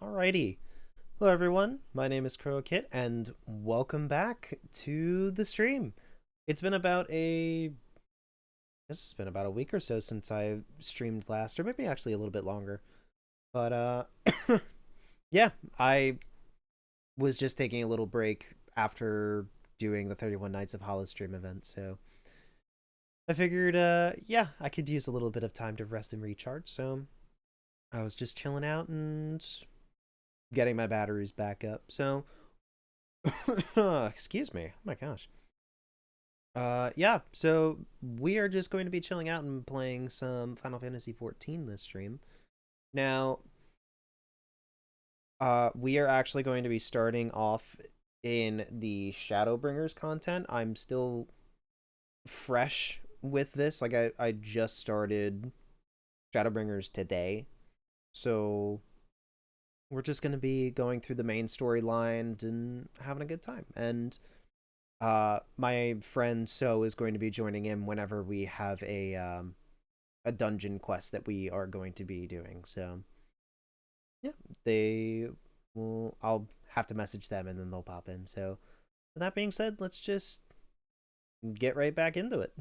Alrighty. Hello everyone, my name is CrowKit and welcome back to the stream. It's been about a this has been about a week or so since I streamed last, or maybe actually a little bit longer. But yeah, I was just taking a little break after doing the 31 Nights of Hollow stream event, so I figured yeah, I could use a little bit of time to rest and recharge, so I was just chilling out and getting my batteries back up. So excuse me. Oh my gosh. Yeah, so we are just going to be chilling out and playing some Final Fantasy XIV this stream. Now, we are actually going to be starting off in the Shadowbringers content. I'm still fresh with this. Like I just started Shadowbringers today. So we're just going to be going through the main storyline and having a good time. And my friend So is going to be joining in whenever we have a dungeon quest that we are going to be doing. So yeah, they will. I'll have to message them and then they'll pop in. So with that being said, let's just get right back into it.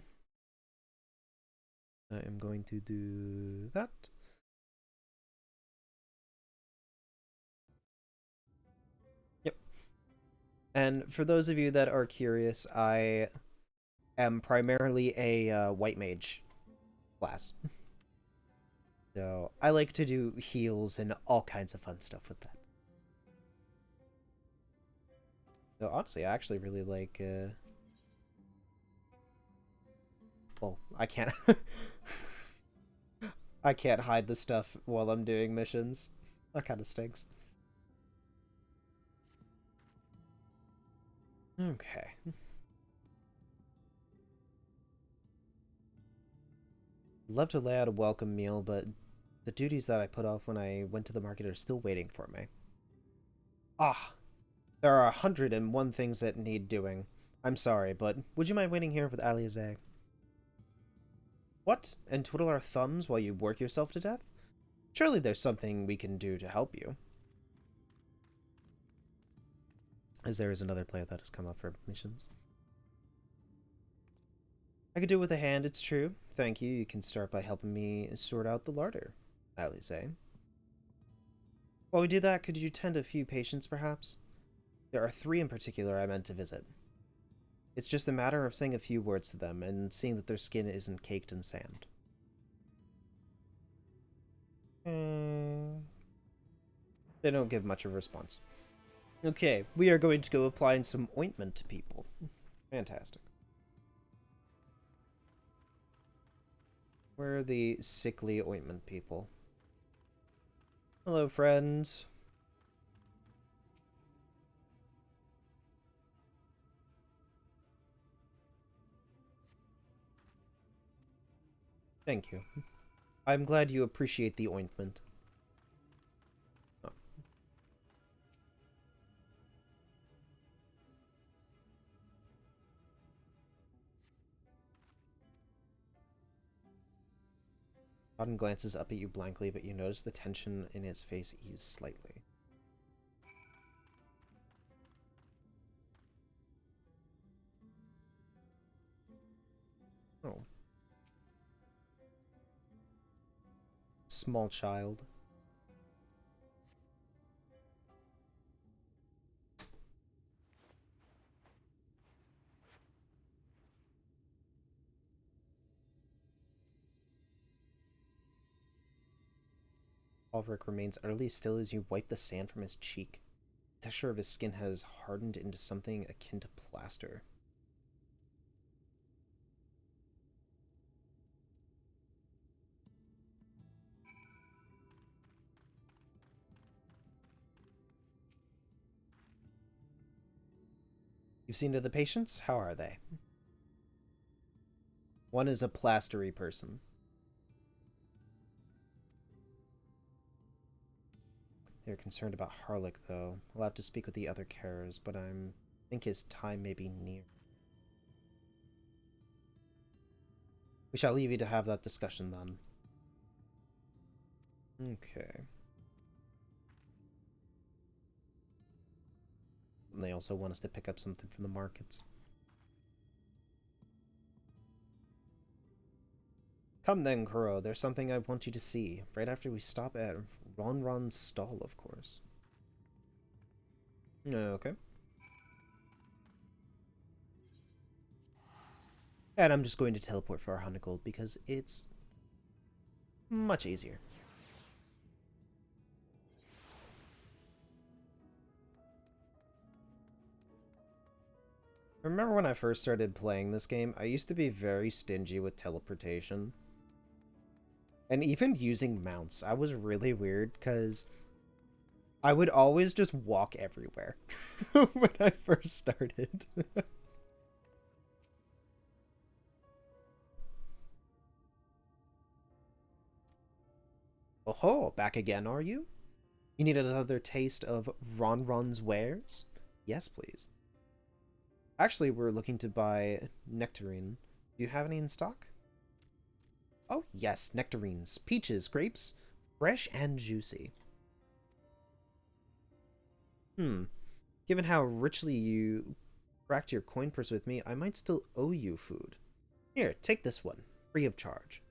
I am going to do that. Yep. And for those of you that are curious, I am primarily a white mage class. So I like to do heals and all kinds of fun stuff with that. So honestly, I actually really like. Well, I can't. I can't hide the stuff while I'm doing missions. That kind of stinks. Okay. Love to lay out a welcome meal, but the duties that I put off when I went to the market are still waiting for me. Ah, there are 101 things that need doing. I'm sorry, but would you mind waiting here with Aliaze? What? And twiddle our thumbs while you work yourself to death? Surely there's something we can do to help you. As there is another player that has come up for missions. I could do it with a hand, it's true. Thank you. You can start by helping me sort out the larder, Aliaze. While we do that, could you tend a few patients, perhaps? There are 3 in particular I meant to visit. It's just a matter of saying a few words to them and seeing that their skin isn't caked in sand. They don't give much of a response. Okay, we are going to go applying some ointment to people. Fantastic. Where are the sickly ointment people? Hello, friends. Thank you. I'm glad you appreciate the ointment. Oh. Auden glances up at you blankly, but you notice the tension in his face ease slightly. Oh. Small child. Ulrich remains utterly still as you wipe the sand from his cheek. The texture of his skin has hardened into something akin to plaster. You've seen to the patients? How are they? One is a plastery person. They're concerned about Harlick, though. I'll have to speak with the other carers, but I think his time may be near. We shall leave you to have that discussion, then. Okay. They also want us to pick up something from the markets. Come then, Kuro. There's something I want you to see. Right after we stop at Ronron's stall, of course. Okay. And I'm just going to teleport for our Honeygold because it's much easier. Remember when I first started playing this game, I used to be very stingy with teleportation. And even using mounts, I was really weird because I would always just walk everywhere when I first started. Oh, back again, are you? You need another taste of Ronron's wares? Yes, please. Actually, we're looking to buy nectarine. Do you have any in stock? Oh, yes, nectarines. Peaches, grapes, fresh and juicy. Given how richly you racked your coin purse with me, I might still owe you food. Here, take this one, free of charge.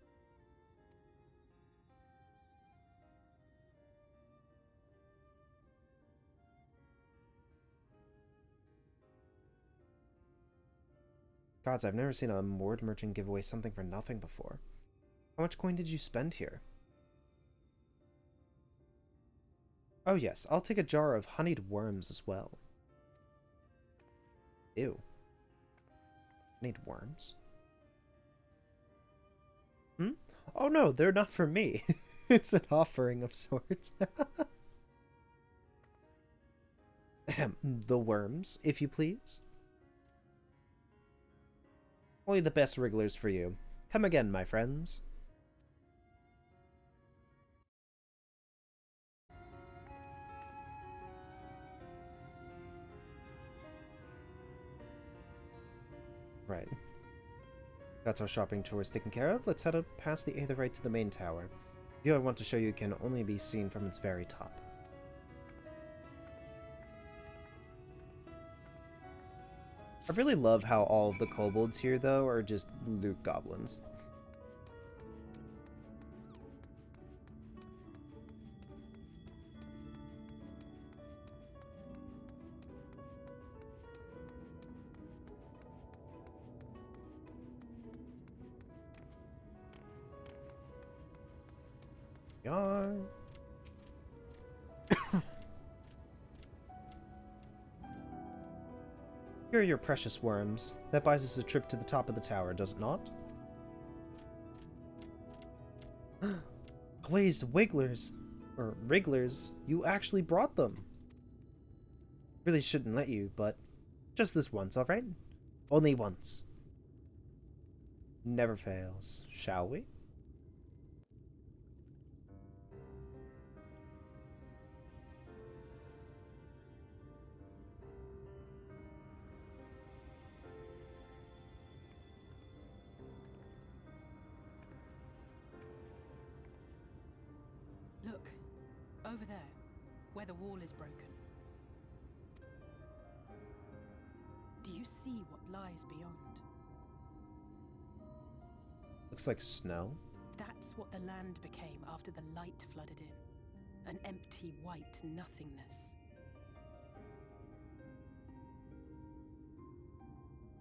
Gods, I've never seen a moored merchant give away something for nothing before. How much coin did you spend here? Oh yes, I'll take a jar of honeyed worms as well. Ew. Honeyed worms? Oh no, they're not for me. It's an offering of sorts. The worms, if you please. Only the best wrigglers for you. Come again, my friends. Right. That's our shopping chores taken care of. Let's head up past the Aetheryte to the main tower. The view I want to show you can only be seen from its very top. I really love how all of the kobolds here, though, are just loot goblins. Yarr. Here are your precious worms. That buys us a trip to the top of the tower, does it not? Glazed wigglers, or wrigglers, you actually brought them. Really shouldn't let you, but just this once, alright? Only once. Never fails, shall we? Look, over there, where the wall is broken. Do you see what lies beyond? Looks like snow. That's what the land became after the light flooded in. An empty white nothingness.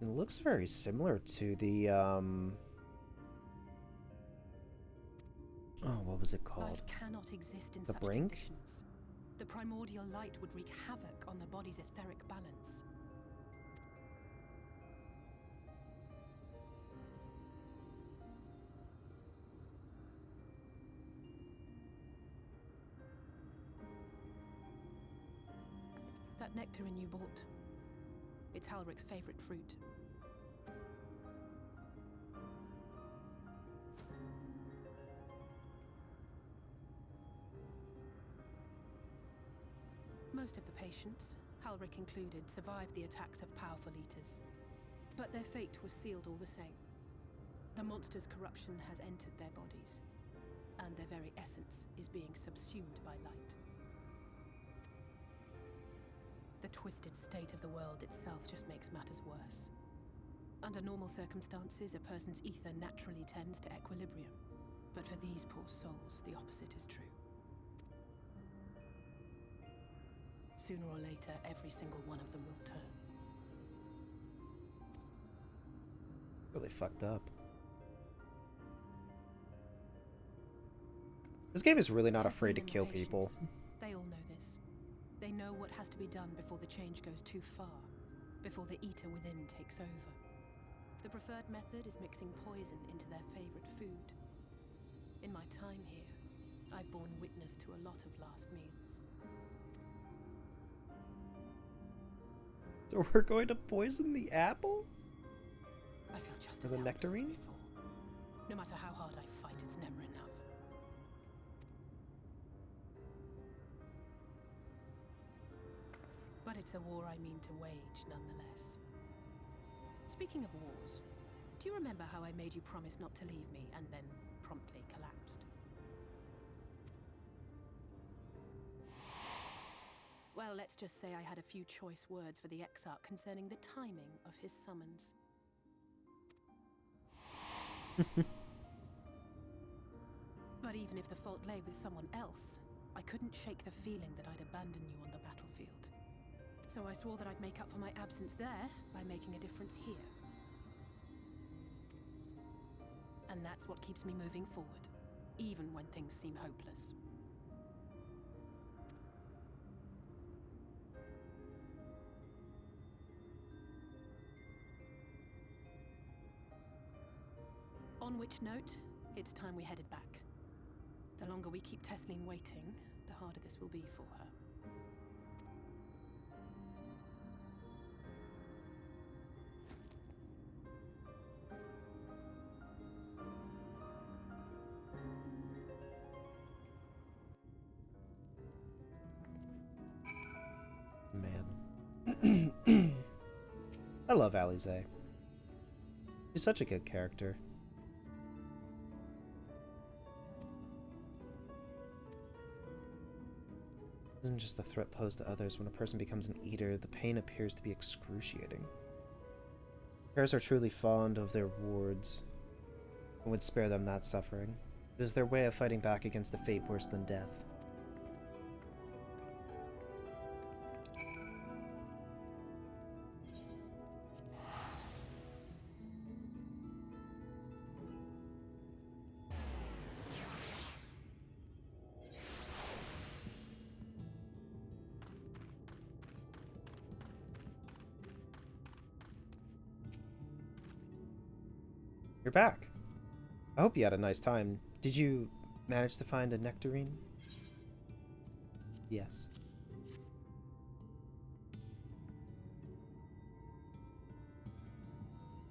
It looks very similar to the, Oh, what was it called? Life cannot exist in The such Brink? conditions. The primordial light would wreak havoc on the body's etheric balance. That nectarine you bought, it's Halric's favorite fruit. Most of the patients, Halric included, survived the attacks of powerful eaters. But their fate was sealed all the same. The monster's corruption has entered their bodies, and their very essence is being subsumed by light. The twisted state of the world itself just makes matters worse. Under normal circumstances, a person's ether naturally tends to equilibrium. But for these poor souls, the opposite is true. Sooner or later, every single one of them will turn. Really fucked up. This game is really not afraid to kill people. They all know this. They know what has to be done before the change goes too far, before the eater within takes over. The preferred method is mixing poison into their favorite food. In my time here, I've borne witness to a lot of last meals. So we're going to poison the apple? I feel just Or as the helpless as nectarine? before. No matter how hard I fight, it's never enough. But it's a war I mean to wage, nonetheless. Speaking of wars, do you remember how I made you promise not to leave me and then promptly collapsed? Well, let's just say I had a few choice words for the Exarch concerning the timing of his summons. But even if the fault lay with someone else, I couldn't shake the feeling that I'd abandon you on the battlefield. So I swore that I'd make up for my absence there by making a difference here. And that's what keeps me moving forward, even when things seem hopeless. On which note, it's time we headed back. The longer we keep Tesleen waiting, the harder this will be for her. Man. I love Alisaie. She's such a good character. Isn't just the threat posed to others. When a person becomes an eater, the pain appears to be excruciating. Bears are truly fond of their wards and would spare them that suffering. It is their way of fighting back against a fate worse than death. You're back. I hope you had a nice time. Did you manage to find a nectarine? Yes.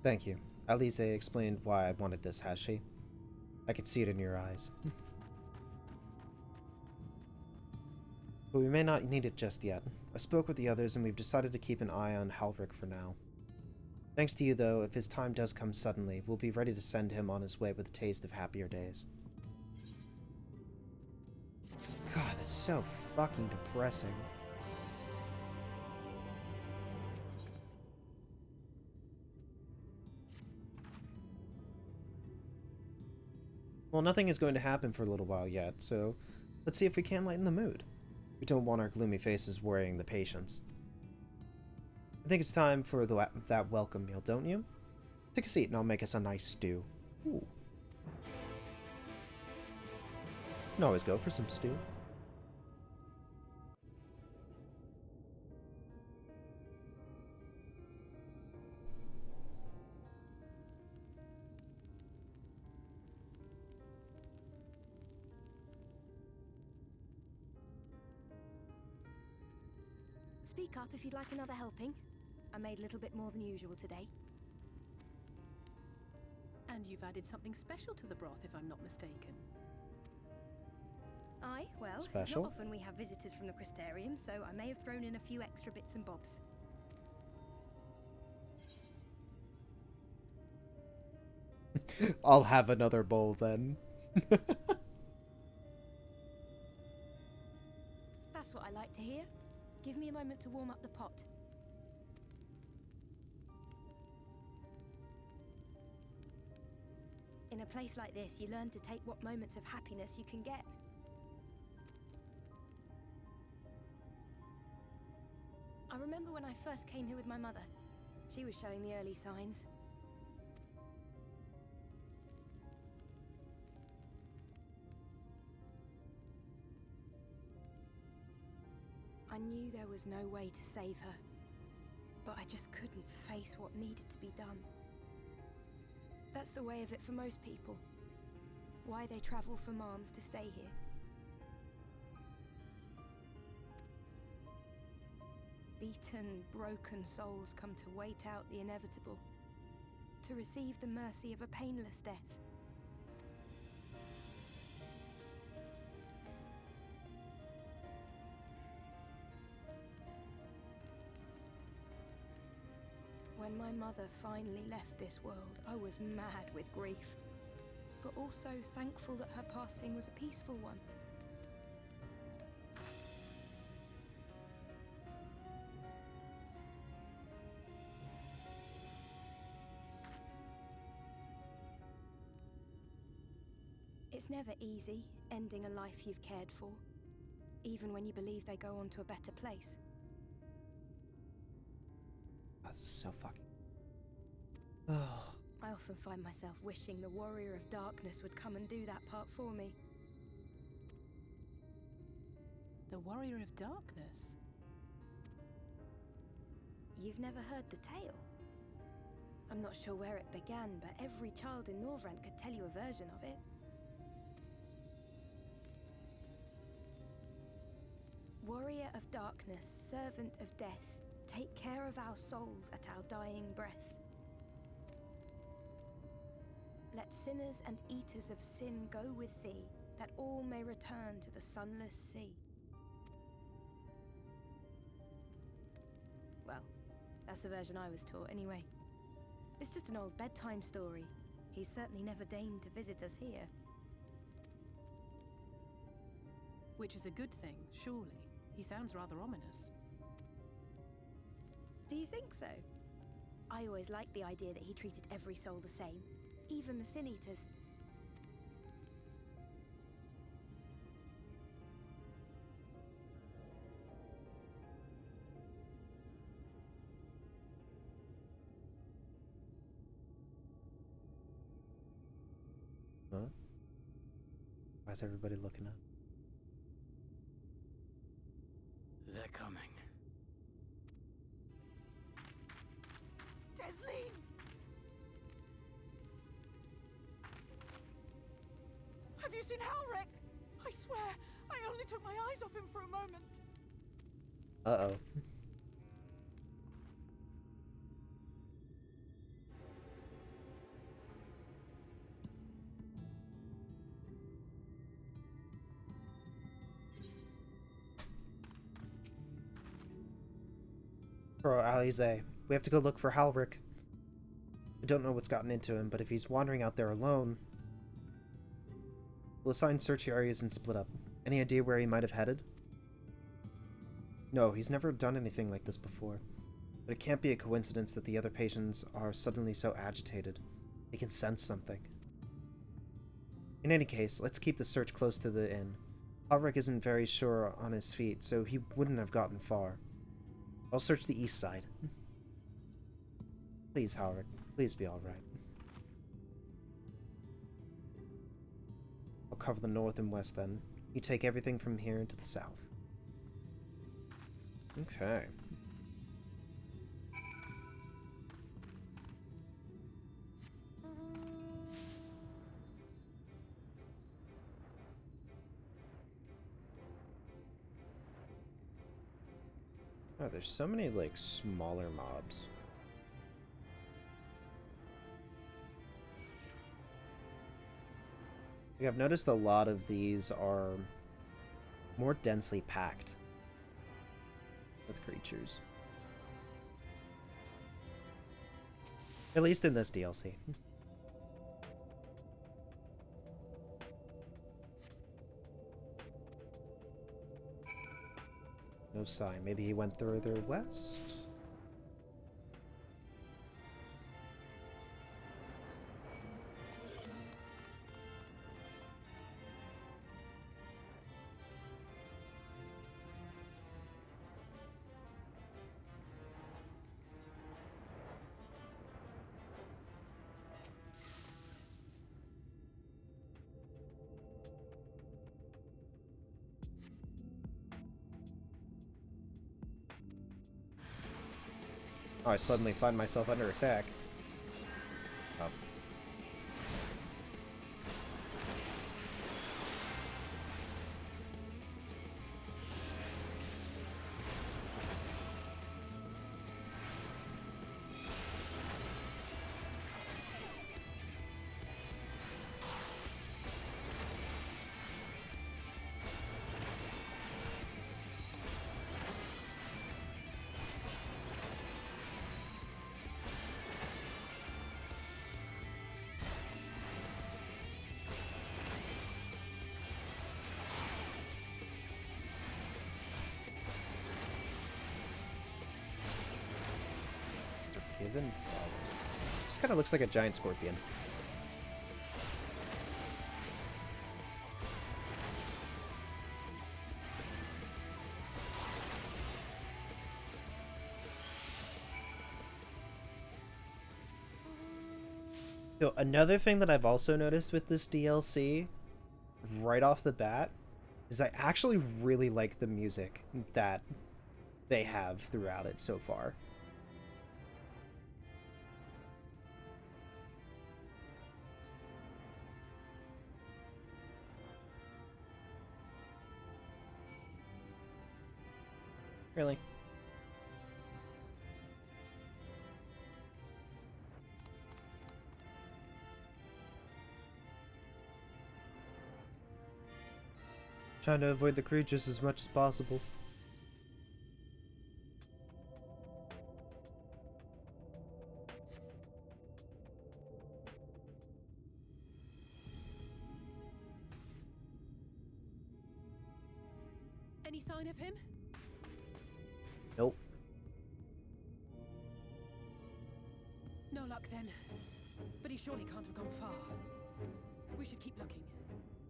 Thank you. Alisaie explained why I wanted this, has she? I could see it in your eyes. But we may not need it just yet. I spoke with the others and we've decided to keep an eye on Halvrik for now. Thanks to you, though, if his time does come suddenly, we'll be ready to send him on his way with a taste of happier days. God, that's so fucking depressing. Well, nothing is going to happen for a little while yet, so let's see if we can lighten the mood. We don't want our gloomy faces worrying the patients. I think it's time for that welcome meal, don't you? Take a seat and I'll make us a nice stew. Ooh. Can always go for some stew. Speak up if you'd like another helping. I made a little bit more than usual today. And you've added something special to the broth, if I'm not mistaken. Aye, well, Special? it's not often we have visitors from the Crystarium, so I may have thrown in a few extra bits and bobs. I'll have another bowl then. That's what I like to hear. Give me a moment to warm up the pot. In a place like this, you learn to take what moments of happiness you can get. I remember when I first came here with my mother. She was showing the early signs. I knew there was no way to save her, but I just couldn't face what needed to be done. That's the way of it for most people. Why they travel from arms to stay here. Beaten, broken souls come to wait out the inevitable, to receive the mercy of a painless death. When my mother finally left this world, I was mad with grief, but also thankful that her passing was a peaceful one. It's never easy, ending a life you've cared for, even when you believe they go on to a better place. That's so fucking... Oh. I often find myself wishing the Warrior of Darkness would come and do that part for me. The Warrior of Darkness? You've never heard the tale? I'm not sure where it began, but every child in Norvrent could tell you a version of it. Warrior of Darkness, servant of death, take care of our souls at our dying breath. Let sinners and eaters of sin go with thee, that all may return to the sunless sea. Well, that's the version I was taught anyway. It's just an old bedtime story. He's certainly never deigned to visit us here. Which is a good thing, surely. He sounds rather ominous. Do you think so? I always liked the idea that he treated every soul the same, even the Sin Eaters. Huh? Why is everybody looking up? They're coming. Desleen! Have you seen Halric? I swear, I only took my eyes off him for a moment. Uh-oh. Bro, Alize, we have to go look for Halric. I don't know what's gotten into him, but if he's wandering out there alone... We'll assign search areas and split up. Any idea where he might have headed? No, he's never done anything like this before. But it can't be a coincidence that the other patients are suddenly so agitated. They can sense something. In any case, let's keep the search close to the inn. Halric isn't very sure on his feet, so he wouldn't have gotten far. I'll search the east side. Please, Halric. Please be alright. I'll cover the north and west then. You take everything from here to the south. Okay. Oh, there's so many, like, smaller mobs. I've noticed a lot of these are more densely packed with creatures. At least in this DLC. No sign. Maybe he went further west? Oh, I suddenly find myself under attack. Oh. Given follow. This kind of looks like a giant scorpion. So another thing that I've also noticed with this DLC, right off the bat, is I actually really like the music that they have throughout it so far. Really? Trying to avoid the creatures as much as possible. Any sign of him? Nope. No luck then. But he surely can't have gone far. We should keep looking.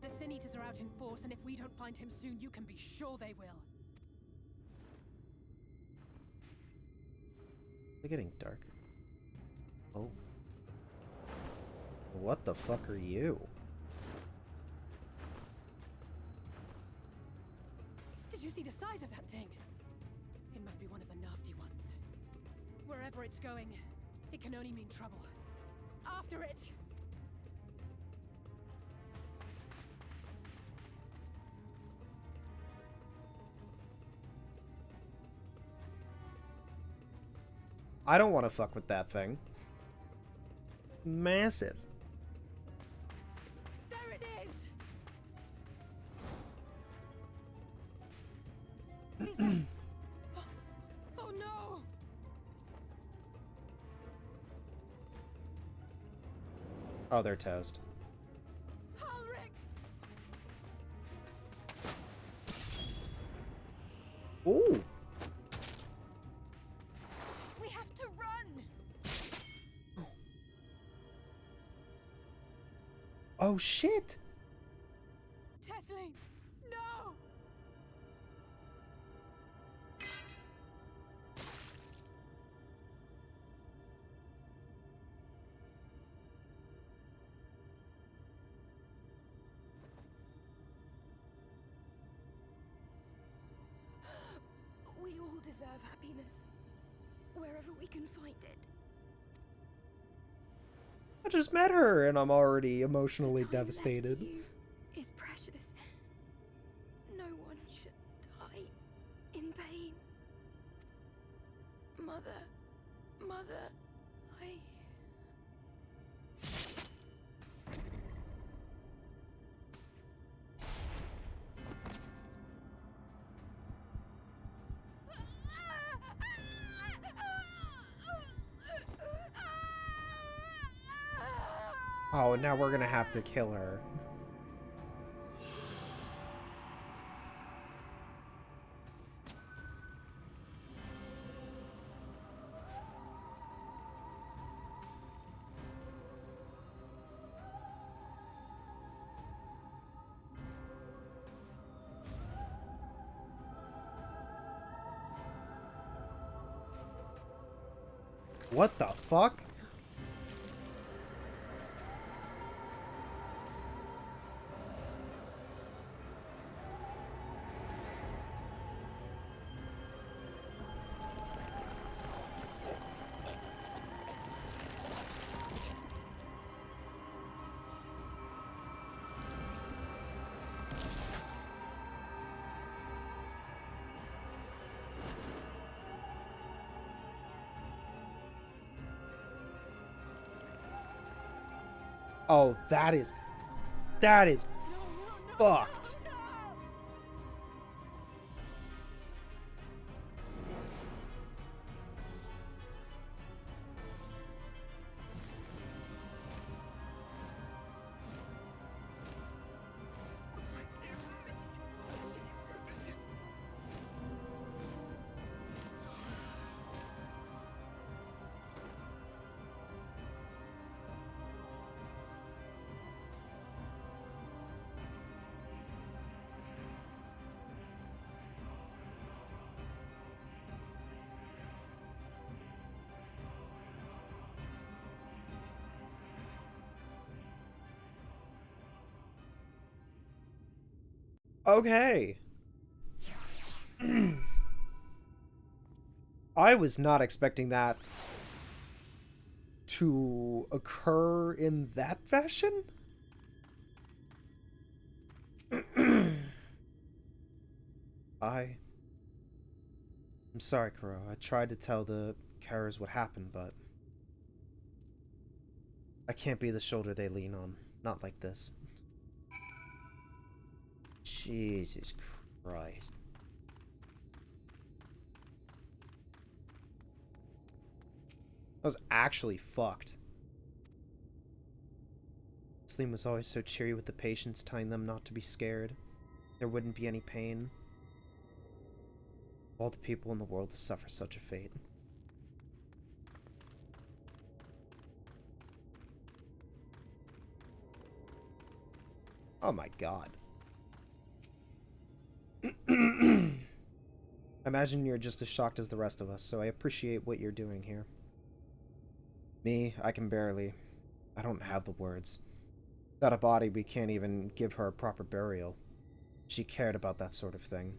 The Sin Eaters are out in force, and if we don't find him soon, you can be sure they will. It's getting dark. Oh. What the fuck are you? Did you see the size of that thing? It must be one of the nasty ones. Wherever it's going, it can only mean trouble. After it! I don't want to fuck with that thing. Massive. There it is! Is that... Oh no! Oh, they're toast. Halric! Ooh. We have to run! Oh shit. Tesling! No! We all deserve happiness. Wherever we can find it. I just met her and I'm already emotionally The time left devastated. you is precious. No one should die in pain. Mother, I... Oh, now we're gonna have to kill her. What the fuck? Oh, that is fucked. Okay. I was not expecting that to occur in that fashion. I'm sorry, Kuro. I tried to tell the Karas what happened, but I can't be the shoulder they lean on. Not like this. Jesus Christ. That was actually fucked. Slim was always so cheery with the patients, telling them not to be scared. There wouldn't be any pain. All the people in the world to suffer such a fate. Oh my god. I imagine you're just as shocked as the rest of us, so I appreciate what you're doing here. Me, I can barely. I don't have the words. Without a body, we can't even give her a proper burial. She cared about that sort of thing.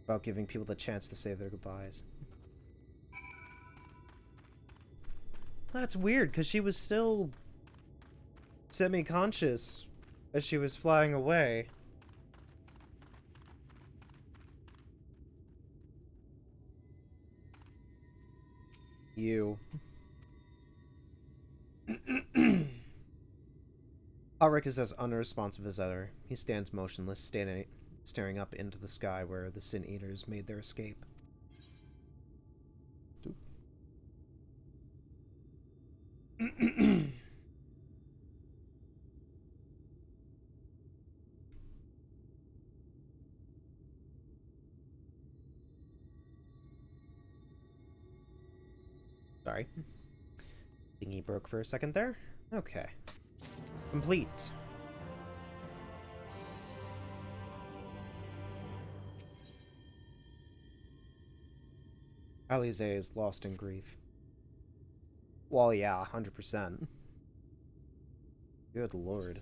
About giving people the chance to say their goodbyes. That's weird, because she was still semi-conscious as she was flying away. You. Alric is as unresponsive as ever. He stands motionless, staring up into the sky where the Sin Eaters made their escape. Sorry. Thingy broke for a second there. Okay. Complete. Alize is lost in grief. Well, yeah, 100%. Good lord.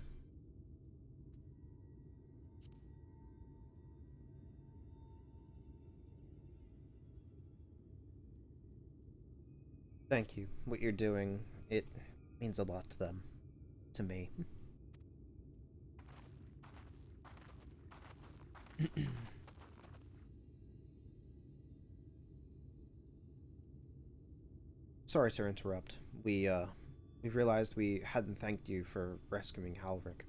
Thank you. What you're doing, it means a lot to them. To me. Sorry to interrupt. We realized we hadn't thanked you for rescuing Halric.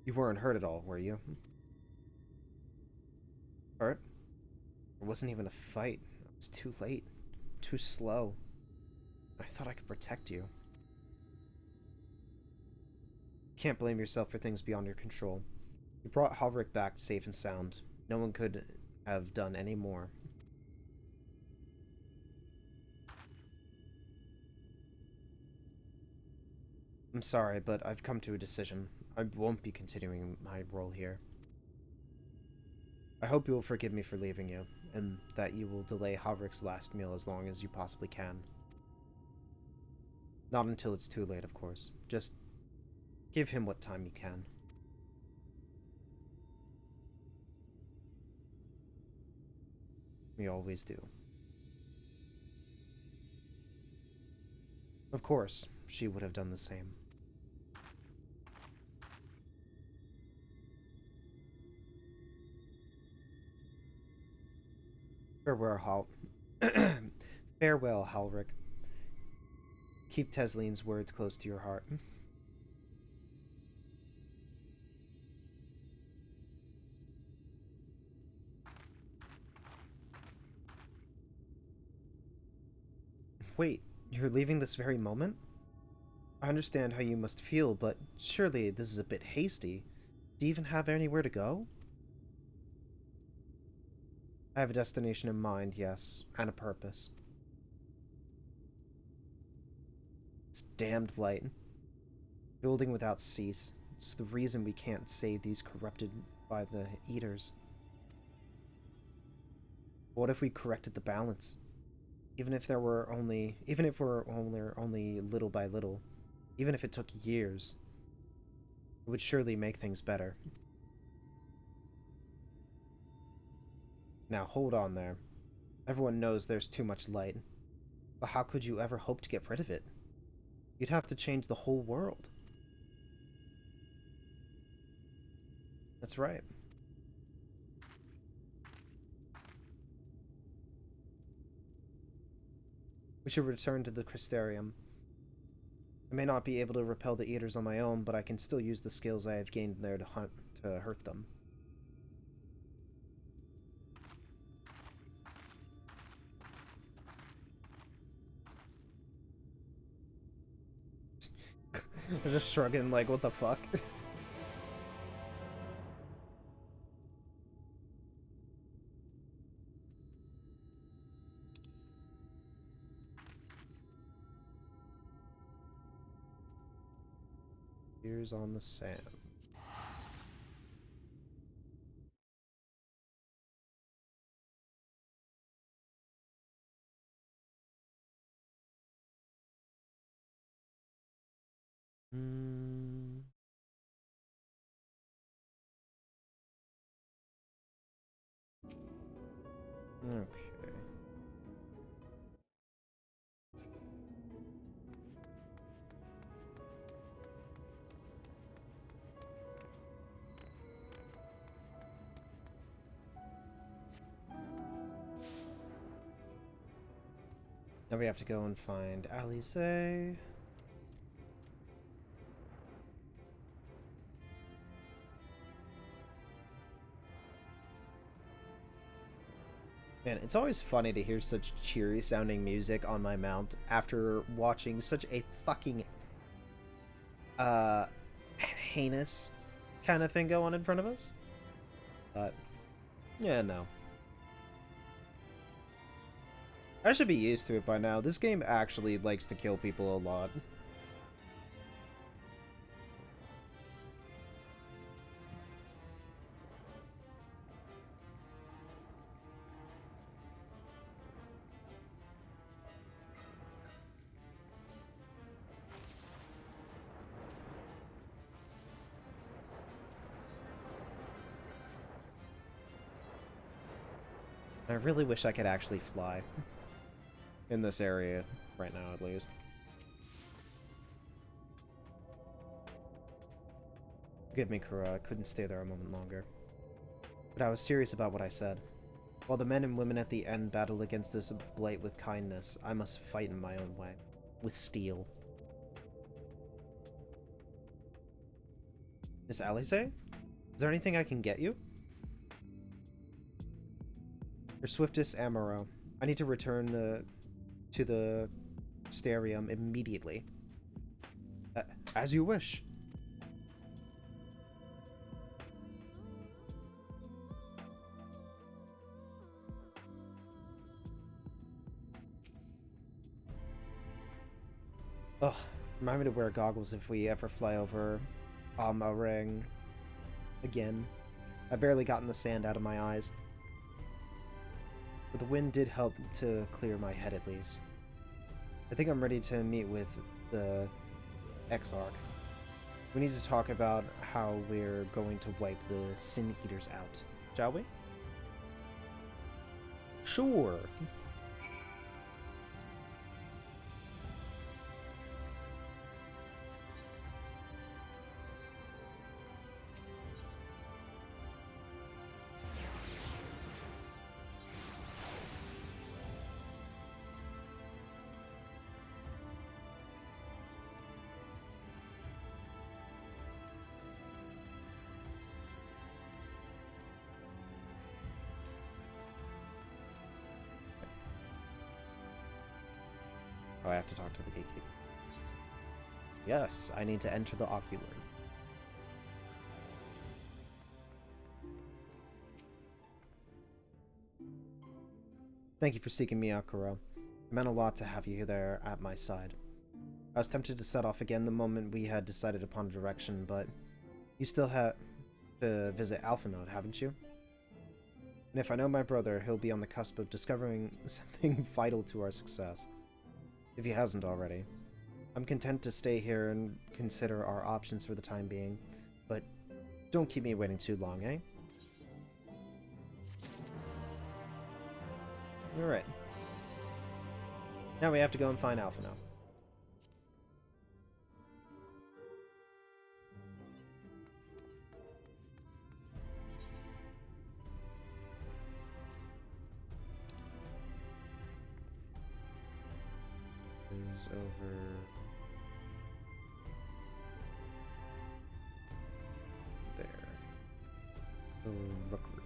You weren't hurt at all, were you? Hurt? It wasn't even a fight. It was too late. Too slow. I thought I could protect you. Can't blame yourself for things beyond your control. You brought Halric back safe and sound. No one could have done any more. I'm sorry, but I've come to a decision. I won't be continuing my role here. I hope you will forgive me for leaving you. and that you will delay Halric's last meal as long as you possibly can. Not until it's too late, of course. Just give him what time you can. We always do. Of course, she would have done the same. Farewell, Halric. Keep Teslene's words close to your heart. Wait, you're leaving this very moment? I understand how you must feel, but surely this is a bit hasty. Do you even have anywhere to go? I have a destination in mind, yes, and a purpose. It's damned light. Building without cease. It's the reason we can't save these corrupted by the Eaters. What if we corrected the balance? Even if we're only little by little, even if it took years, it would surely make things better. Now hold on there. Everyone knows there's too much light. But how could you ever hope to get rid of it? You'd have to change the whole world. That's right. We should return to the Crystarium. I may not be able to repel the Eaters on my own, but I can still use the skills I have gained there to hurt them. I'm just shrugging like, what the fuck? Tears on the sand. Okay. Now we have to go and find Alice. Man, it's always funny to hear such cheery sounding music on my mount after watching such a fucking heinous kind of thing go on in front of us. But yeah, no. I should be used to it by now. This game actually likes to kill people a lot. I really wish I could actually fly. In this area, right now at least. Forgive me, Kura, I couldn't stay there a moment longer. But I was serious about what I said. While the men and women at the end battle against this blight with kindness, I must fight in my own way. With steel. Miss Alice? Is there anything I can get you? Your swiftest Amaro. I need to return to the Starium immediately. As you wish. Ugh, remind me to wear goggles if we ever fly over Amarang again. I barely gotten the sand out of my eyes. But the wind did help to clear my head at least. I think I'm ready to meet with the Exarch. We need to talk about how we're going to wipe the Sin Eaters out, shall we? Sure. Oh, I have to talk to the gatekeeper. Yes, I need to enter the ocular. Thank you for seeking me out, Kuro. It meant a lot to have you there at my side. I was tempted to set off again the moment we had decided upon a direction, but you still have to visit Alphanode, haven't you? And if I know my brother, he'll be on the cusp of discovering something vital to our success. If he hasn't already. I'm content to stay here and consider our options for the time being, but don't keep me waiting too long, eh? Alright. Now we have to go and find Alphinaud. Is over there. The rookery.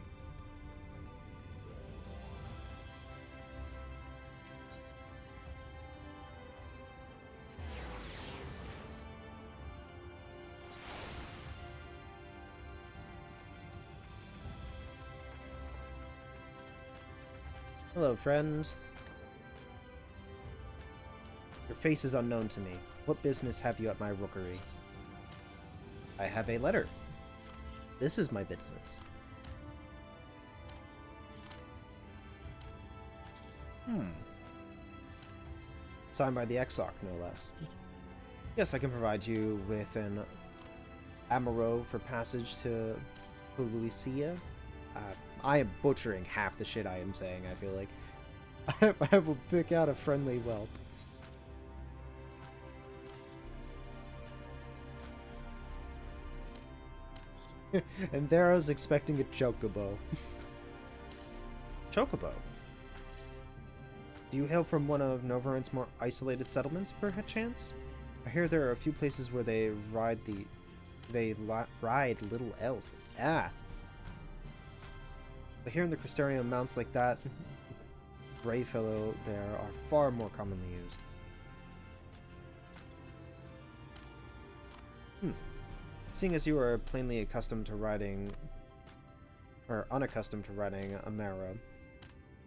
Hello, friends. Your face is unknown to me. What business have you at my rookery? I have a letter. This is my business. Signed by the Exarch, no less. Yes, I can provide you with an Amaro for passage to Pelusia. I am butchering half the shit I am saying, I feel like. I will pick out a friendly whelp. And there I was expecting a chocobo. Chocobo? Do you hail from one of Novarant's more isolated settlements, perchance? I hear there are a few places where they ride little elves. Ah! But here in the Crystarium, mounts like that gray fellow there are far more commonly used. Seeing as you are plainly accustomed to riding, or unaccustomed to riding a Mara,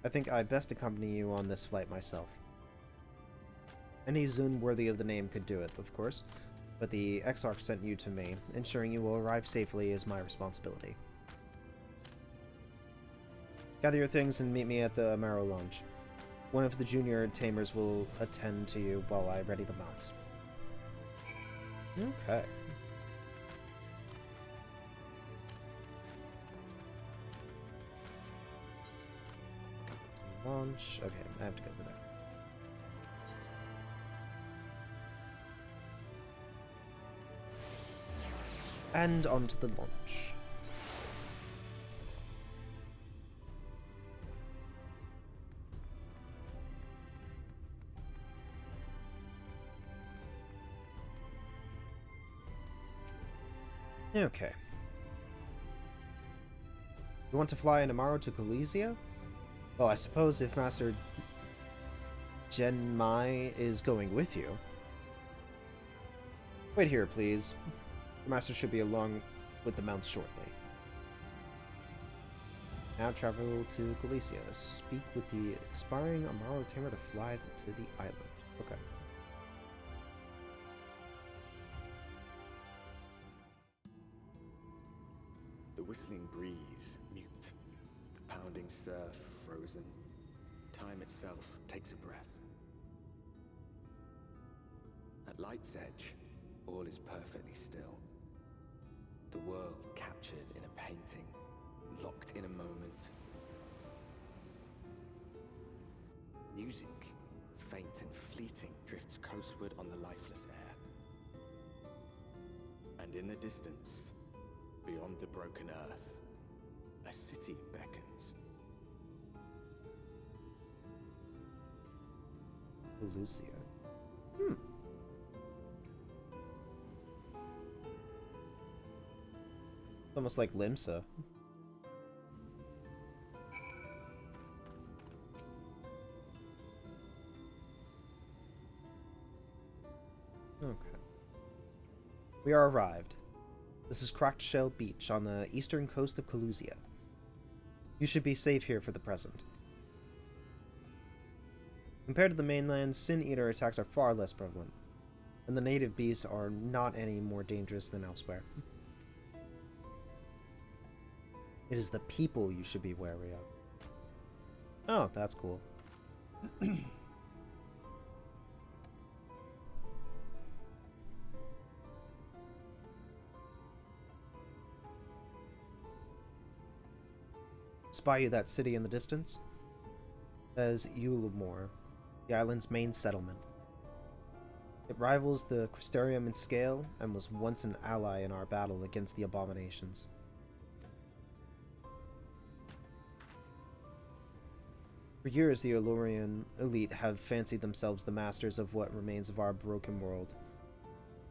I think I'd best accompany you on this flight myself. Any Zun worthy of the name could do it, of course, but the Exarch sent you to me. Ensuring you will arrive safely is my responsibility. Gather your things and meet me at the Amaro Lounge. One of the junior tamers will attend to you while I ready the mounts. Okay. Launch. Okay, I have to go over there. And onto the launch. Okay. You want to fly an Amaro to Colesia? Well, I suppose if Master Genmai is going with you. Wait here, please. The Master should be along with the mounts shortly. Now travel to Colesia. Speak with the aspiring Amaro tamer to fly to the island. Okay. The whistling breeze, mute. The pounding surf, frozen. time itself takes a breath. At Light's Edge, all is perfectly still. The world captured in a painting, locked in a moment. Music, faint and fleeting, drifts coastward on the lifeless air. And in the distance, beyond the broken earth, a city beckons. Lucia. Almost like Limsa. Okay. We are arrived. This is Cracked Shell Beach on the eastern coast of Kalusia. You should be safe here for the present. Compared to the mainland, Sin Eater attacks are far less prevalent, and the native beasts are not any more dangerous than elsewhere. It is the people you should be wary of. Oh, that's cool. Spy you that city in the distance? Says Eulemore, the island's main settlement. It rivals the Crystarium in scale and was once an ally in our battle against the abominations. For years, the Elurian elite have fancied themselves the masters of what remains of our broken world.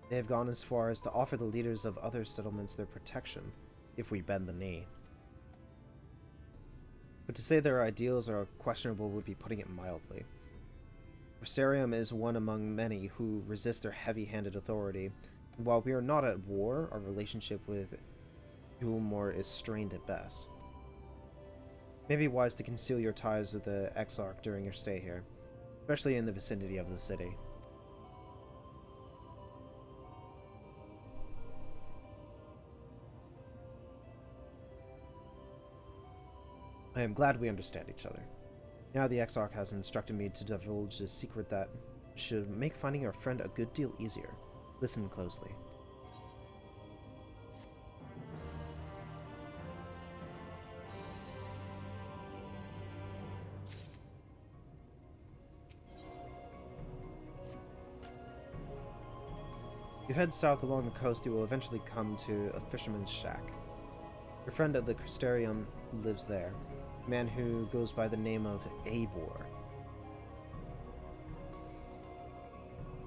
They have gone as far as to offer the leaders of other settlements their protection, if we bend the knee. But to say their ideals are questionable would be putting it mildly. Crystarium is one among many who resist their heavy-handed authority, and while we are not at war, our relationship with Eulemore is strained at best. It may be wise to conceal your ties with the Exarch during your stay here, especially in the vicinity of the city. I am glad we understand each other. Now the Exarch has instructed me to divulge a secret that should make finding our friend a good deal easier. Listen closely. If you head south along the coast, you will eventually come to a fisherman's shack. Your friend at the Crystarium lives there, a man who goes by the name of Eivor.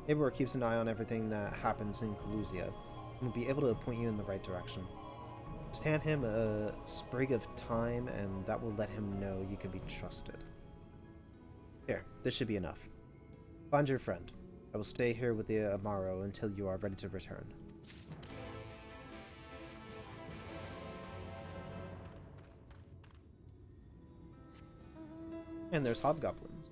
Eivor keeps an eye on everything that happens in Kalusia, and will be able to point you in the right direction. Just hand him a sprig of thyme, and that will let him know you can be trusted. Here, this should be enough. Find your friend. I will stay here with the Amaro until you are ready to return. And there's hobgoblins.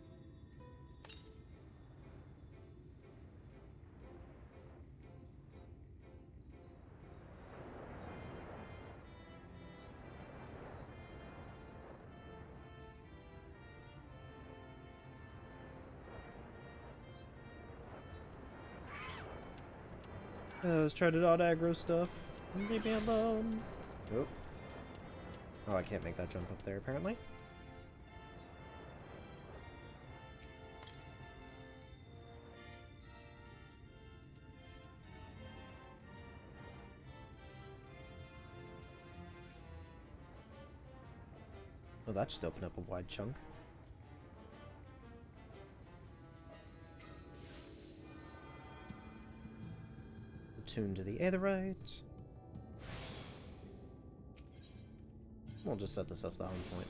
Let's try to not aggro stuff. Leave me alone. Oh. Oh, I can't make that jump up there, apparently. Oh, that just opened up a wide chunk. Attune to the Aetheryte. We'll just set this as the home point.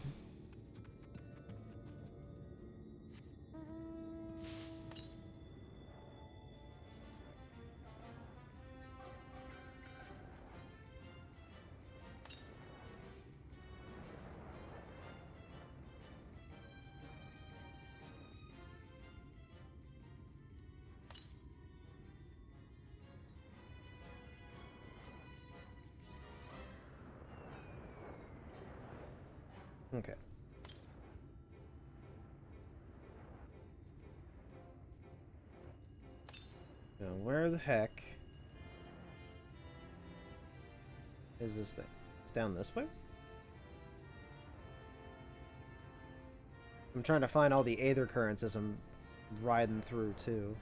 Okay. Where the heck is this thing? It's down this way? I'm trying to find all the Aether currents as I'm riding through, too.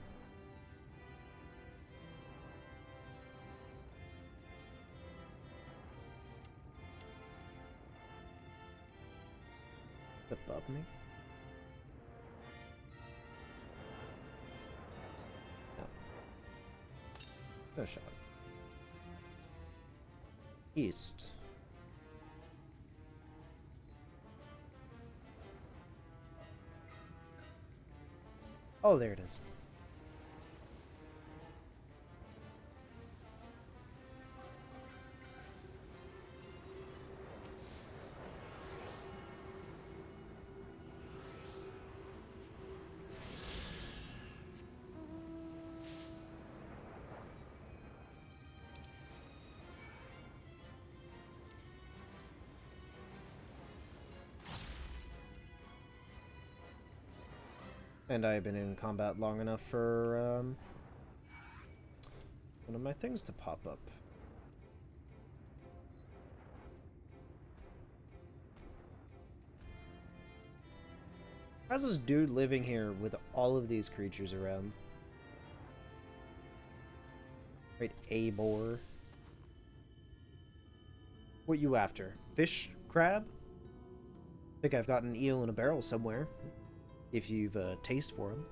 Above me? No. No shot. East. Oh, there it is. And I've been in combat long enough for one of my things to pop up. How's this dude living here with all of these creatures around? Right, Abor. What you after? Fish? Crab? I think I've got an eel in a barrel somewhere. If you've a taste for them.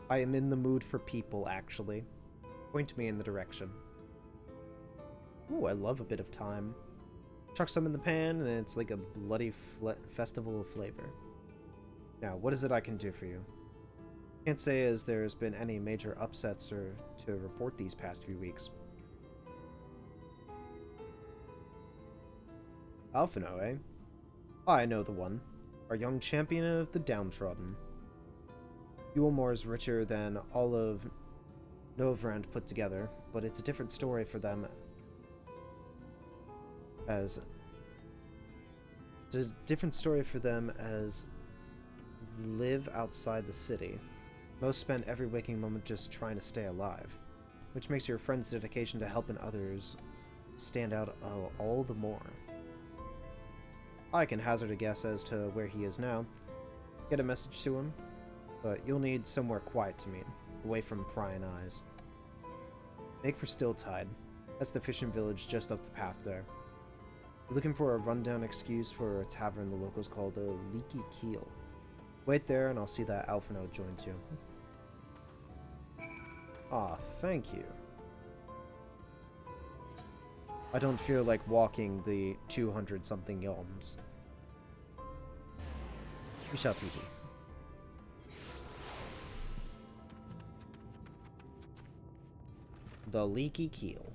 I am in the mood for people, actually. Point me in the direction. Ooh, I love a bit of thyme. Chuck some in the pan, and it's like a bloody festival of flavor. Now, what is it I can do for you? Can't say as there's been any major upsets or to report these past few weeks. Alphino, eh? I know the one. Our young champion of the downtrodden. Yulmore is richer than all of Novrand put together, but it's a different story for them as... It's a different story for them as live outside the city. Most spend every waking moment just trying to stay alive, which makes your friend's dedication to helping others stand out all the more. I can hazard a guess as to where he is now. Get a message to him, but you'll need somewhere quiet to meet, away from prying eyes. Make for Stilltide. That's the fishing village just up the path there. You're looking for a rundown excuse for a tavern the locals call the Leaky Keel. Wait there and I'll see that Alphino joins you. Ah, thank you. I don't feel like walking the 200-something yalms. We shall TV. The Leaky Keel.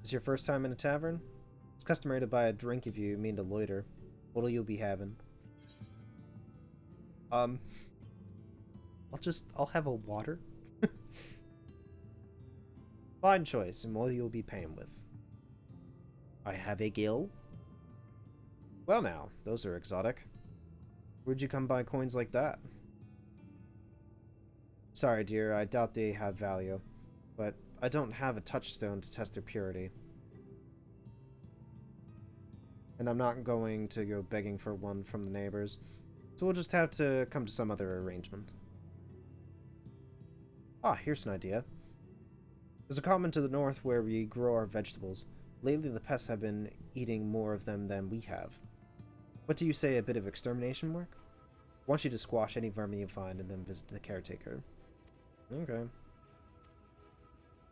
Is your first time in a tavern? It's customary to buy a drink if you mean to loiter. What'll you be having? I'll have a water. Fine choice, and what you'll be paying with. I have a gill. Well now, those are exotic. Where'd you come by coins like that? Sorry, dear, I doubt they have value, but I don't have a touchstone to test their purity. And I'm not going to go begging for one from the neighbors. So we'll just have to come to some other arrangement. Ah, here's an idea. There's a common to the north where we grow our vegetables. Lately the pests have been eating more of them than we have. What do you say, a bit of extermination work? I want you to squash any vermin you find and then visit the caretaker. Okay.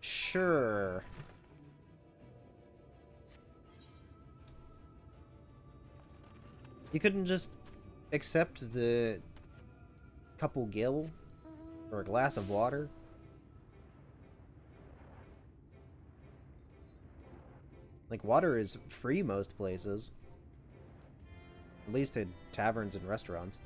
Sure. You couldn't just accept the couple gill or a glass of water? Like, water is free most places. At least in taverns and restaurants.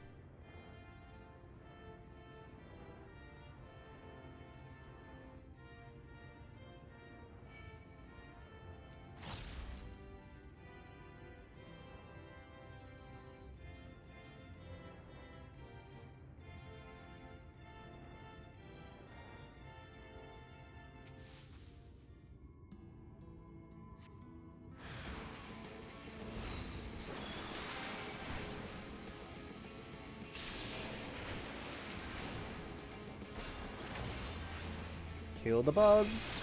Kill the bugs.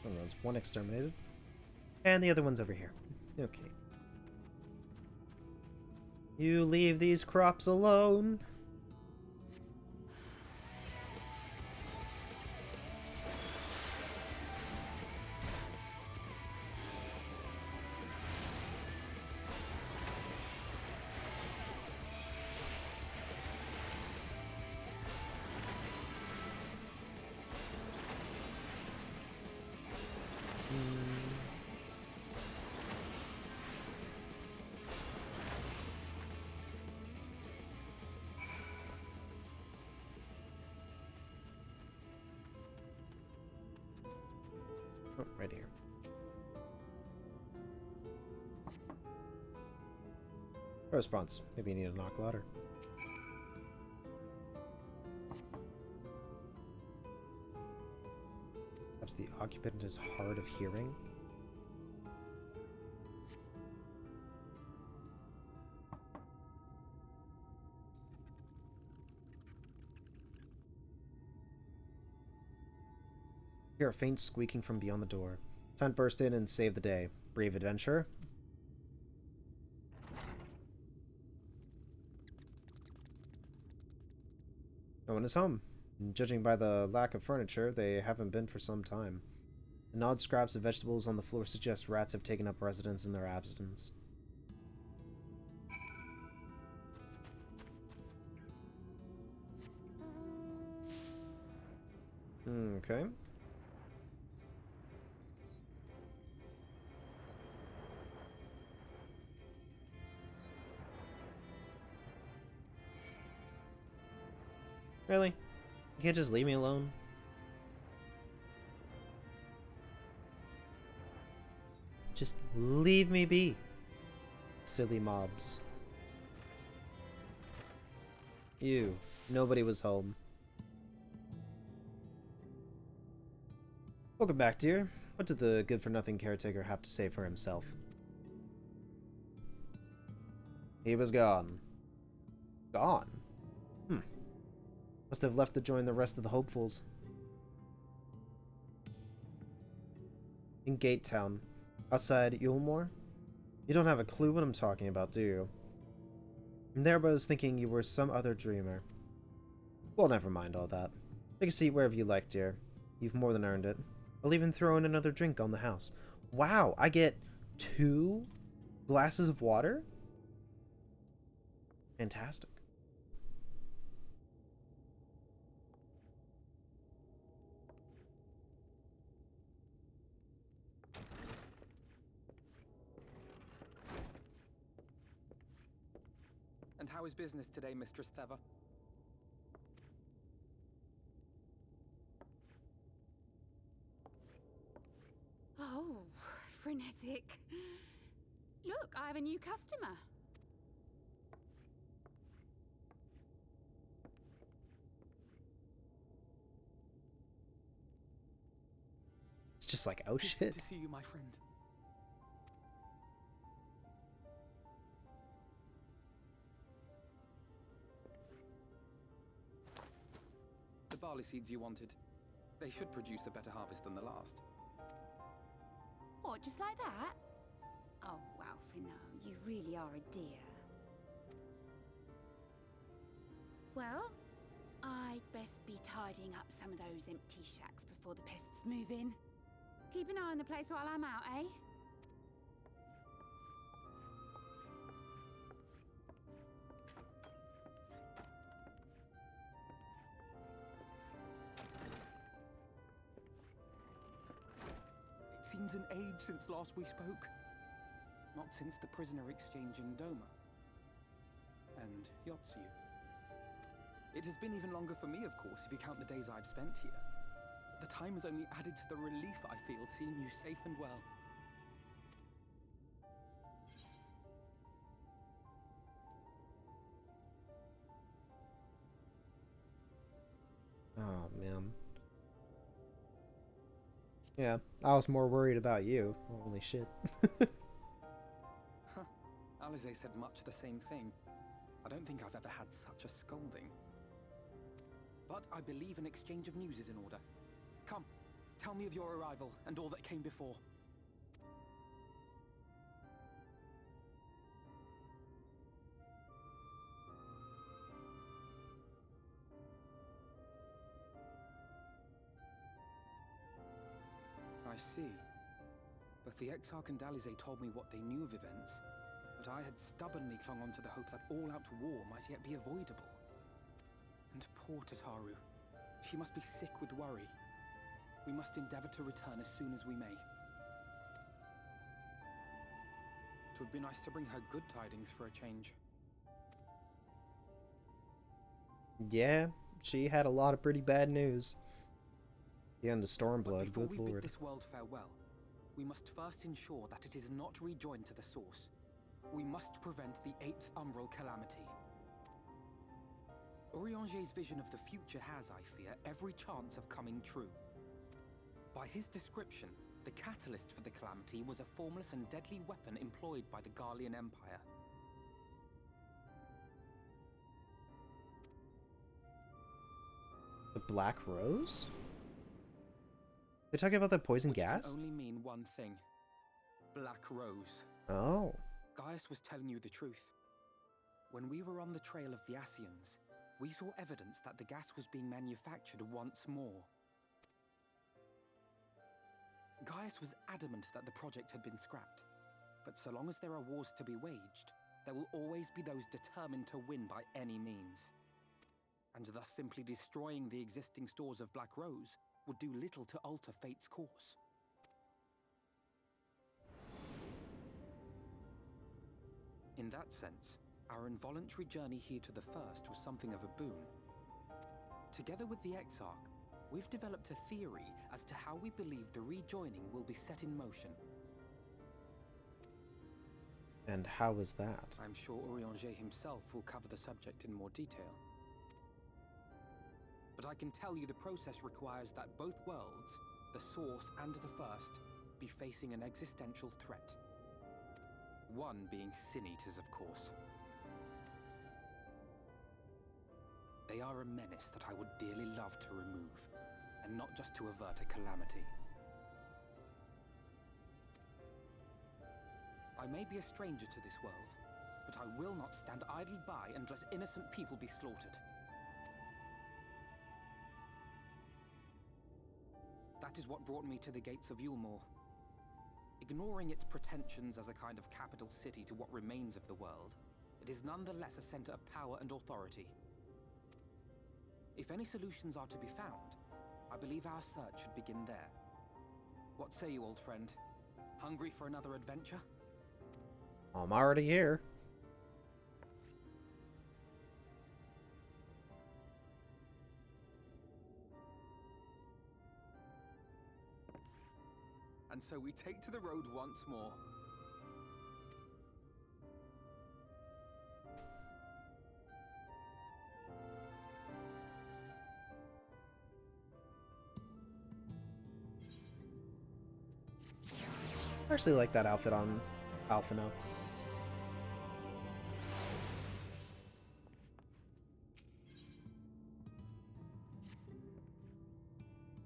Oh, there's one exterminated. And the other one's over here. Okay. You leave these crops alone. Oh, right here. Response. Maybe you need a knock ladder. Perhaps the occupant is hard of hearing. Hear a faint squeaking from beyond the door. Time to burst in and save the day. Brave adventure. No one is home. Judging by the lack of furniture, they haven't been for some time. The odd scraps of vegetables on the floor suggest rats have taken up residence in their absence. Okay. Really? You can't just leave me alone? Just leave me be. Silly mobs. Ew. Nobody was home. Welcome back, dear. What did the good-for-nothing caretaker have to say for himself? He was gone. Gone? Must have left to join the rest of the hopefuls. In Gate Town, outside Eulmore? You don't have a clue what I'm talking about, do you? And there I was thinking you were some other dreamer. Well, never mind all that. Take a seat wherever you like, dear. You've more than earned it. I'll even throw in another drink on the house. Wow, I get 2 glasses of water? Fantastic. And how is business today, Mistress Theva? Oh, frenetic. Look, I have a new customer. It's just like, oh shit. Good to see you, my friend. The barley seeds you wanted. They should produce a better harvest than the last. What, just like that? Oh, Alphino, you really are a dear. Well, I'd best be tidying up some of those empty shacks before the pests move in. Keep an eye on the place while I'm out, eh? It seems an age since last we spoke. Not since the prisoner exchange in Doma. And Yotsu. It has been even longer for me, of course, if you count the days I've spent here. The time has only added to the relief I feel seeing you safe and well. Oh, man. Yeah, I was more worried about you. Holy shit. Huh. Alize said much the same thing. I don't think I've ever had such a scolding. But I believe an exchange of news is in order. Come, tell me of your arrival and all that came before. I see. Both the Exarch and Alize told me what they knew of events, but I had stubbornly clung on to the hope that all-out war might yet be avoidable. And poor Tataru. She must be sick with worry. We must endeavor to return as soon as we may. It would be nice to bring her good tidings for a change. Yeah, she had a lot of pretty bad news. The end of Stormblood, But before good we bid lord. this world farewell, we must first ensure that it is not rejoined to the source. We must prevent the 8th Umbral calamity. Urianger's vision of the future has, I fear, every chance of coming true. By his description, the catalyst for the calamity was a formless and deadly weapon employed by the Garlean Empire. The Black Rose? They're talking about the poison Which gas? can only mean one thing. Black Rose. Oh. Gaius was telling you the truth. When we were on the trail of the Ascians, we saw evidence that the gas was being manufactured once more. Gaius was adamant that the project had been scrapped, but so long as there are wars to be waged, there will always be those determined to win by any means. And thus simply destroying the existing stores of Black Rose would do little to alter fate's course. In that sense, our involuntary journey here to the First was something of a boon. Together with the Exarch, we've developed a theory as to how we believe the rejoining will be set in motion. And how was that? I'm sure Urianger himself will cover the subject in more detail. But I can tell you the process requires that both worlds, the Source and the First, be facing an existential threat. One being Sin Eaters, of course. They are a menace that I would dearly love to remove, and not just to avert a calamity. I may be a stranger to this world, but I will not stand idly by and let innocent people be slaughtered. That is what brought me to the gates of Yulmore. Ignoring its pretensions as a kind of capital city to what remains of the world, it is nonetheless a center of power and authority. If any solutions are to be found, I believe our search should begin there. What say you, old friend? Hungry for another adventure? I'm already here. And so we take to the road once more. I actually like that outfit on Alphino.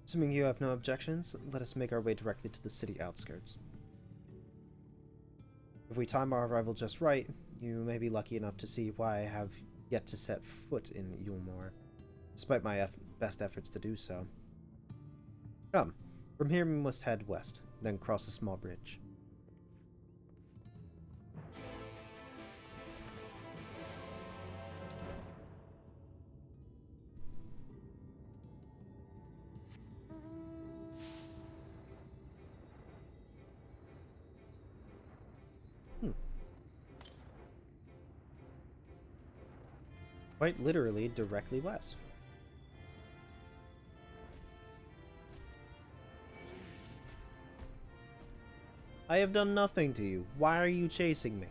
Assuming you have no objections, let us make our way directly to the city outskirts. If we time our arrival just right, you may be lucky enough to see why I have yet to set foot in Yulmore, despite my best efforts to do so. Come, from here we must head west, then cross a small bridge. Quite literally directly west. I have done nothing to you. Why are you chasing me?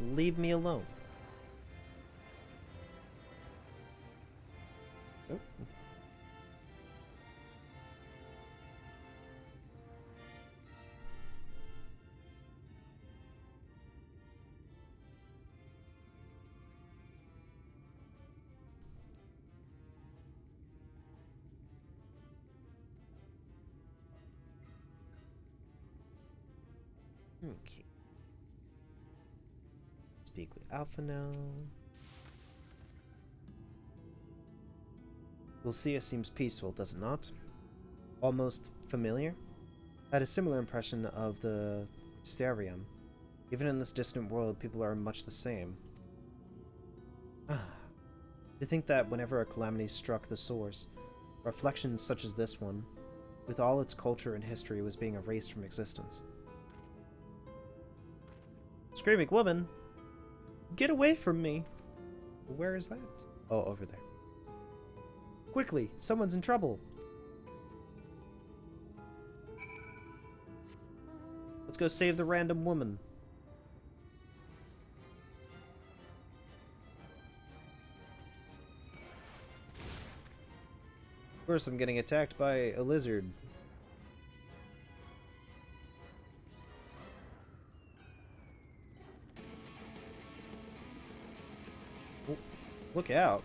Leave me alone. Oh. Okay. Speak with Alpha now. Lucia seems peaceful, does it not? Almost familiar? I had a similar impression of the Starium. Even in this distant world, people are much the same. To think that whenever a calamity struck the source, a reflection such as this one, with all its culture and history, was being erased from existence. Screaming woman! Get away from me! Where is that? Oh, over there. Quickly! Someone's in trouble! Let's go save the random woman. First, I'm getting attacked by a lizard. Oh, look out.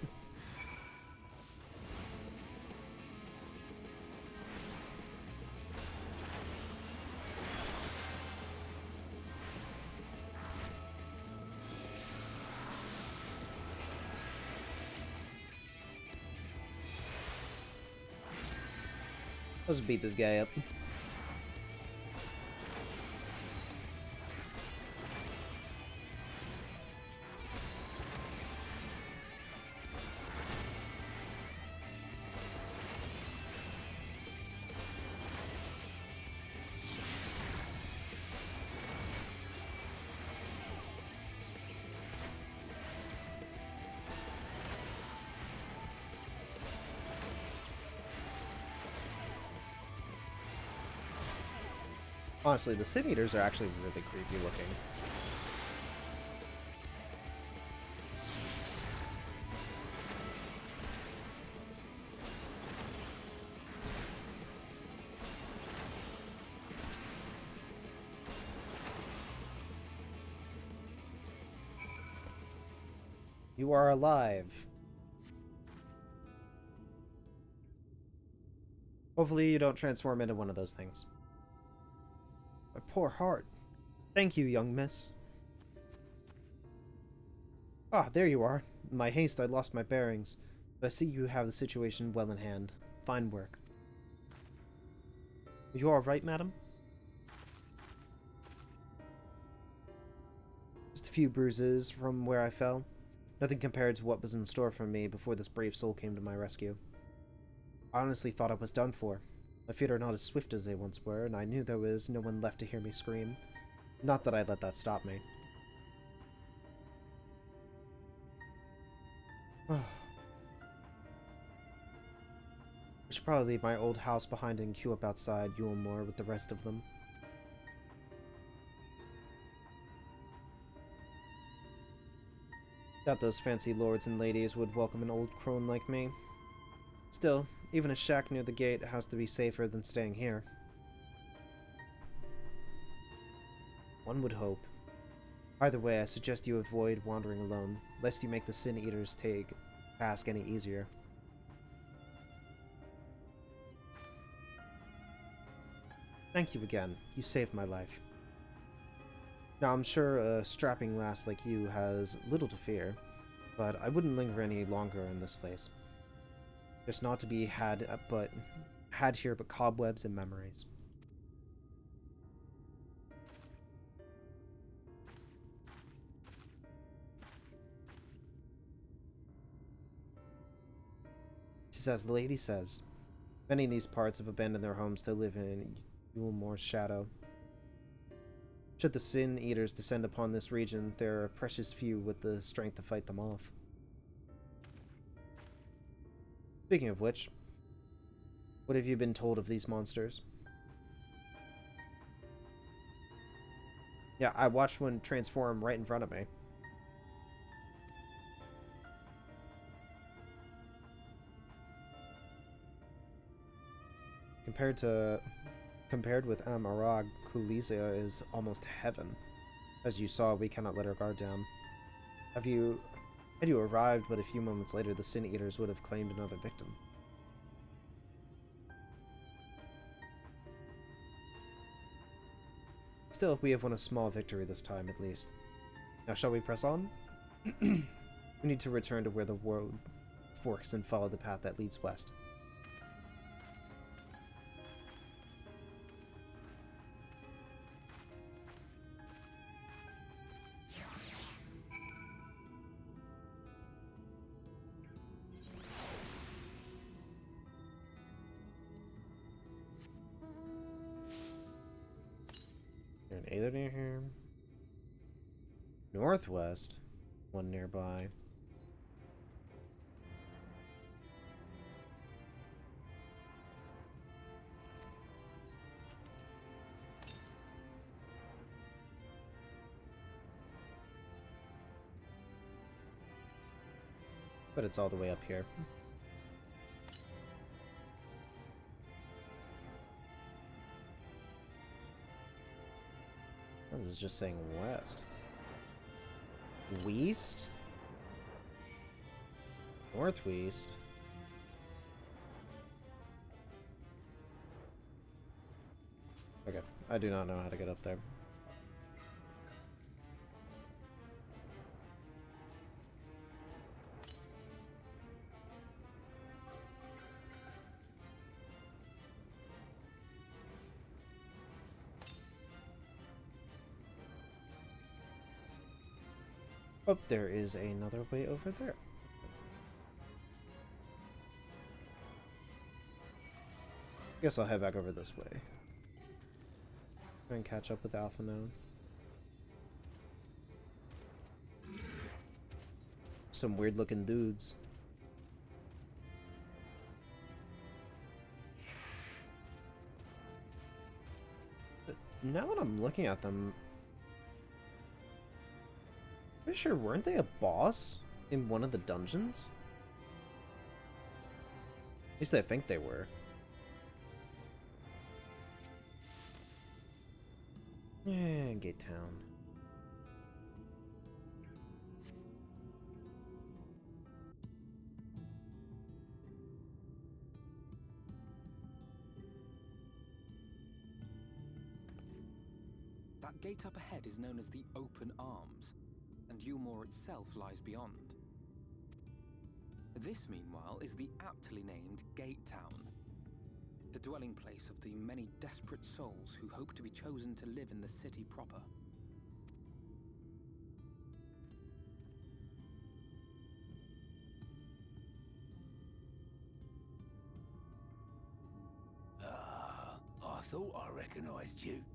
Let's beat this guy up. Honestly, the Sin Eaters are actually really creepy looking. You are alive. Hopefully you don't transform into one of those things. My poor heart. Thank you, young miss. Ah, there you are. In my haste, I lost my bearings, but I see you have the situation well in hand. Fine work. Are you all right, madam? Just a few bruises from where I fell. Nothing compared to what was in store for me before this brave soul came to my rescue. I honestly thought I was done for. My feet are not as swift as they once were, and I knew there was no one left to hear me scream. Not that I let that stop me. I should probably leave my old house behind and queue up outside Yulmore with the rest of them. Doubt those fancy lords and ladies would welcome an old crone like me. Still, even a shack near the gate has to be safer than staying here. One would hope. Either way, I suggest you avoid wandering alone, lest you make the Sin Eaters' task any easier. Thank you again. You saved my life. Now, I'm sure a strapping lass like you has little to fear, but I wouldn't linger any longer in this place. There's not to be had here but cobwebs and memories. Tis as the lady says. Many in these parts have abandoned their homes to live in Yulmore's shadow. Should the Sin Eaters descend upon this region, there are precious few with the strength to fight them off. Speaking of which, what have you been told of these monsters? Yeah, I watched one transform right in front of me. Compared with Amarag, Kulizia is almost heaven. As you saw, we cannot let our guard down. Had you arrived but a few moments later, the Sin Eaters would have claimed another victim. Still, we have won a small victory this time, at least. Now, shall we press on? We need to return to where the world forks and follow the path that leads west. An Aether near here. Northwest. One nearby. But it's all the way up here. Oh, this is just saying west. West? Northwest? Okay, I do not know how to get up there. Oh, there is another way over there. Guess I'll head back over this way. Try and catch up with Alpha now. Some weird looking dudes. But now that I'm looking at them, pretty sure, weren't they a boss in one of the dungeons? At least I think they were. Yeah, Gate Town. That gate up ahead is known as the Open Arms, and Yulmore itself lies beyond. This, meanwhile, is the aptly named Gate Town, the dwelling place of the many desperate souls who hope to be chosen to live in the city proper. Ah, I thought I recognized you.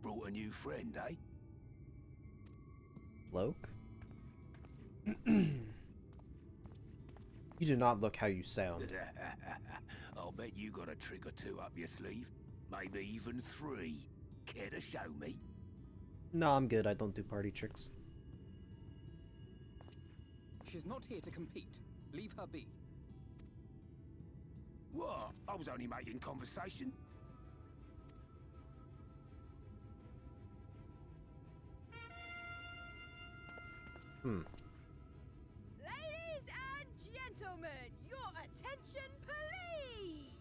Brought a new friend, eh? Bloke? You do not look how you sound. I'll bet you got a trick or two up your sleeve. Maybe even 3. Care to show me? No, I'm good. I don't do party tricks. She's not here to compete. Leave her be. What? I was only making conversation. Ladies and gentlemen, your attention, please!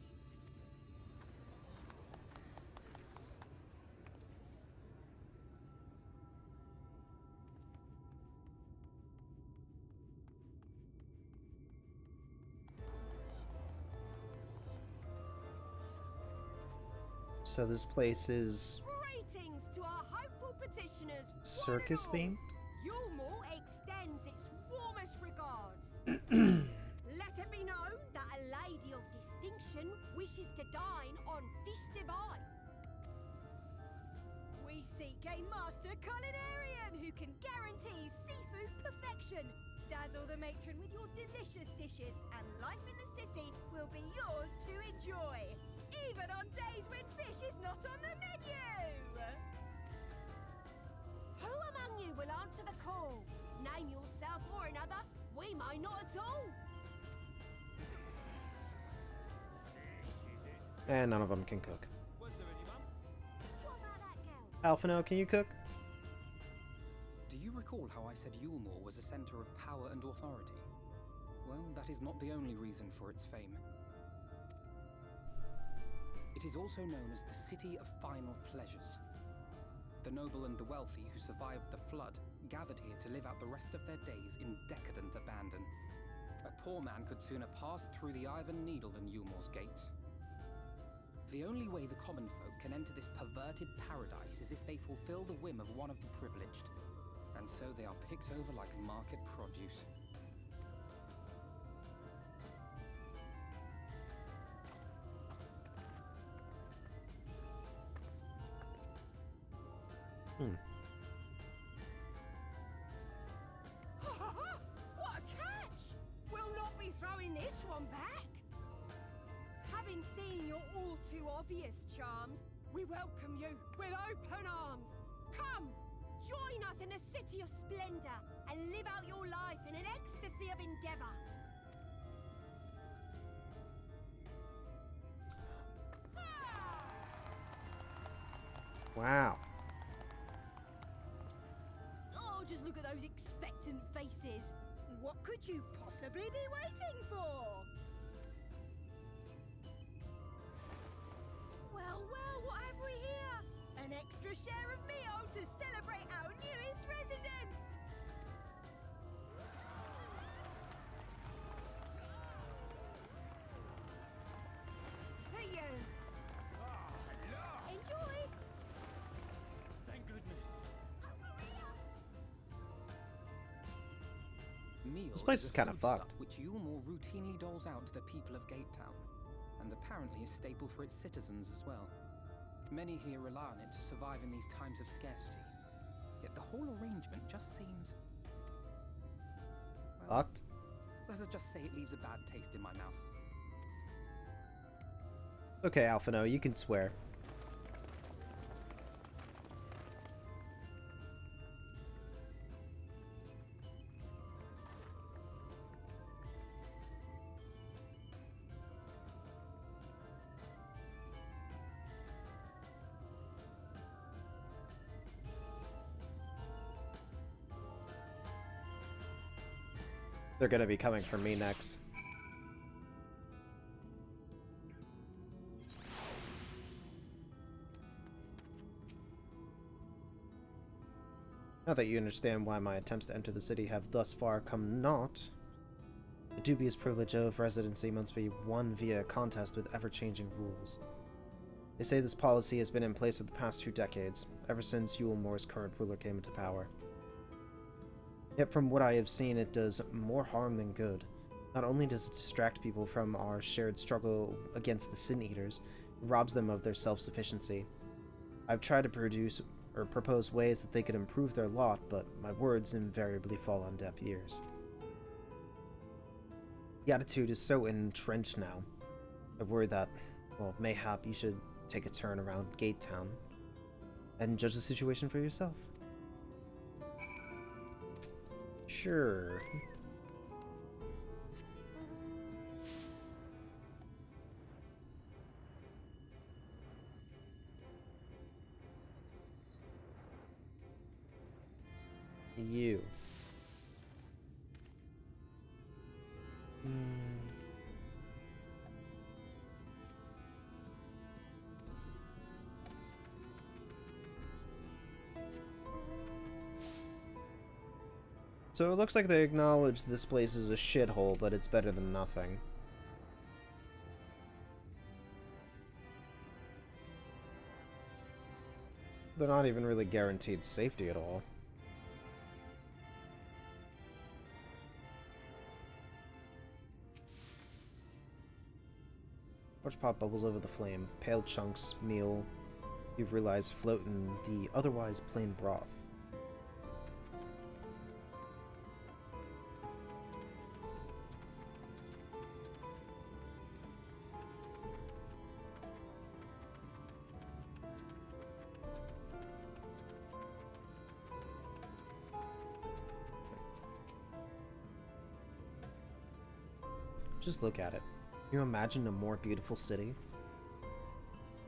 So this place is Greetings to our hopeful petitioners. circus themed? Yulmore extends its warmest regards. Let it be known that a lady of distinction wishes to dine on fish divine. We seek a master culinarian who can guarantee seafood perfection. Dazzle the matron with your delicious dishes, and life in the city will be yours to enjoy, even on days when fish is not on the menu! Who among you will answer the call? Name yourself or another. We may not at all. And none of them can cook. What about that girl? Alphino, can you cook? Do you recall how I said Yulmore was a center of power and authority? Well, that is not the only reason for its fame. It is also known as the City of Final Pleasures. The noble and the wealthy who survived the flood gathered here to live out the rest of their days in decadent abandon. A poor man could sooner pass through the Iron Needle than Yulmore's gates. The only way the common folk can enter this perverted paradise is if they fulfill the whim of one of the privileged. And so they are picked over like market produce. What a catch! We'll not be throwing this one back. Having seen your all too obvious charms, we welcome you with open arms. Come, join us in the City of Splendor and live out your life in an ecstasy of endeavor. Wow. Oh, just look at those expectant faces. What could you possibly be waiting for? Well, what have we here? An extra share of meal to celebrate our newest resident! For you! Enjoy! Thank goodness. Meal This place is a kinda foodstuff fucked. which Yulmore routinely doles out to the people of Gatetown, and apparently a staple for its citizens as well. Many here rely on it to survive in these times of scarcity. Yet the whole arrangement just seems... well, Fucked? let's just say it leaves a bad taste in my mouth. Okay, Alphino, you can swear. They're gonna be coming for me next. Now that you understand why my attempts to enter the city have thus far come naught, the dubious privilege of residency must be won via a contest with ever-changing rules. They say this policy has been in place for the past 2 decades, ever since Yulmore's current ruler came into power. Yet from what I have seen, it does more harm than good. Not only does it distract people from our shared struggle against the Sin Eaters, it robs them of their self-sufficiency. I've tried to propose ways that they could improve their lot, but my words invariably fall on deaf ears. The attitude is so entrenched now. I worry that, well, mayhap you should take a turn around Gatetown and judge the situation for yourself. Sure. You. So it looks like they acknowledge this place is a shithole, but it's better than nothing. They're not even really guaranteed safety at all. Torch pot bubbles over the flame. Pale chunks, meal, You realize float in the otherwise plain broth. Just look at it. Can you imagine a more beautiful city?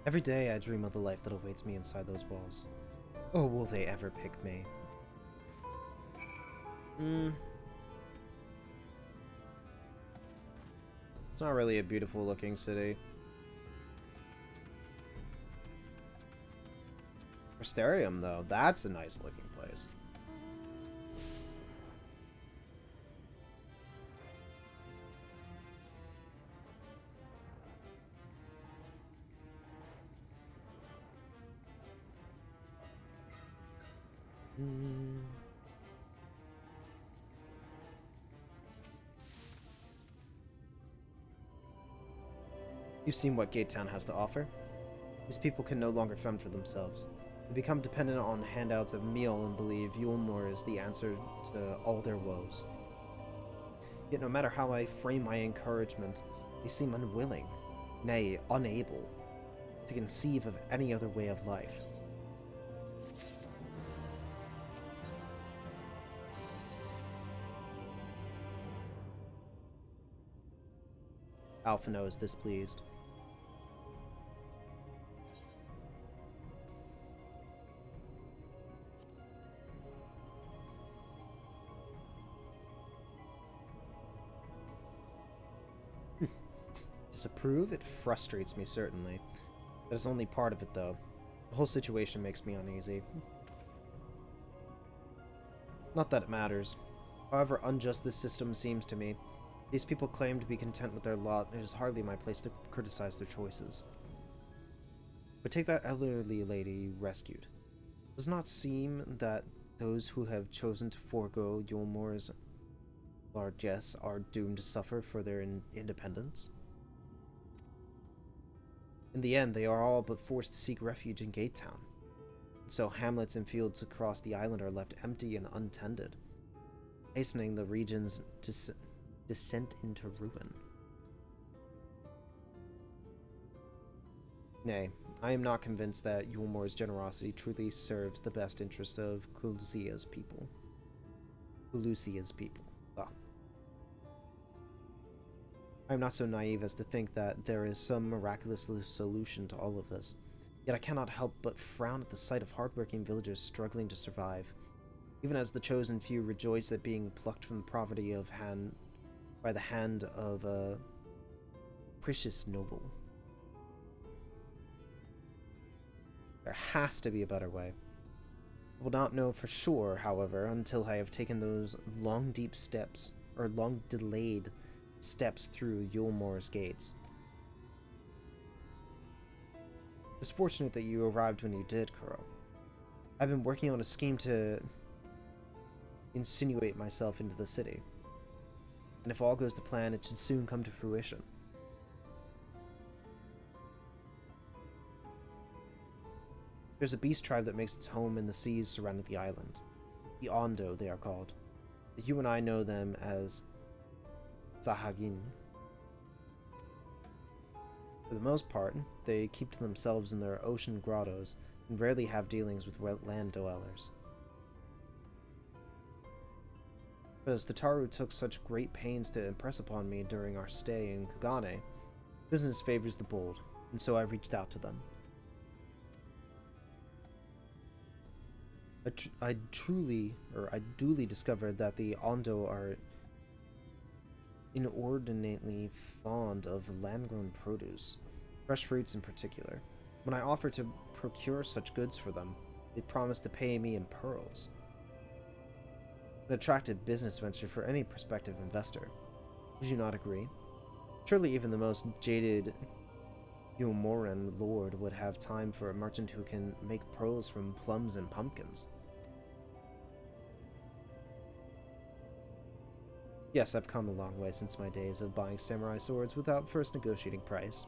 Every day I dream of the life that awaits me inside those walls. Oh, will they ever pick me? It's not really a beautiful looking city. Mysterium, though, that's a nice looking place. You've seen what Gatetown has to offer. These people can no longer fend for themselves. They become dependent on handouts of meal and believe Yulmore is the answer to all their woes. Yet no matter how I frame my encouragement, they seem unwilling, nay, unable, to conceive of any other way of life. Alphinaud is displeased. Disapprove? It frustrates me, certainly. That is only part of it, though. The whole situation makes me uneasy. Not that it matters. However unjust this system seems to me, these people claim to be content with their lot, and it is hardly my place to criticize their choices. But take that elderly lady you rescued. Does it not seem that those who have chosen to forego Yulmore's largesse are doomed to suffer for their independence? In the end, they are all but forced to seek refuge in Gatetown. So hamlets and fields across the island are left empty and untended, hastening the region's descent into ruin. Nay, I am not convinced that Yulmore's generosity truly serves the best interest of Kholusia's people. I am not so naive as to think that there is some miraculous solution to all of this. Yet I cannot help but frown at the sight of hardworking villagers struggling to survive, even as the chosen few rejoice at being plucked from the poverty by the hand of a precious noble. There has to be a better way. I will not know for sure, however, until I have taken those long delayed steps through Yulmore's gates. It's fortunate that you arrived when you did, Kuro. I've been working on a scheme to insinuate myself into the city, and if all goes to plan, it should soon come to fruition. There's a beast tribe that makes its home in the seas surrounding the island. The Ondo, they are called. You and I know them as Sahagin. For the most part, they keep to themselves in their ocean grottos and rarely have dealings with land dwellers. But as the Taru took such great pains to impress upon me during our stay in Kugane, business favors the bold, and so I reached out to them. I duly discovered that the Ondo are inordinately fond of land-grown produce, fresh fruits in particular. When I offered to procure such goods for them, they promised to pay me in pearls. An attractive business venture for any prospective investor. Would you not agree? Surely even the most jaded Yulmoran lord would have time for a merchant who can make pearls from plums and pumpkins. Yes, I've come a long way since my days of buying samurai swords without first negotiating price.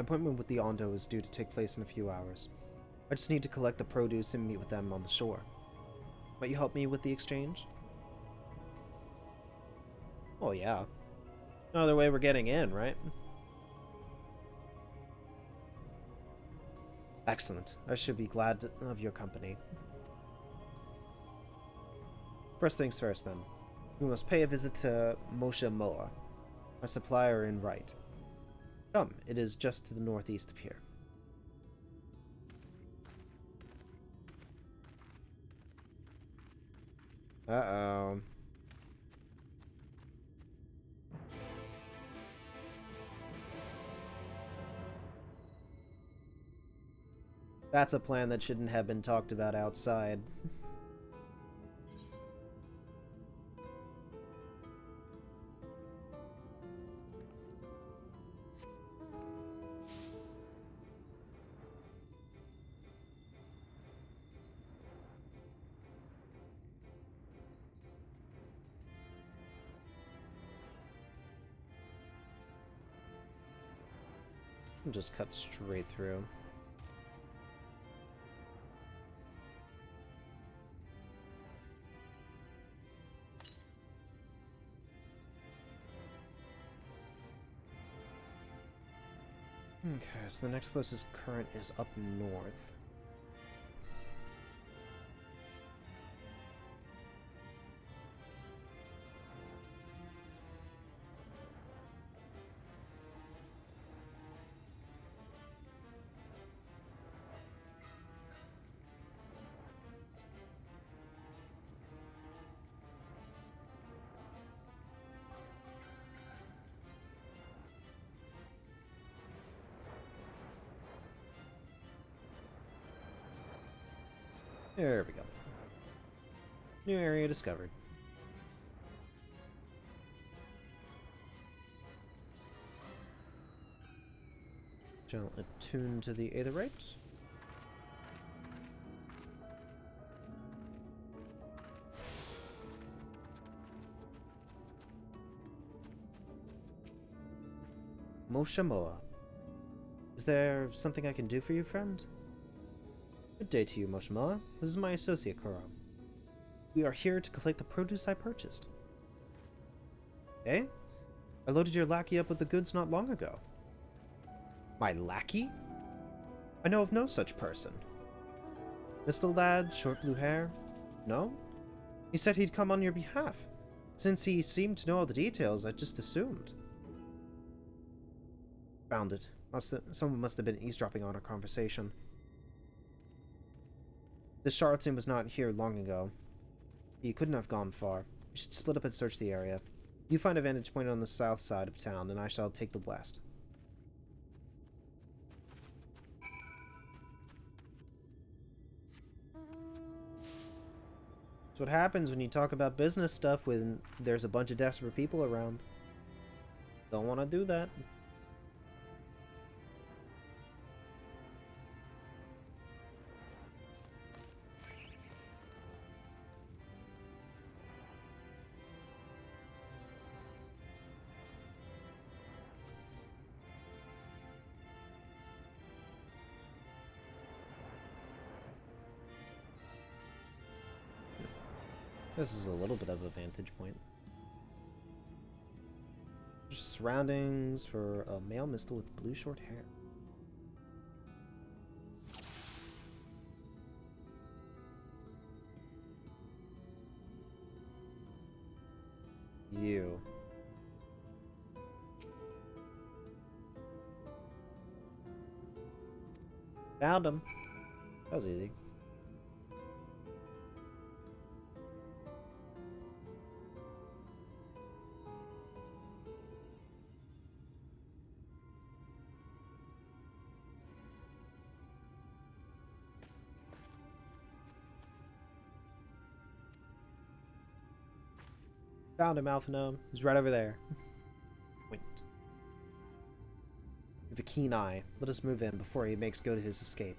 appointment with the Ondo is due to take place in a few hours. I just need to collect the produce and meet with them on the shore. Might you help me with the exchange? Oh yeah. No other way we're getting in, right? Excellent. I should be glad of your company. First things first, then. We must pay a visit to Moshe Moa, my supplier in Right. Come, it is just to the northeast of here. Uh-oh. That's a plan that shouldn't have been talked about outside. Just cut straight through. Okay, so the next closest current is up north. There we go. New area discovered. Channel attuned to the Aetheryte. Moshe Moa. Is there something I can do for you, friend? Good day to you, Moshe Moa. This is my associate, Kuro. We are here to collect the produce I purchased. Eh? I loaded your lackey up with the goods not long ago. My lackey? I know of no such person. Mr. Lad, short blue hair? No? He said he'd come on your behalf. Since he seemed to know all the details, I just assumed. Found it. Someone must have been eavesdropping on our conversation. This charlatan was not here long ago. He couldn't have gone far. We should split up and search the area. You find a vantage point on the south side of town, and I shall take the west. That's what happens when you talk about business stuff when there's a bunch of desperate people around. Don't want to do that. This is a little bit of a vantage point. Just surroundings for a male mistle with blue short hair. You. Found him. That was easy. Found him, Alpha Gnome. He's right over there. Wait. With a keen eye, let us move in before he makes good his escape.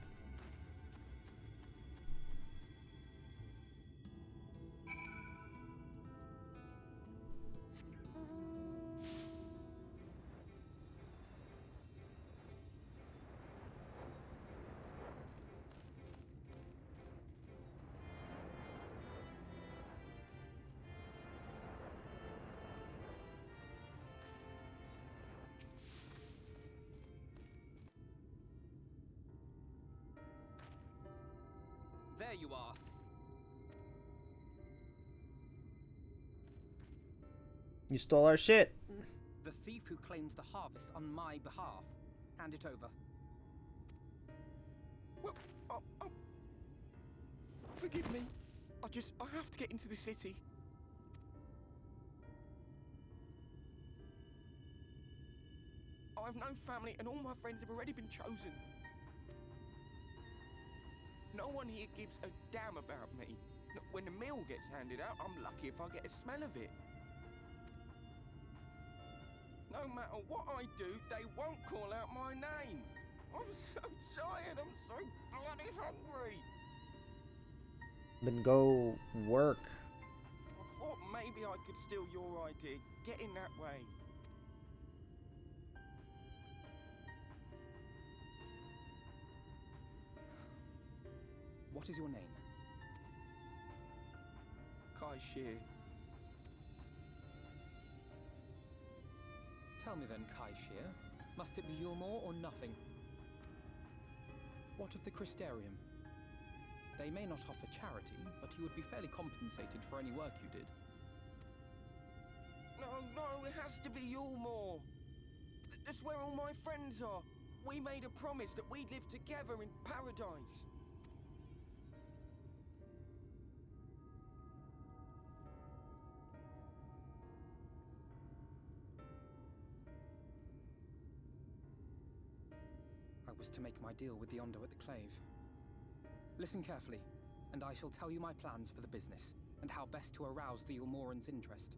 there you are. You stole our shit. The thief who claims the harvest on my behalf. Hand it over. Well, forgive me. I have to get into the city. I've no family and all my friends have already been chosen. No one here gives a damn about me. When the meal gets handed out, I'm lucky if I get a smell of it. No matter what I do, they won't call out my name. I'm so tired, I'm so bloody hungry. Then go work. I thought maybe I could steal your idea, get in that way. What is your name? Kai Shear. Tell me then, Kai Shear, must it be Yulmore or nothing? What of the Crystarium? They may not offer charity, but you would be fairly compensated for any work you did. No, it has to be Yulmore. That's where all my friends are. We made a promise that we'd live together in paradise. I was to make my deal with the Ondo at the Clave. Listen carefully, and I shall tell you my plans for the business, and how best to arouse the Yulmorans' interest.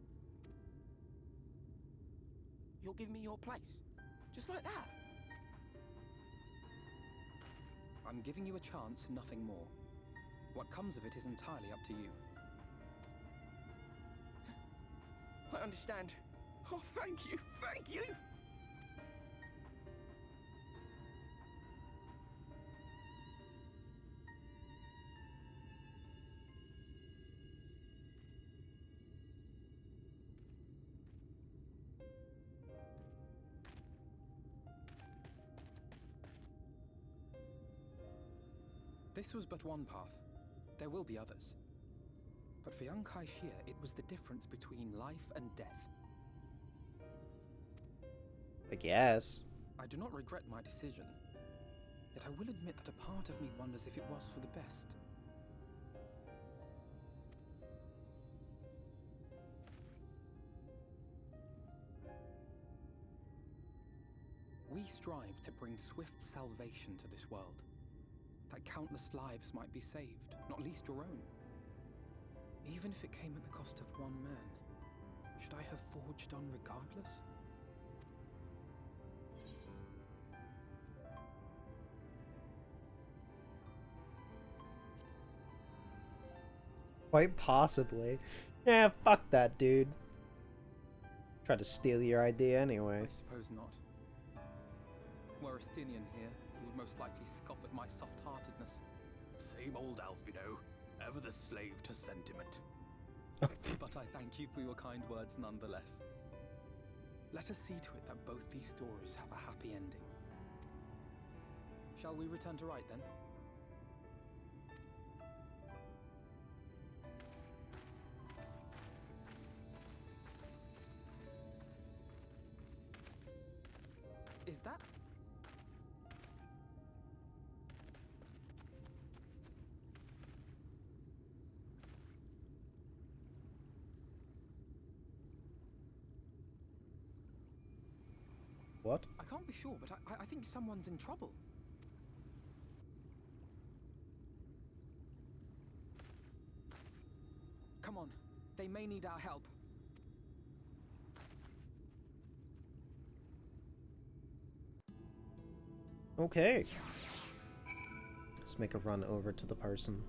You'll give me your place? Just like that? I'm giving you a chance, nothing more. What comes of it is entirely up to you. I understand. Oh, thank you, thank you! This was but one path. There will be others. But for young Kai Shear, it was the difference between life and death. I guess. I do not regret my decision, yet I will admit that a part of me wonders if it was for the best. We strive to bring swift salvation to this world, that countless lives might be saved, not least your own. Even if it came at the cost of one man, should I have forged on regardless? Quite possibly. Yeah, fuck that, dude. Tried to steal your idea anyway. I suppose not. Were Estinian here, he would most likely scoff at my soft-heartedness. Same old Alfino, ever the slave to sentiment. But I thank you for your kind words nonetheless. Let us see to it that both these stories have a happy ending. Shall we return to Wright then? Is that... What? I can't be sure, but I think someone's in trouble. Come on, they may need our help. Okay. Let's make a run over to the person.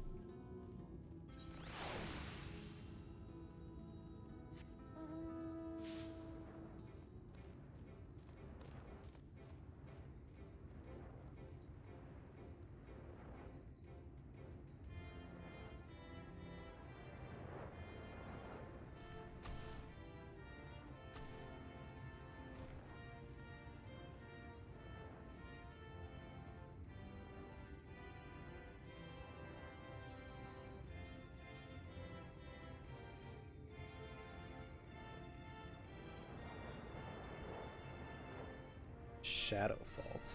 Shadow Fault.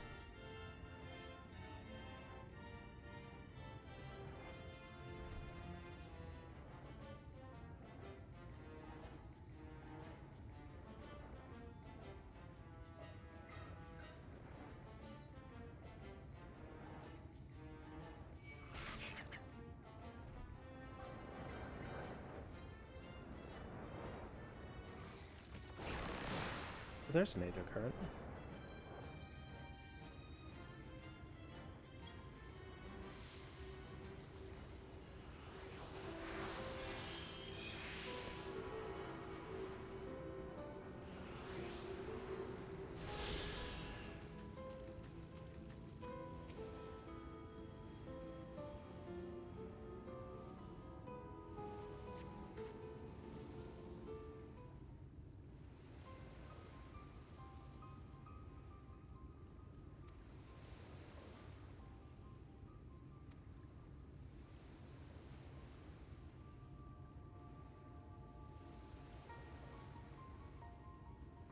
There's an Aether Current.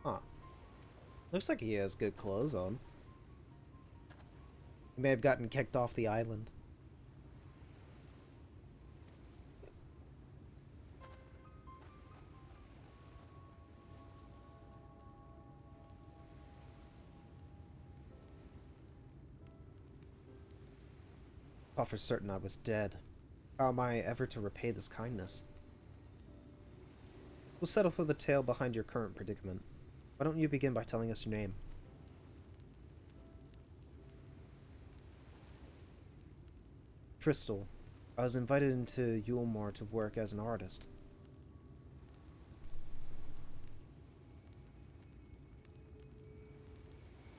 Huh. Looks like he has good clothes on. He may have gotten kicked off the island. Thought for certain I was dead. How am I ever to repay this kindness? We'll settle for the tale behind your current predicament. Why don't you begin by telling us your name? Trystal. I was invited into Yulmore to work as an artist.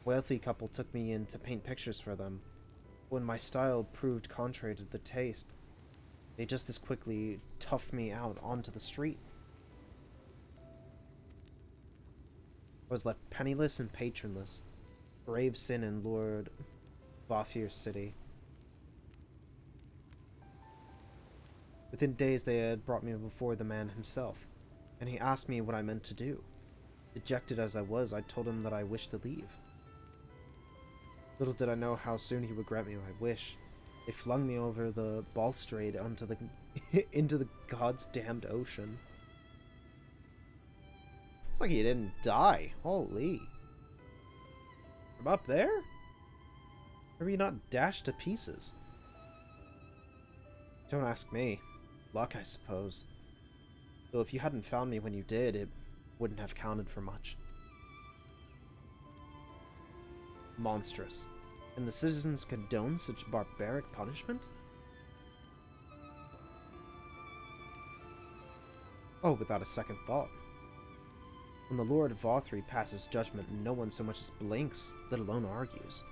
A wealthy couple took me in to paint pictures for them. When my style proved contrary to their taste, they just as quickly toughed me out onto the street. I was left penniless and patronless, grave sin in Lord Vathir's city. Within days they had brought me before the man himself, and he asked me what I meant to do. Dejected as I was, I told him that I wished to leave. Little did I know how soon he would grant me my wish. They flung me over the balustrade onto the into the god's damned ocean. It's like he didn't die. Holy. From up there? Or were you not dashed to pieces? Don't ask me. Luck, I suppose. Though if you hadn't found me when you did, it wouldn't have counted for much. Monstrous. And the citizens condone such barbaric punishment? Oh, without a second thought. When the Lord Vathri passes judgment, no one so much as blinks, let alone argues.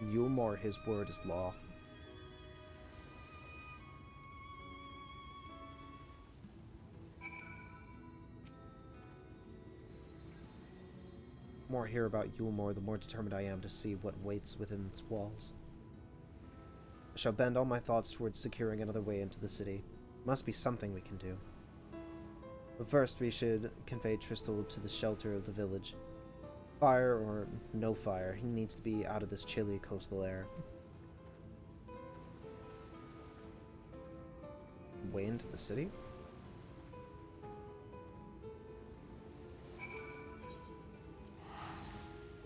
In Yulmore, his word is law. The more I hear about Yulmore, the more determined I am to see what waits within its walls. I shall bend all my thoughts towards securing another way into the city. Must be something we can do. But first, we should convey Trystal to the shelter of the village. Fire or no fire, he needs to be out of this chilly coastal air. Way into the city?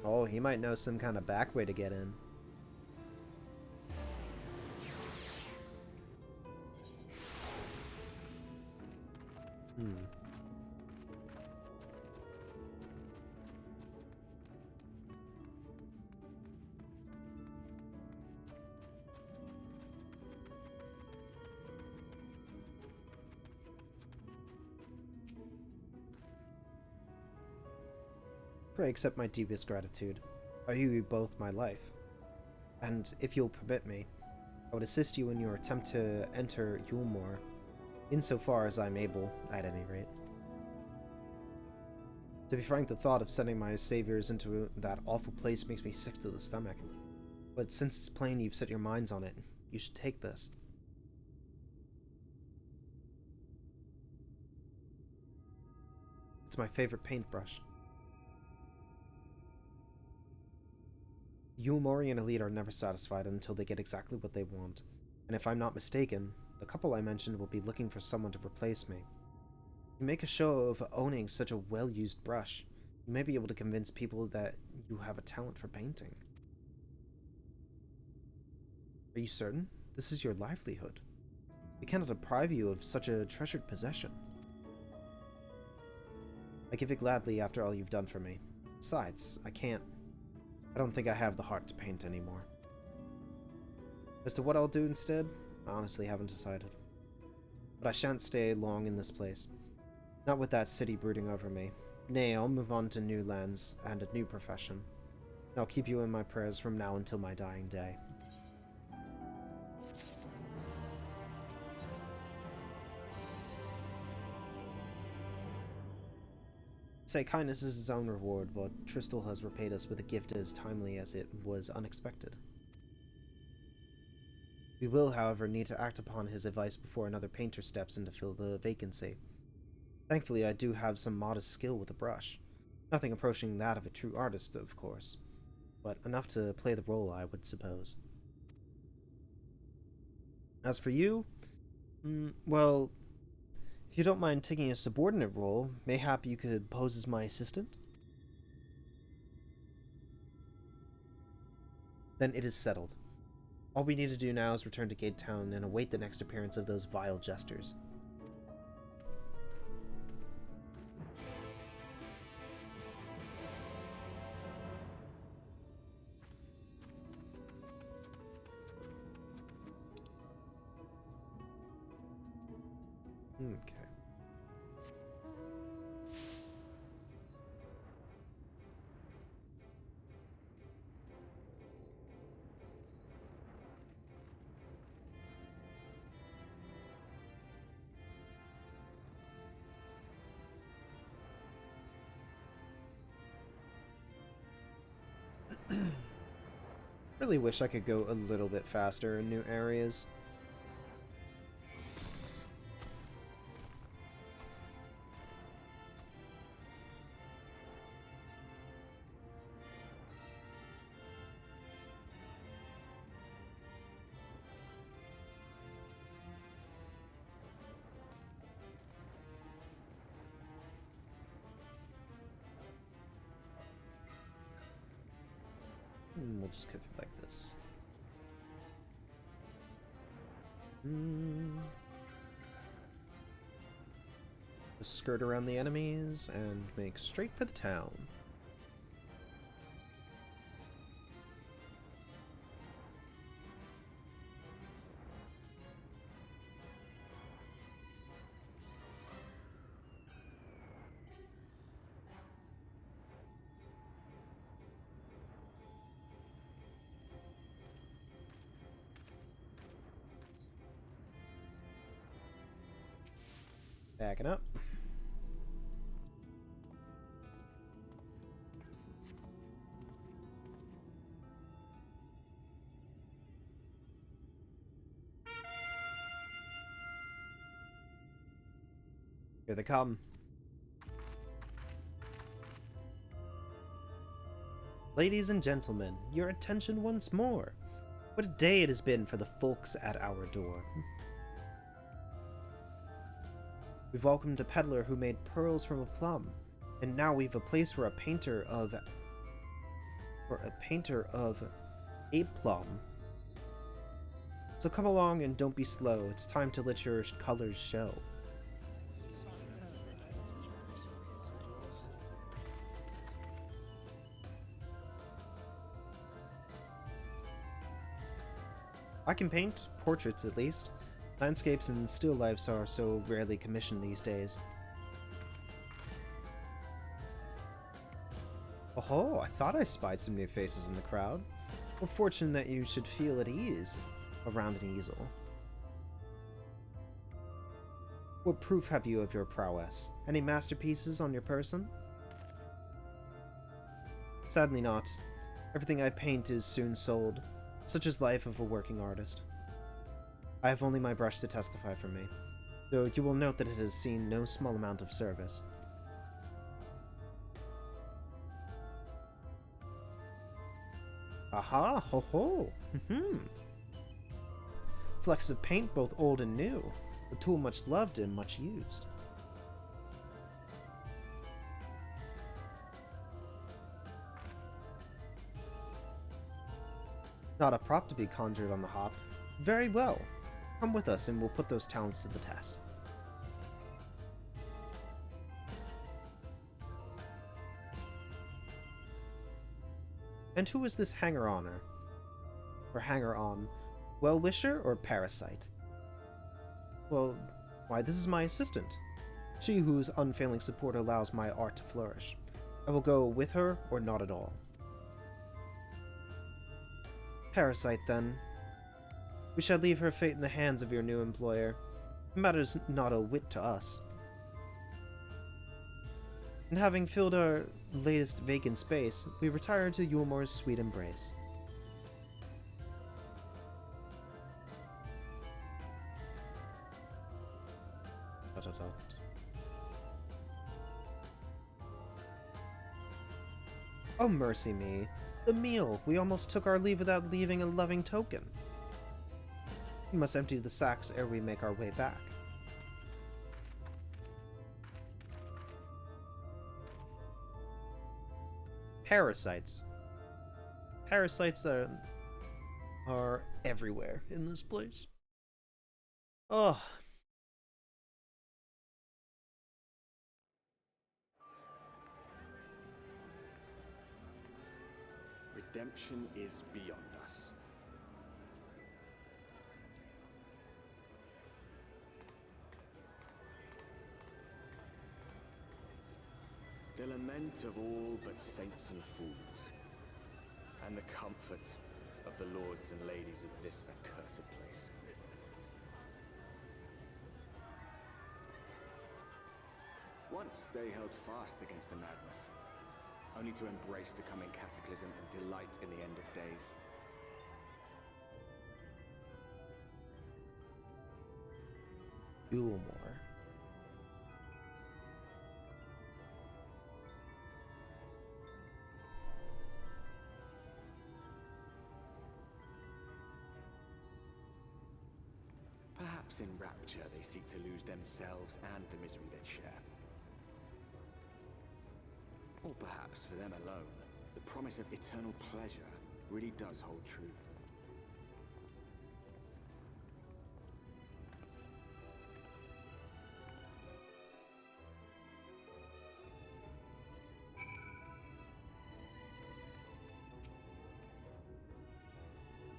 Oh, he might know some kind of back way to get in. Pray accept my deepest gratitude. I owe you both my life. And if you'll permit me, I would assist you in your attempt to enter Yulmore, insofar as I'm able, at any rate. To be frank, the thought of sending my saviors into that awful place makes me sick to the stomach. But since it's plain you've set your minds on it, you should take this. It's my favorite paintbrush. Yulmori and Elite are never satisfied until they get exactly what they want, and if I'm not mistaken, the couple I mentioned will be looking for someone to replace me. You make a show of owning such a well-used brush. You may be able to convince people that you have a talent for painting. Are you certain? This is your livelihood. We cannot deprive you of such a treasured possession. I give it gladly after all you've done for me. Besides, I don't think I have the heart to paint anymore. As to what I'll do instead, I honestly haven't decided. But I shan't stay long in this place. Not with that city brooding over me. Nay, I'll move on to new lands and a new profession. And I'll keep you in my prayers from now until my dying day. Say kindness is its own reward, but Tristal has repaid us with a gift as timely as it was unexpected. We will, however, need to act upon his advice before another painter steps in to fill the vacancy. Thankfully, I do have some modest skill with a brush. Nothing approaching that of a true artist, of course, but enough to play the role, I would suppose. As for you, well, if you don't mind taking a subordinate role, mayhap you could pose as my assistant? Then it is settled. All we need to do now is return to Gate Town and await the next appearance of those vile jesters. Okay. Really wish I could go a little bit faster in new areas. We'll just go through like this. Just skirt around the enemies and make straight for the town. Backing up. Here they come. Ladies and gentlemen, your attention once more. What a day it has been for the folks at our door. We've welcomed a peddler who made pearls from a plum, and now we've a place for a painter of a plum. So come along and don't be slow. It's time to let your colors show. I can paint, portraits at least. Landscapes and still lifes are so rarely commissioned these days. Oh, I thought I spied some new faces in the crowd. What fortune that you should feel at ease around an easel. What proof have you of your prowess? Any masterpieces on your person? Sadly not. Everything I paint is soon sold. Such is life of a working artist. I have only my brush to testify for me, though you will note that it has seen no small amount of service. Aha, ho ho. Flecks of paint, both old and new. The tool much loved and much used. Not a prop to be conjured on the hop. Very well. Come with us and we'll put those talents to the test. And who is this hanger-oner? Or hanger-on? Well-wisher or parasite? Well, why, this is my assistant. She whose unfailing support allows my art to flourish. I will go with her or not at all. Parasite, then. We shall leave her fate in the hands of your new employer. It matters not a whit to us. And having filled our latest vacant space, we retire to Yulmore's sweet embrace. Oh, mercy me. The meal! We almost took our leave without leaving a loving token. We must empty the sacks ere we make our way back. Parasites. Parasites are everywhere in this place. Ugh. Redemption is beyond us. The lament of all but saints and fools, and the comfort of the lords and ladies of this accursed place. Once they held fast against the madness, only to embrace the coming cataclysm and delight in the end of days. Yulmore. Perhaps in rapture they seek to lose themselves and the misery they share. Or perhaps for them alone, the promise of eternal pleasure really does hold true.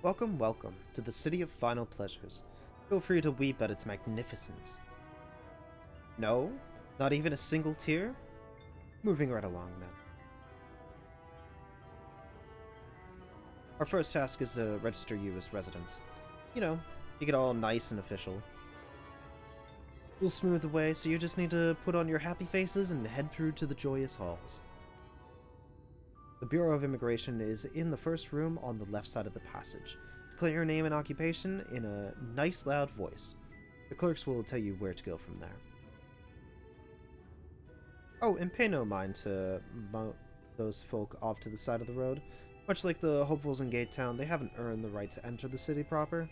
Welcome, welcome to the City of Final Pleasures. Feel free to weep at its magnificence. No? Not even a single tear? Moving right along, then. Our first task is to register you as residents. You know, make it all nice and official. We'll smooth the way, so you just need to put on your happy faces and head through to the joyous halls. The Bureau of Immigration is in the first room on the left side of the passage. Declare your name and occupation in a nice loud voice. The clerks will tell you where to go from there. Oh, and pay no mind to those folk off to the side of the road. Much like the hopefuls in Gate Town, they haven't earned the right to enter the city proper.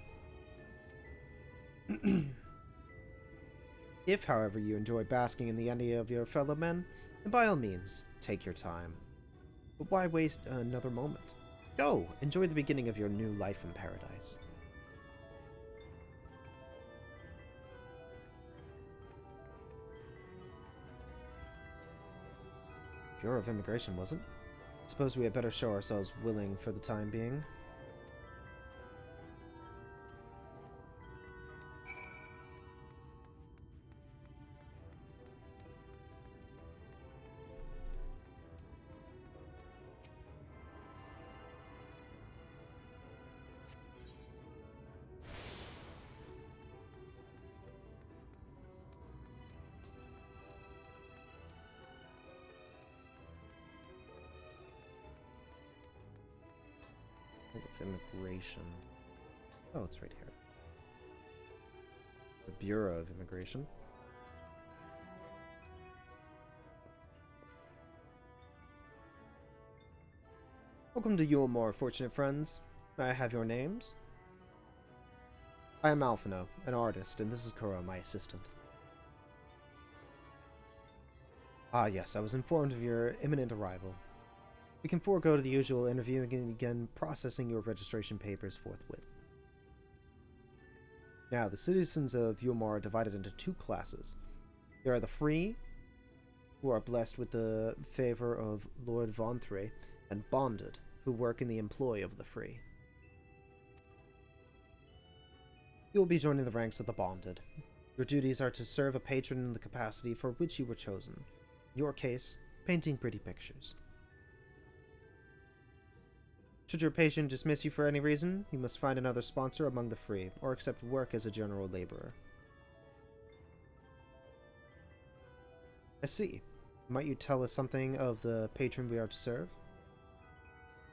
If, however, you enjoy basking in the envy of your fellow men, then by all means, take your time. But why waste another moment? Go! Enjoy the beginning of your new life in paradise. Bureau of Immigration, was it? Suppose we had better show ourselves willing for the time being. Of Immigration. Oh, it's right here. The Bureau of Immigration. Welcome to Yulmore, fortunate friends. May I have your names? I am Alphino, an artist, and this is Kuro, my assistant. Ah yes, I was informed of your imminent arrival. We can forego the usual interview and can begin processing your registration papers forthwith. Now, the citizens of Yulmore are divided into two classes. There are the free, who are blessed with the favor of Lord Vaunthrey, and bonded, who work in the employ of the free. You will be joining the ranks of the bonded. Your duties are to serve a patron in the capacity for which you were chosen. In your case, painting pretty pictures. Should your patron dismiss you for any reason, you must find another sponsor among the free, or accept work as a general laborer. I see. Might you tell us something of the patron we are to serve?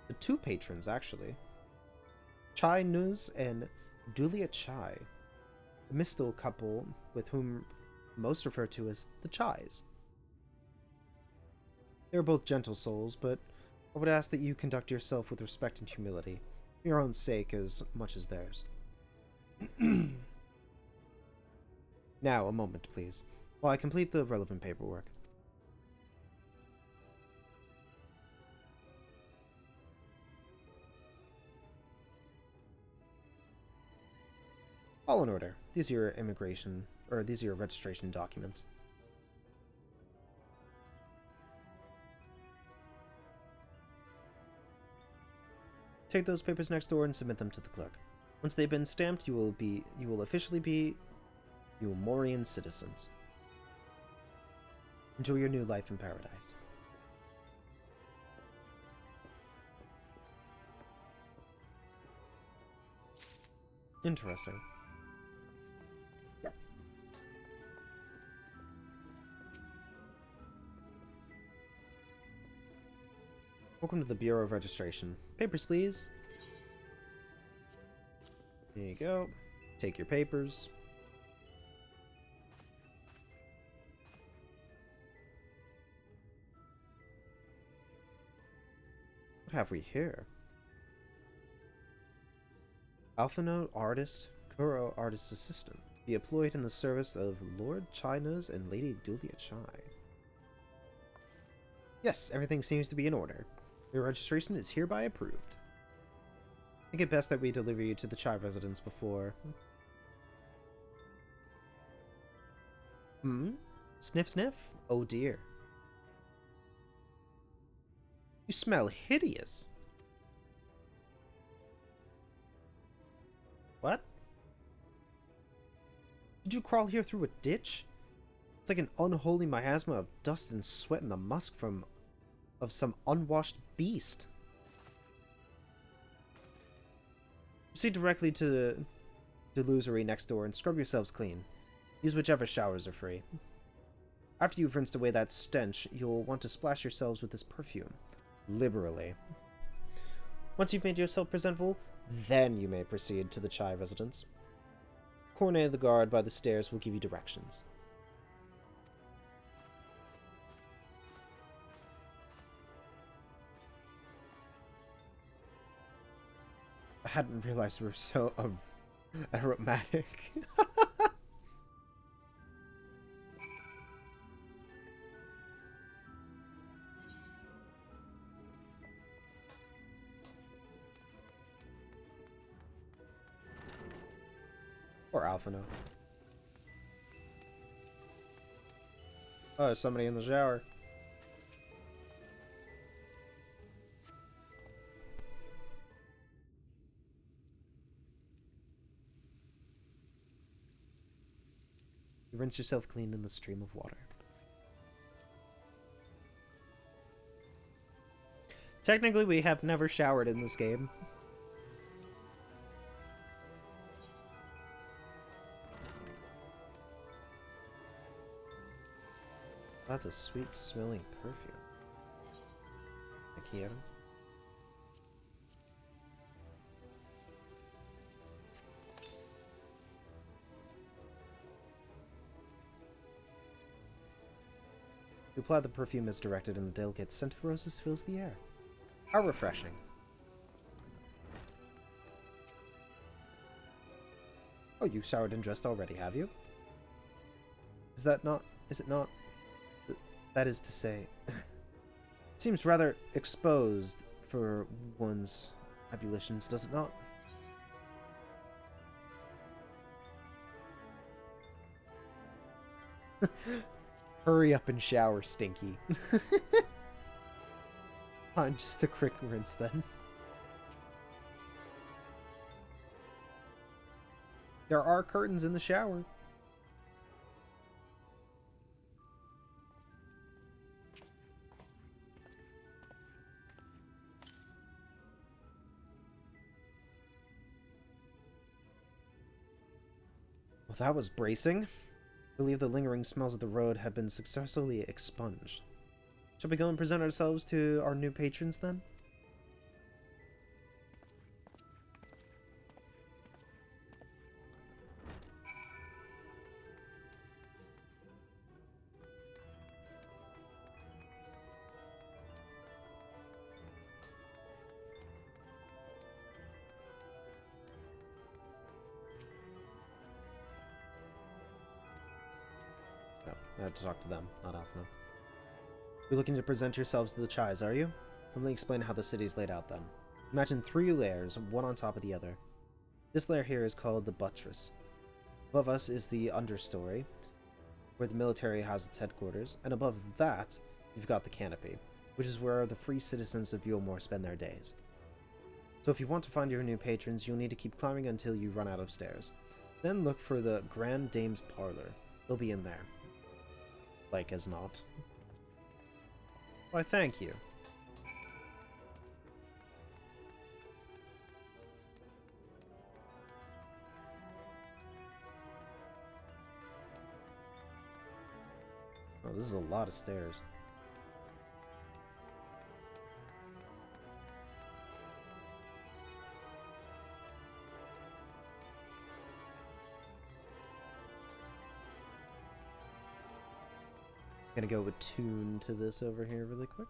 The two patrons, actually. Chai Nuz and Dulia Chai, the Mistel couple with whom most refer to as the Chais. They are both gentle souls, but I would ask that you conduct yourself with respect and humility, for your own sake as much as theirs. Now, a moment, please, while I complete the relevant paperwork. All in order. These are your registration documents. Take those papers next door and submit them to the clerk. Once they've been stamped, you will officially be Yulmorian citizens. Enjoy your new life in paradise. Interesting. Welcome to the Bureau of Registration. Papers, please. There you go. Take your papers. What have we here? Alphino, artist, Kuro, artist's assistant. Be employed in the service of Lord Chainos and Lady Dulia Chai. Yes, everything seems to be in order. Your registration is hereby approved. I think it best that we deliver you to the Chai residence before... Sniff sniff? Oh dear. You smell hideous. What? Did you crawl here through a ditch? It's like an unholy miasma of dust and sweat and the musk of some unwashed beast. Proceed directly to the delusory next door and scrub yourselves clean. Use whichever showers are free. After you've rinsed away that stench, you'll want to splash yourselves with this perfume. Liberally. Once you've made yourself presentable, then you may proceed to the Chai residence. Cornet the guard by the stairs will give you directions. I hadn't realized we were so aromatic. Or Alphino. Oh, there's somebody in the shower. You rinse yourself clean in the stream of water. Technically, we have never showered in this game. Not the sweet smelling perfume. Thank you. You apply the perfume as directed and the delicate scent of roses fills the air. How refreshing. Oh, you showered and dressed already, have you? Is that not... Is it not... That is to say... It seems rather exposed for one's ablutions, does it not? Hurry up and shower, Stinky. Fine, just a quick rinse then. There are curtains in the shower. Well, that was bracing. I believe the lingering smells of the road have been successfully expunged. Shall we go and present ourselves to our new patrons then? I have to talk to them, not Alphina. You're looking to present yourselves to the Chais, are you? Let me explain how the city is laid out then. Imagine 3 layers, one on top of the other. This layer here is called the buttress. Above us is the understory, where the military has its headquarters, and above that, you've got the canopy, which is where the free citizens of Yulmore spend their days. So if you want to find your new patrons, you'll need to keep climbing until you run out of stairs. Then look for the Grand Dame's Parlor. They'll be in there. Like as not. Why, thank you. Oh, this is a lot of stairs. Gonna go with tune to this over here really quick.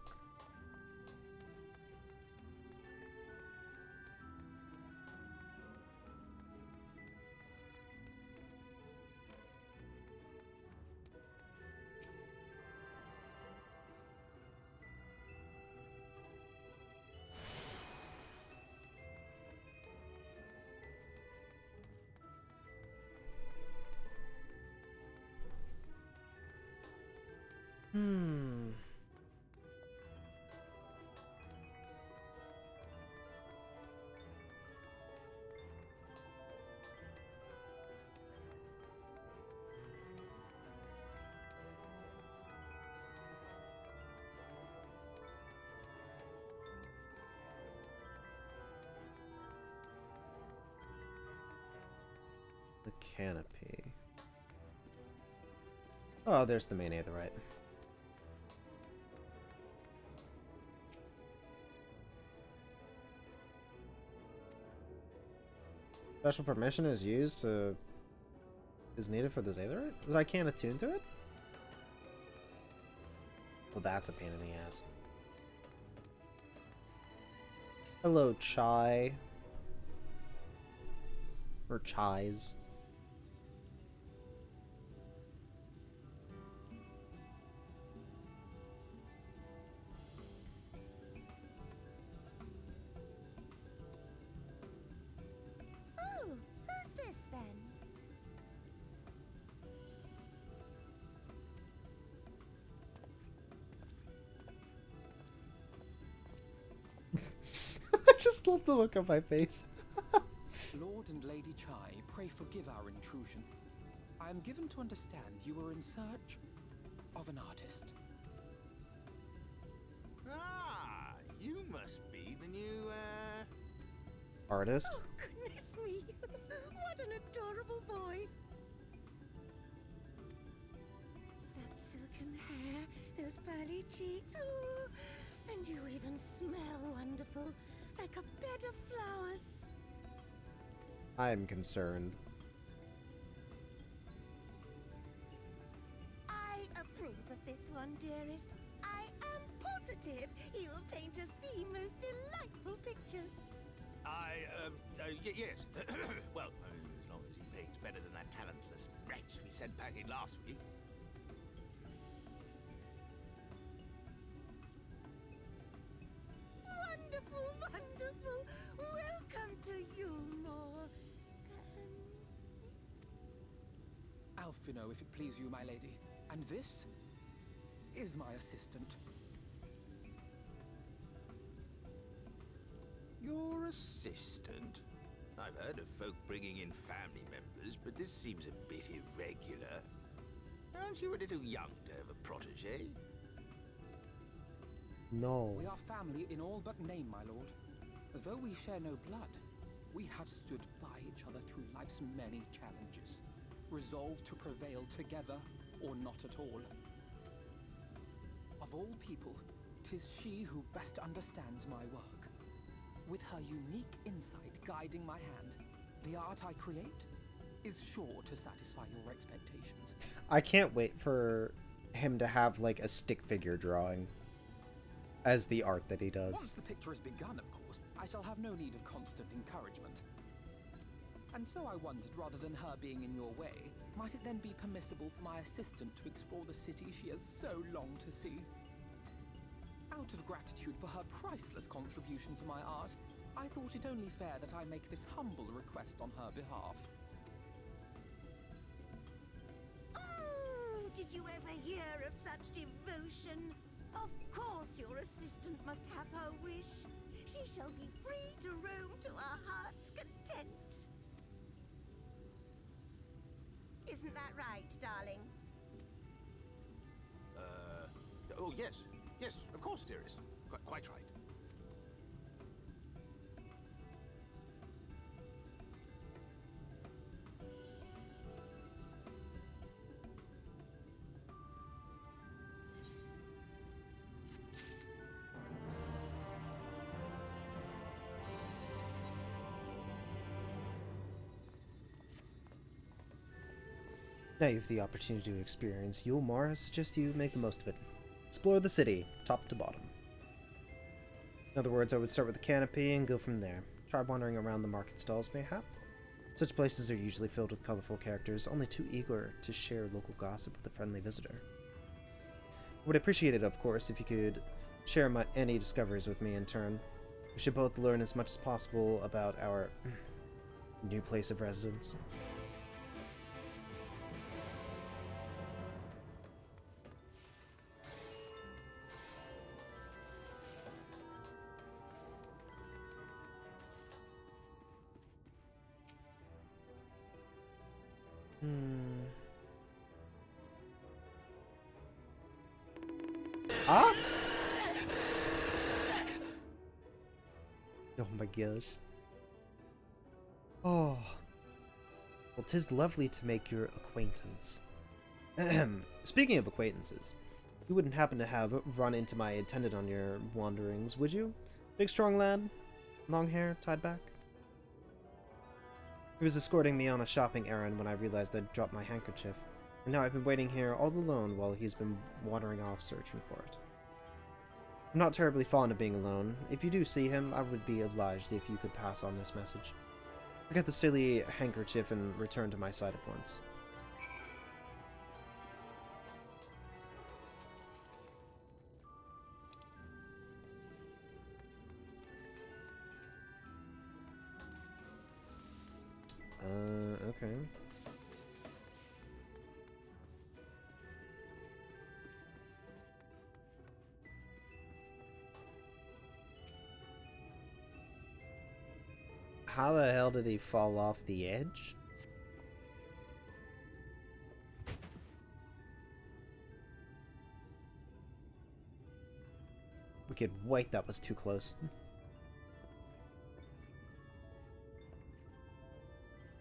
The canopy. Oh, there's the main Aetheryte. Special permission is needed for this Aetheryte? That I can't attune to it? Well, that's a pain in the ass. Hello, Chai. Or Chais. Oh, who's this then? I just love the look on my face. Lord and Lady Chai, pray forgive our intrusion. I am given to understand you were in search of an artist. Ah, you must be the new, Artist? Oh, goodness me! What an adorable boy! That silken hair, those pearly cheeks, oh, and you even smell wonderful, like a bed of flowers. I am concerned. I approve of this one, dearest. I am positive he'll paint us the most delightful pictures. Yes. Well, as long as he it's better than that talentless wretch we sent packing last week. Wonderful, wonderful! Welcome to Yulmore. Alphino, if it please you, my lady. And this is my assistant. Your assistant? I've heard of folk bringing in family members, but this seems a bit irregular. Aren't you a little young to have a protege? No. We are family in all but name, my lord. Though we share no blood, we have stood by each other through life's many challenges, resolved to prevail together or not at all. Of all people, 'tis she who best understands my work. With her unique insight guiding my hand, the art I create is sure to satisfy your expectations. I can't wait for him to have like a stick figure drawing as the art that he does. Once the picture is begun, of course, I shall have no need of constant encouragement. And so I wondered, rather than her being in your way, might it then be permissible for my assistant to explore the city she has so longed to see? Out of gratitude for her priceless contribution to my art, I thought it only fair that I make this humble request on her behalf. Oh, did you ever hear of such devotion? Of course your assistant must have her wish. She shall be free to roam to her heart's content. Isn't that right, darling? Oh, yes. Yes, of course, dearest. Quite right. Now you have the opportunity to experience Yulmore. I suggest you make the most of it. Explore the city, top to bottom. In other words, I would start with the canopy and go from there. Try wandering around the market stalls, mayhap. Such places are usually filled with colorful characters, only too eager to share local gossip with a friendly visitor. I would appreciate it, of course, if you could share any discoveries with me in turn. We should both learn as much as possible about our new place of residence. Ah! Oh my gosh. Oh. Well, 'tis lovely to make your acquaintance. Speaking of acquaintances, you wouldn't happen to have run into my attendant on your wanderings, would you? Big strong lad? Long hair, tied back? He was escorting me on a shopping errand when I realized I'd dropped my handkerchief, and now I've been waiting here all alone while he's been wandering off searching for it. I'm not terribly fond of being alone. If you do see him, I would be obliged if you could pass on this message. Forget the silly handkerchief and return to my side at once. Okay. How the hell did he fall off the edge? Wicked white, that was too close.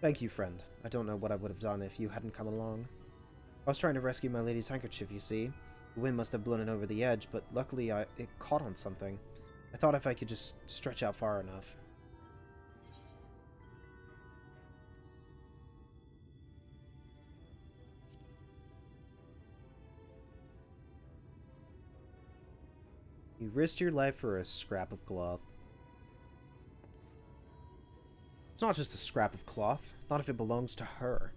Thank you, friend. I don't know what I would have done if you hadn't come along. I was trying to rescue my lady's handkerchief, you see. The wind must have blown it over the edge, but luckily it caught on something. I thought if I could just stretch out far enough. You risked your life for a scrap of cloth. It's not just a scrap of cloth, not if it belongs to her.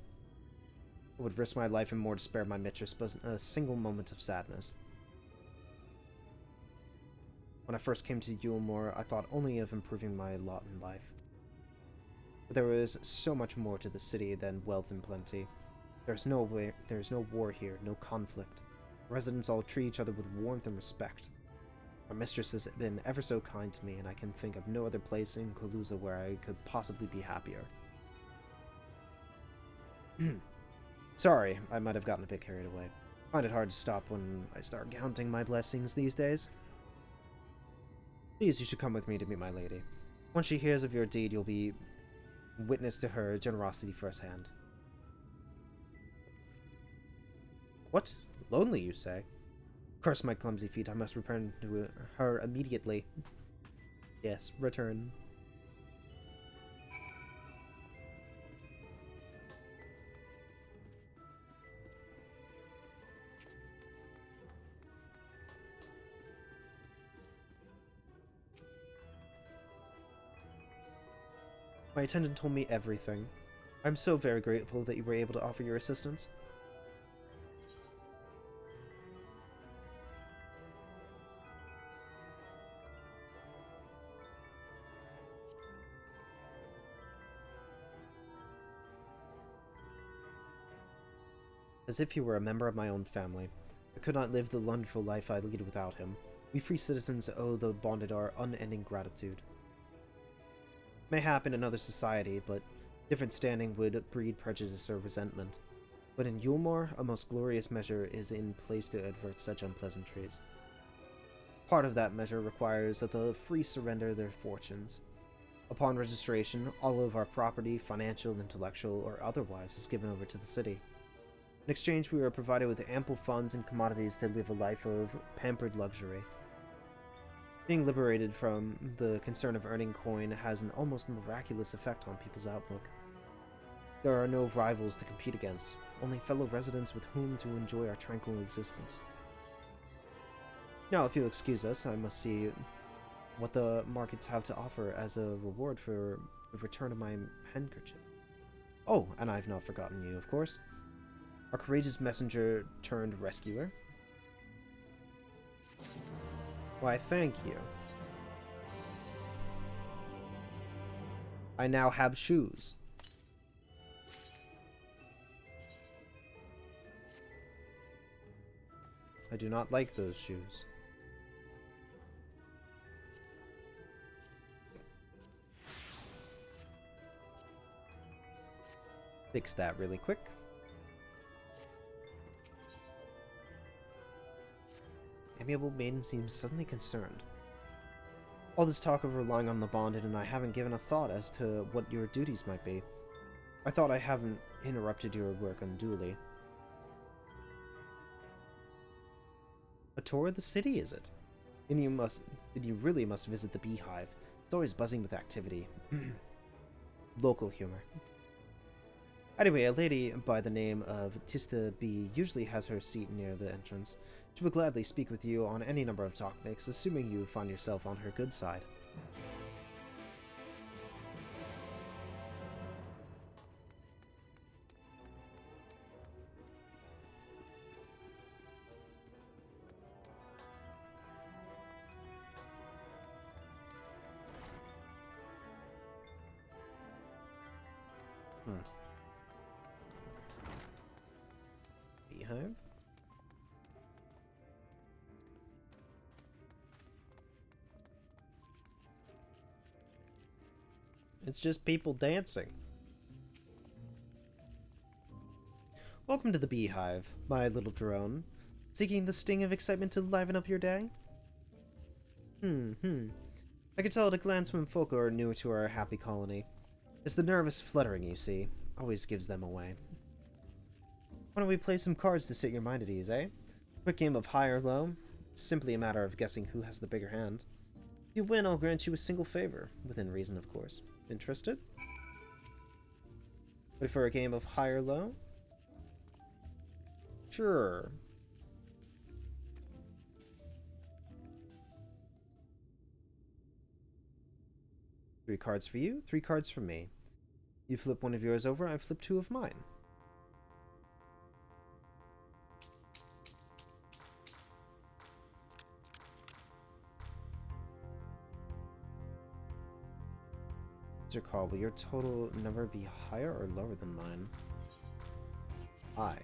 I would risk my life and more to spare my mistress but a single moment of sadness. When I first came to Yulmore, I thought only of improving my lot in life. But there was so much more to the city than wealth and plenty. There's no war here, no conflict. Residents all treat each other with warmth and respect. My mistress has been ever so kind to me, and I can think of no other place in Kaluza where I could possibly be happier. Sorry, I might have gotten a bit carried away. I find it hard to stop when I start counting my blessings these days. Please, you should come with me to meet my lady. Once she hears of your deed, you'll be witness to her generosity firsthand. What? Lonely, you say? Curse my clumsy feet, I must return to her immediately. Yes, return. My attendant told me everything. I'm so very grateful that you were able to offer your assistance. As if he were a member of my own family. I could not live the wonderful life I lead without him. We free citizens owe the bonded our unending gratitude. Mayhap in another society, but different standing would breed prejudice or resentment. But in Yulmore, a most glorious measure is in place to avert such unpleasantries. Part of that measure requires that the free surrender their fortunes. Upon registration, all of our property, financial, intellectual, or otherwise, is given over to the city. In exchange, we are provided with ample funds and commodities to live a life of pampered luxury. Being liberated from the concern of earning coin has an almost miraculous effect on people's outlook. There are no rivals to compete against, only fellow residents with whom to enjoy our tranquil existence. Now, if you'll excuse us, I must see what the markets have to offer as a reward for the return of my handkerchief. Oh, and I've not forgotten you, of course. Our courageous messenger turned rescuer. Why, thank you. I now have shoes. I do not like those shoes. Fix that really quick. Amiable maiden seems suddenly concerned. All this talk of relying on the bonded, and I haven't given a thought as to what your duties might be. I thought I haven't interrupted your work unduly. A tour of the city, is it? Then you really must visit the Beehive. It's always buzzing with activity. Local humor. Anyway, a lady by the name of Tista B usually has her seat near the entrance. She would gladly speak with you on any number of topics, assuming you find yourself on her good side. Beehive? It's just people dancing. Welcome to the Beehive, my little drone. Seeking the sting of excitement to liven up your day? I could tell at a glance when folk are new to our happy colony. It's the nervous fluttering, you see. Always gives them away. Why don't we play some cards to set your mind at ease, eh? Quick game of high or low. It's simply a matter of guessing who has the bigger hand. If you win, I'll grant you a single favor. Within reason, of course. Interested? Ready for a game of high or low? Sure. Three cards for you, 3 cards for me. You flip one of yours over, I flip two of mine. Mr. Call, will your total number be higher or lower than mine? High.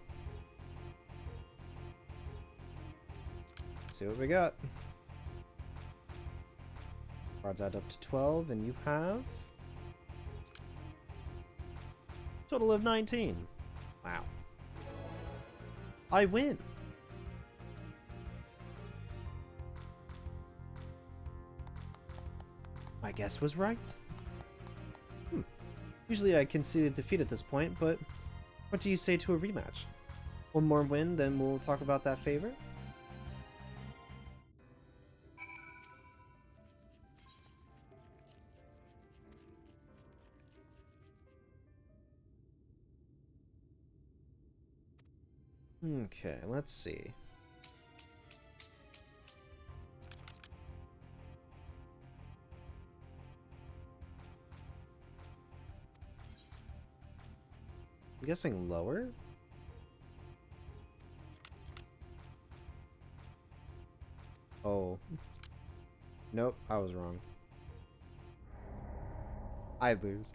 See what we got. Cards add up to 12, and you have... total of 19. Wow. I win! My guess was right. Usually I conceded defeat at this point, but what do you say to a rematch? One more win, then we'll talk about that favor? Okay, let's see. I'm guessing lower? Oh. Nope, I was wrong. I lose.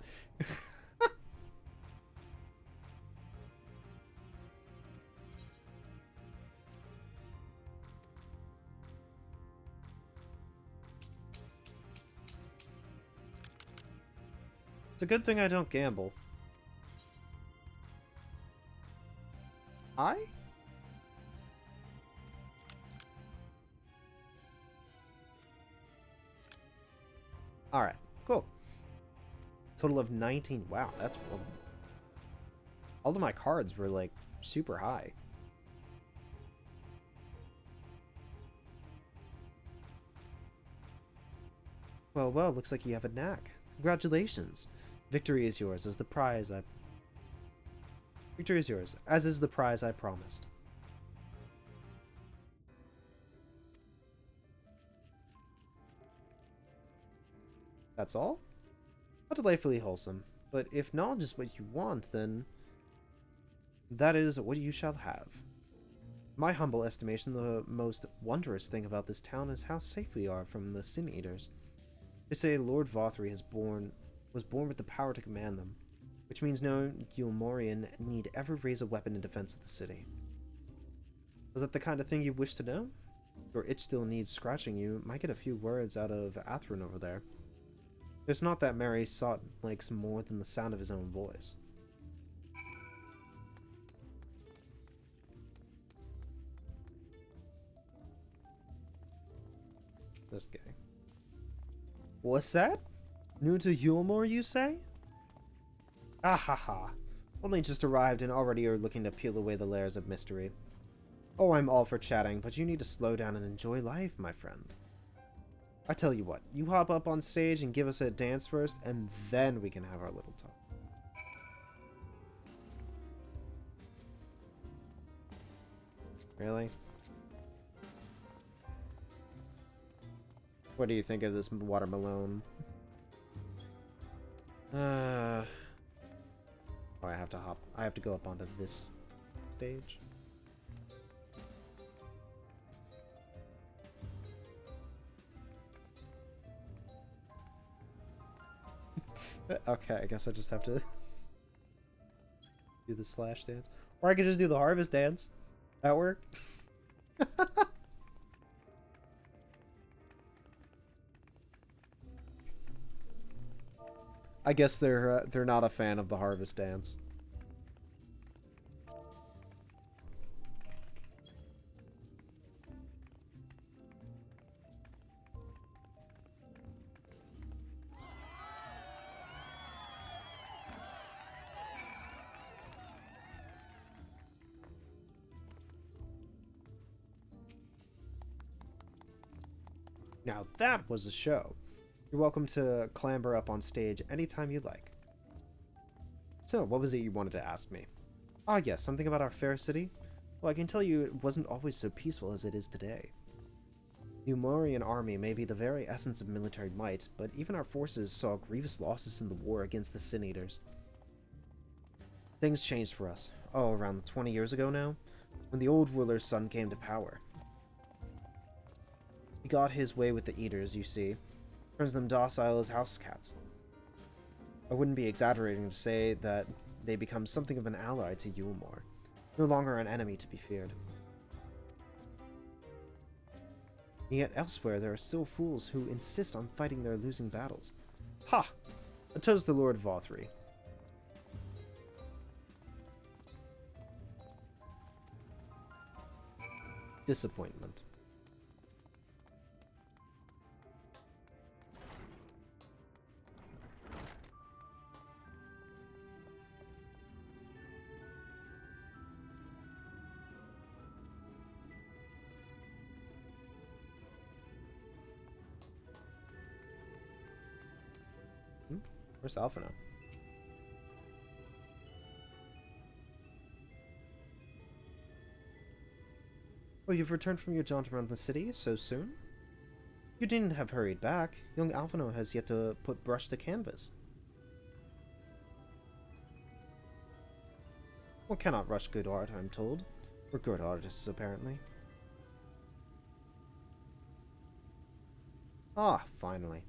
It's a good thing I don't gamble. I? Alright, cool. Total of 19. Wow, that's... all of my cards were, like, super high. Well, well, looks like you have a knack. Congratulations. Victory is yours as the prize I... Victory is yours, as is the prize I promised. That's all? How delightfully wholesome. But if knowledge is what you want, then... that is what you shall have. In my humble estimation, the most wondrous thing about this town is how safe we are from the Sin Eaters. They say Lord Vothri was born with the power to command them, which means no Eulmorian need ever raise a weapon in defense of the city. Was that the kind of thing you wish to know? Your itch still needs scratching. You might get a few words out of Athrun over there. There's not that Mary Sot likes more than the sound of his own voice. This guy. What's that? New to Eulmore, you say? Ah ha ha. Only just arrived and already are looking to peel away the layers of mystery. Oh, I'm all for chatting, but you need to slow down and enjoy life, my friend. I tell you what, you hop up on stage and give us a dance first, and then we can have our little talk. Really? What do you think of this watermelon? Oh, I have to go up onto this stage. Okay, I guess I just have to do the slash dance. Or I could just do the harvest dance. That work? I guess they're not a fan of the harvest dance. Now that was a show. You're welcome to clamber up on stage anytime you'd like. So, what was it you wanted to ask me? Ah yes, something about our fair city? Well, I can tell you it wasn't always so peaceful as it is today. The Eulmorian army may be the very essence of military might, but even our forces saw grievous losses in the war against the Sin Eaters. Things changed for us. Oh, around 20 years ago now, when the old ruler's son came to power. He got his way with the Eaters, you see. Turns them docile as house cats. I wouldn't be exaggerating to say that they become something of an ally to Yulmore. No longer an enemy to be feared. And yet elsewhere there are still fools who insist on fighting their losing battles. Ha! Until the Lord Vothri. Disappointment. Where's Alphinaud? Oh, you've returned from your jaunt around the city so soon? You needn't have hurried back. Young Alphinaud has yet to put brush to canvas. One cannot rush good art, I'm told. We're good artists, apparently. Ah, finally.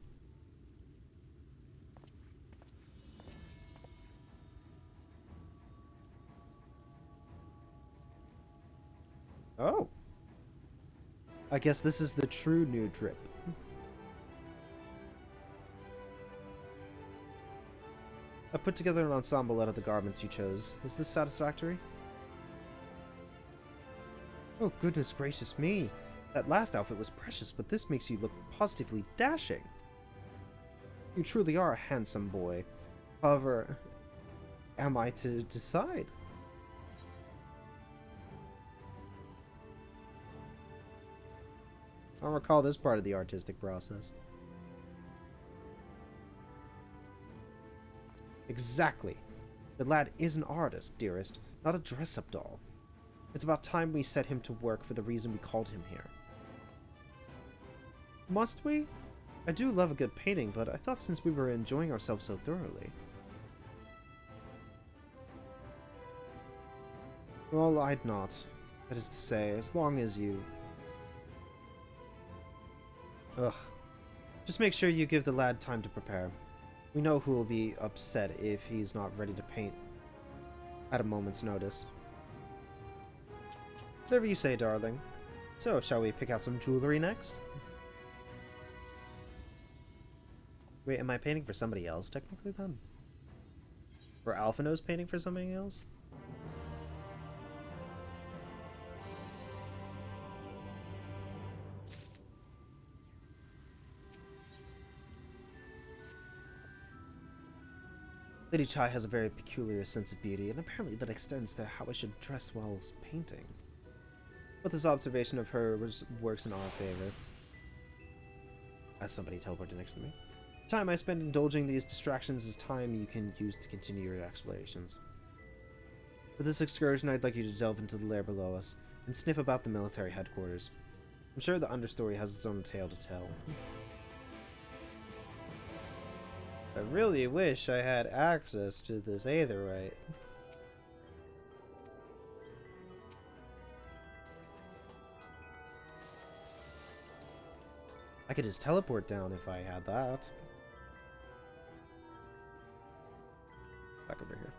Oh. I guess this is the true new drip. I put together an ensemble out of the garments you chose. Is this satisfactory? Oh, goodness gracious me. That last outfit was precious, but this makes you look positively dashing. You truly are a handsome boy. However, am I to decide? I don't recall this part of the artistic process. Exactly. The lad is an artist, dearest, not a dress-up doll. It's about time we set him to work for the reason we called him here. Must we? I do love a good painting, but I thought since we were enjoying ourselves so thoroughly... Well, I'd not. That is to say, as long as you... Ugh. Just make sure you give the lad time to prepare. We know who will be upset if he's not ready to paint at a moment's notice. Whatever you say, darling. So, shall we pick out some jewelry next? Wait, am I painting for somebody else, technically, then? Or Alphinaud's painting for somebody else? Lady Chai has a very peculiar sense of beauty, and apparently that extends to how I should dress whilst painting. But this observation of her works in our favor. As somebody teleported next to me. The time I spend indulging these distractions is time you can use to continue your explorations. For this excursion, I'd like you to delve into the lair below us, and sniff about the military headquarters. I'm sure the understory has its own tale to tell. I really wish I had access to this Aetheryte. I could just teleport down if I had that. Back over here.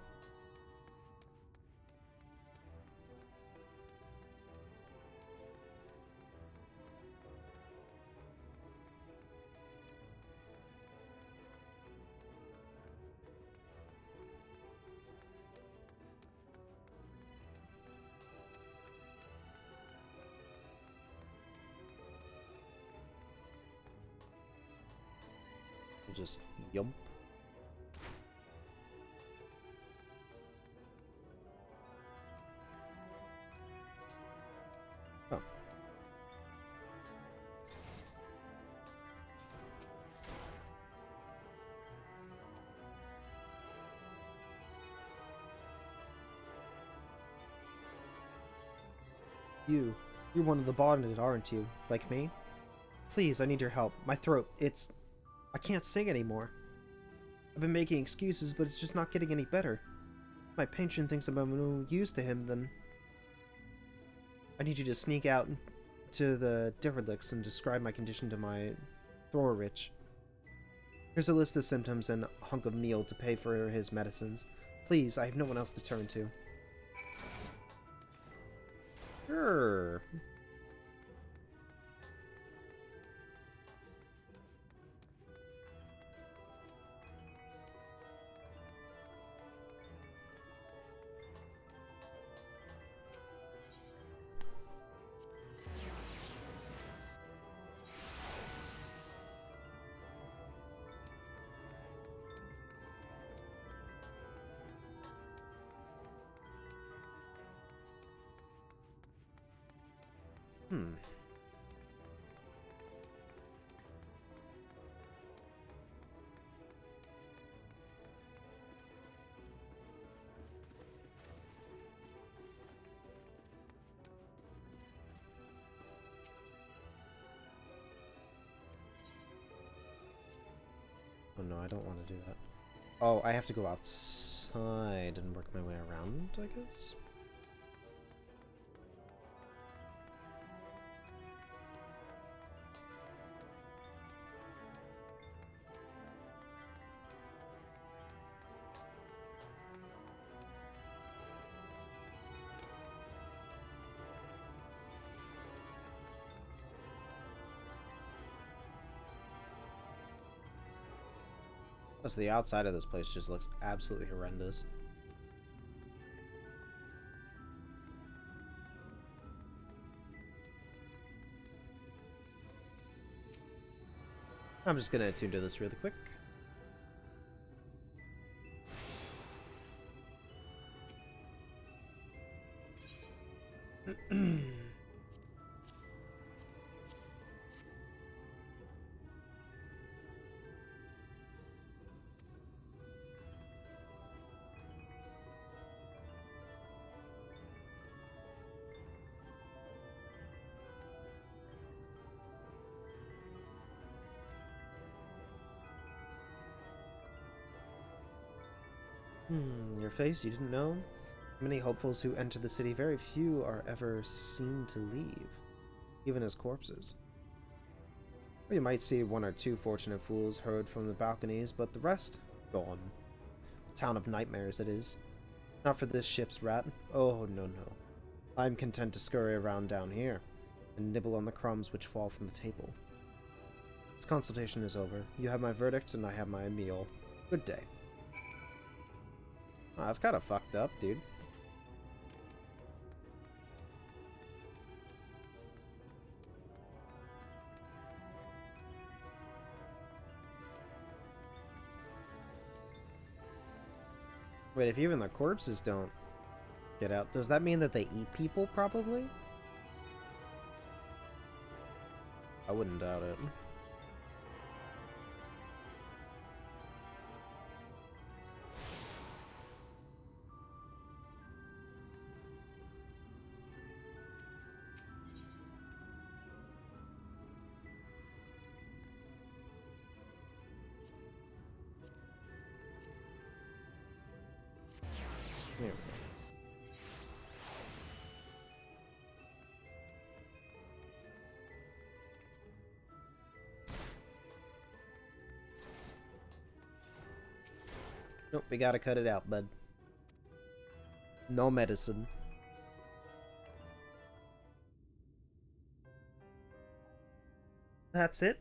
Just yump. Oh. You're one of the bonded, aren't you? Like me? Please, I need your help. My throat, I can't sing anymore. I've been making excuses, but it's just not getting any better. My patron thinks I'm of no use to him, then I need you to sneak out to the derelicts and describe my condition to my Thorrich. Here's a list of symptoms and a hunk of meal to pay for his medicines. Please, I have no one else to turn to. Sure. Oh no, I don't want to do that. Oh, I have to go outside and work my way around, I guess? Plus, the outside of this place just looks absolutely horrendous. I'm just gonna attune to this really quick. Your face, you didn't know? Many hopefuls who enter the city, very few are ever seen to leave, even as corpses. Well, you might see one or two fortunate fools hurled from the balconies, but the rest, gone. Town of nightmares, it is. Not for this ship's rat. Oh, no, no. I'm content to scurry around down here, and nibble on the crumbs which fall from the table. This consultation is over. You have my verdict, and I have my meal. Good day. Oh, that's kind of fucked up, dude. Wait, if even the corpses don't get out, does that mean that they eat people, probably? I wouldn't doubt it. There we go. Nope, we gotta cut it out, bud. No medicine. That's it?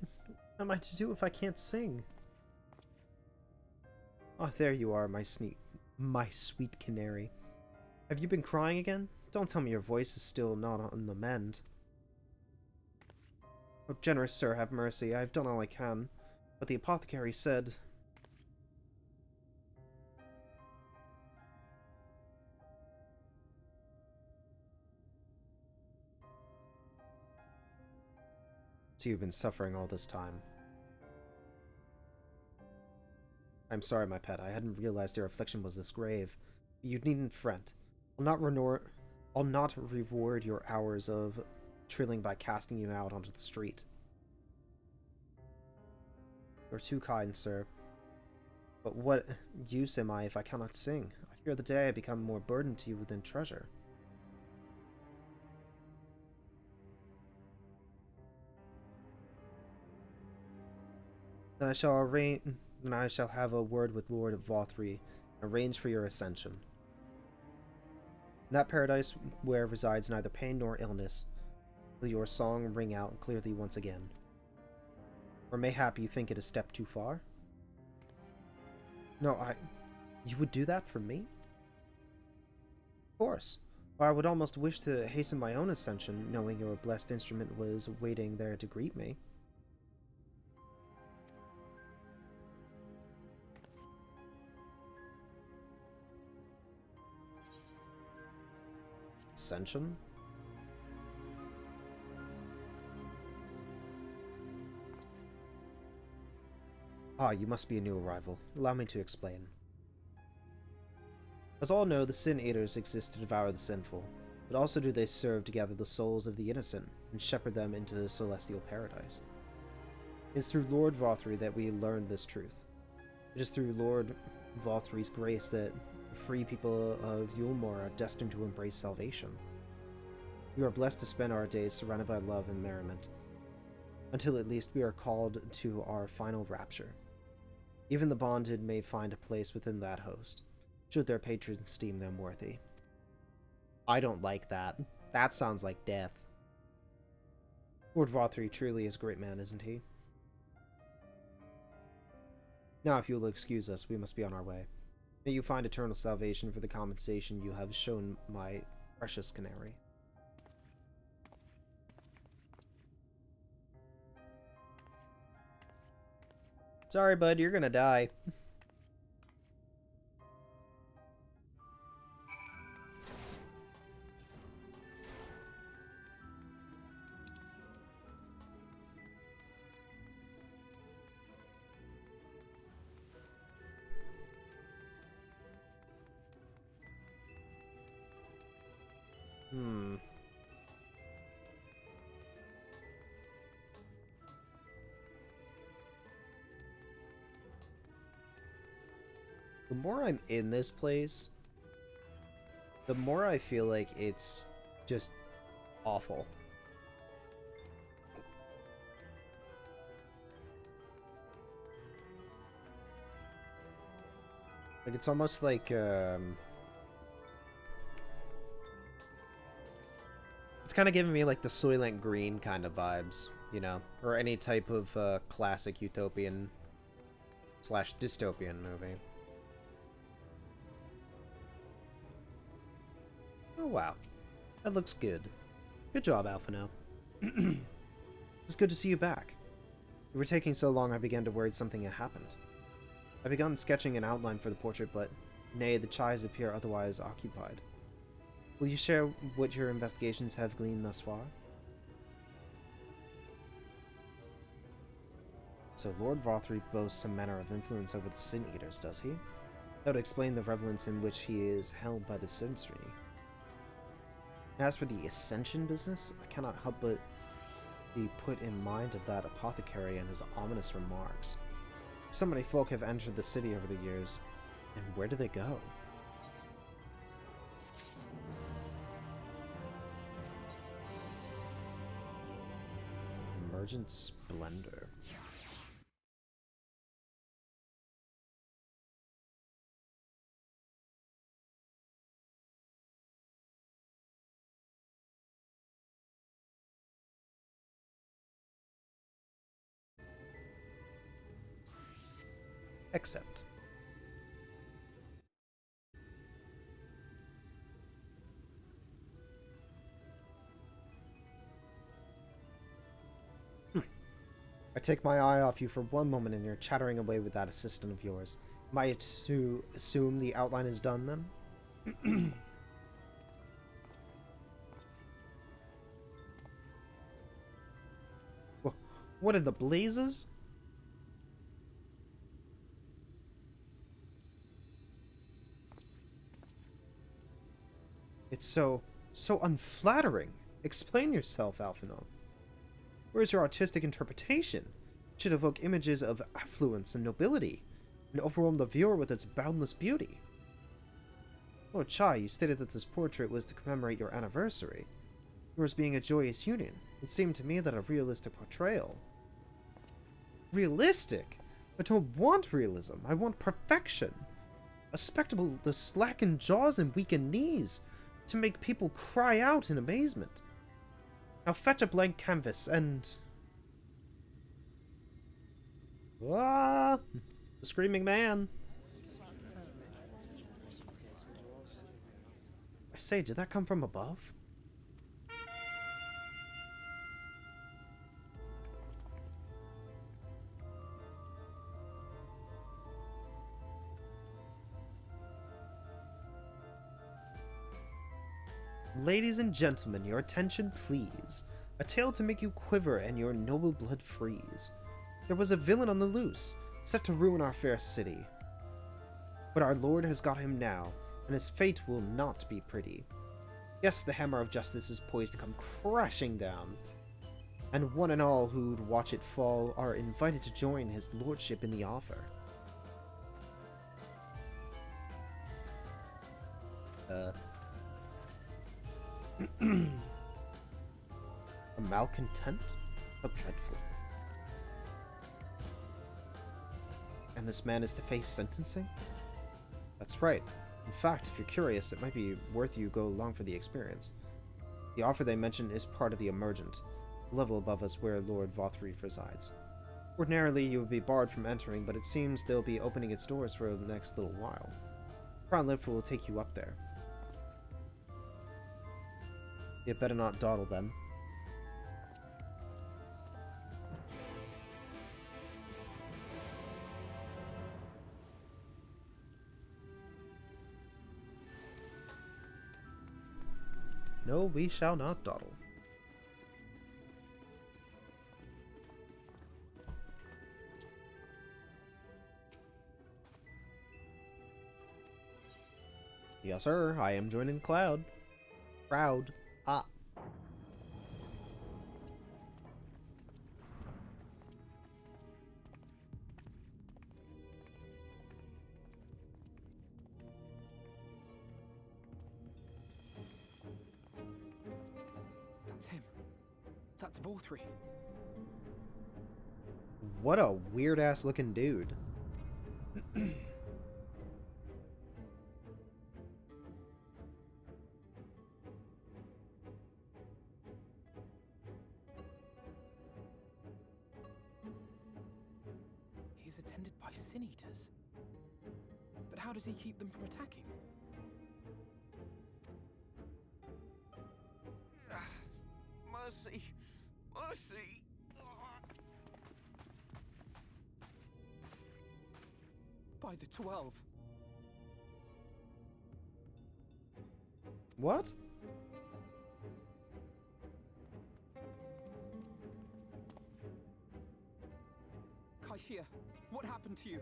What am I to do if I can't sing? Oh, there you are, my sweet canary. Have you been crying again? Don't tell me your voice is still not on the mend. Oh, generous sir, have mercy. I have done all I can. But the apothecary said... So you've been suffering all this time. I'm sorry, my pet. I hadn't realized your affliction was this grave. You needn't fret. I'll not reward your hours of trilling by casting you out onto the street. You're too kind, sir. But what use am I if I cannot sing? I Here the day I become more burden to you than treasure. Then I shall have a word with Lord Vothri and arrange for your ascension. In that paradise where resides neither pain nor illness, will your song ring out clearly once again. Or mayhap you think it a step too far? No, you would do that for me? Of course. Or I would almost wish to hasten my own ascension, knowing your blessed instrument was waiting there to greet me. Ascension? Ah, you must be a new arrival. Allow me to explain. As all know, the Sin Eaters exist to devour the sinful, but also do they serve to gather the souls of the innocent and shepherd them into the celestial paradise. It is through Lord Vothri that we learn this truth. It is through Lord Vothri's grace that the free people of Yulmore are destined to embrace salvation. We are blessed to spend our days surrounded by love and merriment, until at least we are called to our final rapture. Even the bonded may find a place within that host, should their patrons deem them worthy. I don't like that. That sounds like death. Lord Vothri truly is a great man, isn't he? Now, if you will excuse us, we must be on our way. May you find eternal salvation for the compensation you have shown my precious canary. Sorry, bud, you're gonna die. The more I'm in this place, the more I feel like it's just awful. Like, it's almost like, it's kind of giving me, like, the Soylent Green kind of vibes, you know? Or any type of, classic utopian / dystopian movie. Oh, wow. That looks good. Good job, Alphinaud. It's good to see you back. You were taking so long I began to worry something had happened. I begun sketching an outline for the portrait, but nay, the chies appear otherwise occupied. Will you share what your investigations have gleaned thus far? So Lord Vothri boasts some manner of influence over the Sin Eaters, does he? That would explain the reverence in which he is held by the Sinstry. As for the Ascension business, I cannot help but be put in mind of that apothecary and his ominous remarks. So many folk have entered the city over the years, and where do they go? Emergent Splendor. Accept. I take my eye off you for one moment and you're chattering away with that assistant of yours. Am I to assume the outline is done then? What in the blazes? It's so unflattering. Explain yourself, Alphinaud. Where's your artistic interpretation? It should evoke images of affluence and nobility, and overwhelm the viewer with its boundless beauty. Lord Chai, you stated that this portrait was to commemorate your anniversary. Yours being a joyous union. It seemed to me that a realistic portrayal. Realistic? I don't want realism. I want perfection. A spectacle with slackened jaws and weakened knees to make people cry out in amazement. Now fetch a blank canvas and... Ah! The screaming man. I say, did that come from above? Ladies and gentlemen, your attention please. A tale to make you quiver and your noble blood freeze. There was a villain on the loose, set to ruin our fair city. But our lord has got him now, and his fate will not be pretty. Yes, the hammer of justice is poised to come crashing down, and one and all who'd watch it fall are invited to join his lordship in the offer. A malcontent? How dreadful. And this man is to face sentencing? That's right. In fact, if you're curious, it might be worth you go along for the experience. The offer they mentioned is part of the Emergent, the level above us where Lord Vothrief resides. Ordinarily, you would be barred from entering, but it seems they'll be opening its doors for the next little while. Crown Lift will take you up there. You better not dawdle then. No, we shall not dawdle. Yes, sir. I am joining the cloud. Proud. Ah. That's him. That's Vorthri. What a weird-ass looking dude. He's attended by Sin Eaters. But how does he keep them from attacking? Mercy! Mercy! By the 12. What? Kaishia, what happened to you?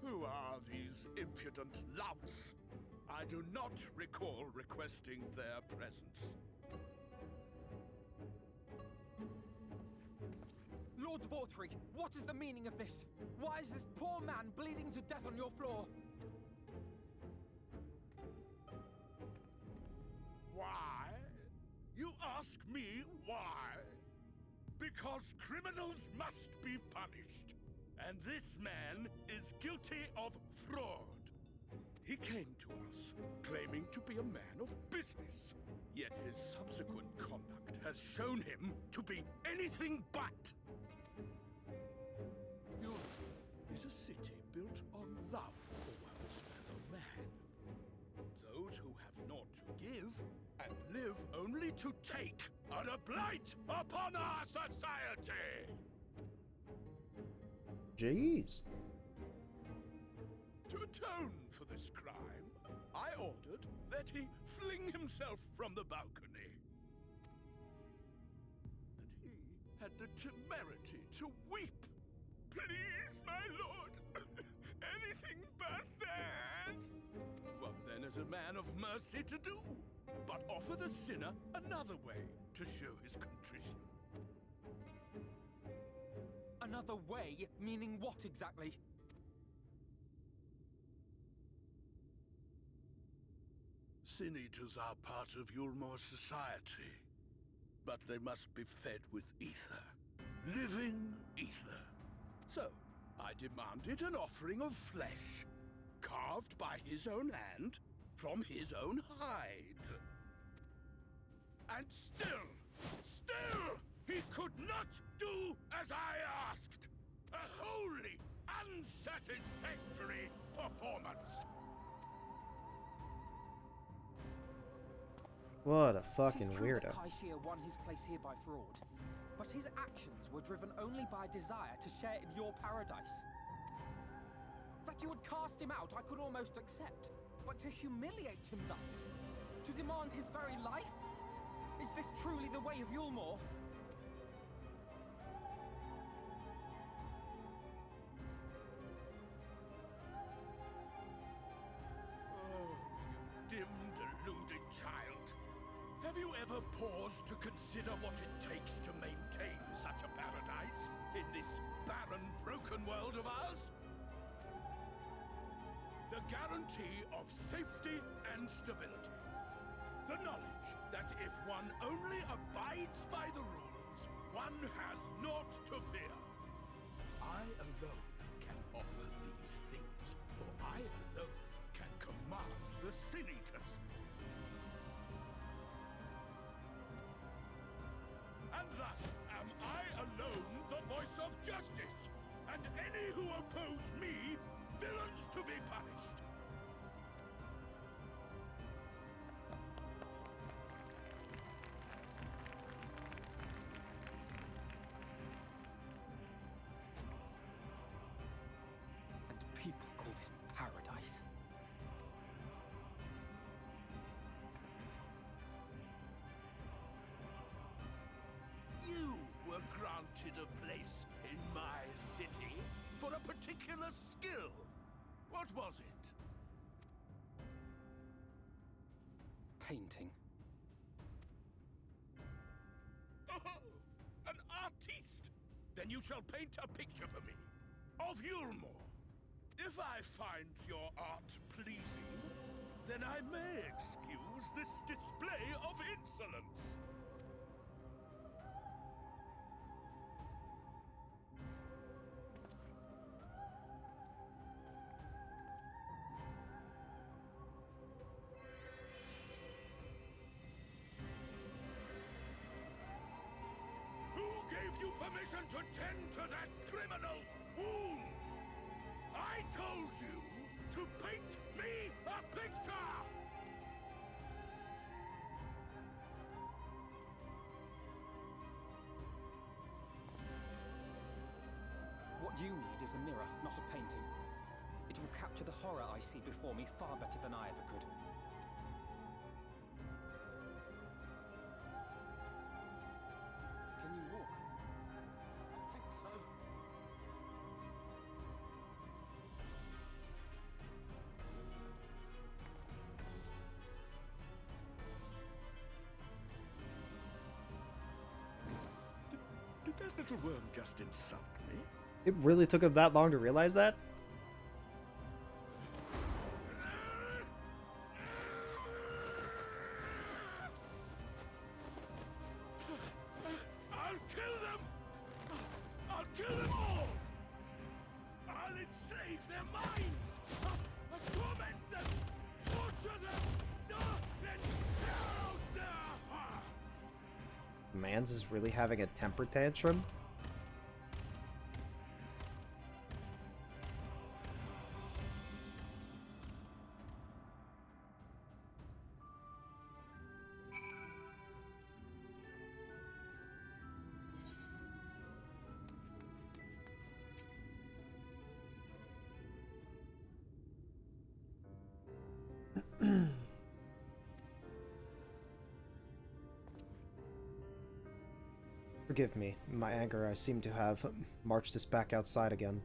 Who are these impudent louts? I do not recall requesting their presence. Lord Vorthri, what is the meaning of this? Why is this poor man bleeding to death on your floor? Why? You ask me why? Because criminals must be punished. And this man is guilty of fraud. He came to us, claiming to be a man of business. Yet his subsequent conduct has shown him to be anything but. Europe is a city built on love for one's fellow man. Those who have naught to give and live only to take are a blight upon our society. Jeez. To atone for this crime, I ordered that he fling himself from the balcony. And he had the temerity to weep. Please, my lord, anything but that. What then is a man of mercy to do? But offer the sinner another way to show his contrition. Another way? Meaning what exactly? Sin Eaters are part of Yulmore society, but they must be fed with ether. Living ether. So, I demanded an offering of flesh, carved by his own hand, from his own hide. And still, he could not do as I asked. A wholly unsatisfactory performance. What a fucking It is true weirdo. that Kaishia won his place here by fraud, but his actions were driven only by desire to share in your paradise. That you would cast him out I could almost accept, but to humiliate him thus, to demand his very life? Is this truly the way of Yulmore? Oh, you dim, deluded child. Have you ever paused to consider what it takes to maintain such a paradise in this barren, broken world of ours? The guarantee of safety and stability. The knowledge that if one only abides by the rules, one has naught to fear. I alone can offer these things, for I alone can command the Sin Eaters. And thus am I alone the voice of justice, and any who oppose me, villains to be punished. And people call this paradise. You were granted a place in my city for a particular skill. What was it? Painting. Oh, an artiste! Then you shall paint a picture for me of Yulmore. If I find your art pleasing, then I may excuse this display of insolence. Who gave you permission to tend to that criminal's wounds? I told you to paint me a picture! What you need is a mirror, not a painting. It will capture the horror I see before me far better than I ever could. Can you walk? I think so. Did that little worm just insult me? It really took him that long to realize that? I'll kill them! I'll kill them all! I'll enslave their minds! I'll torment them! Torture them! Then tear out their hearts! Mans is really having a temper tantrum? Forgive me. In my anger, I seem to have marched us back outside again.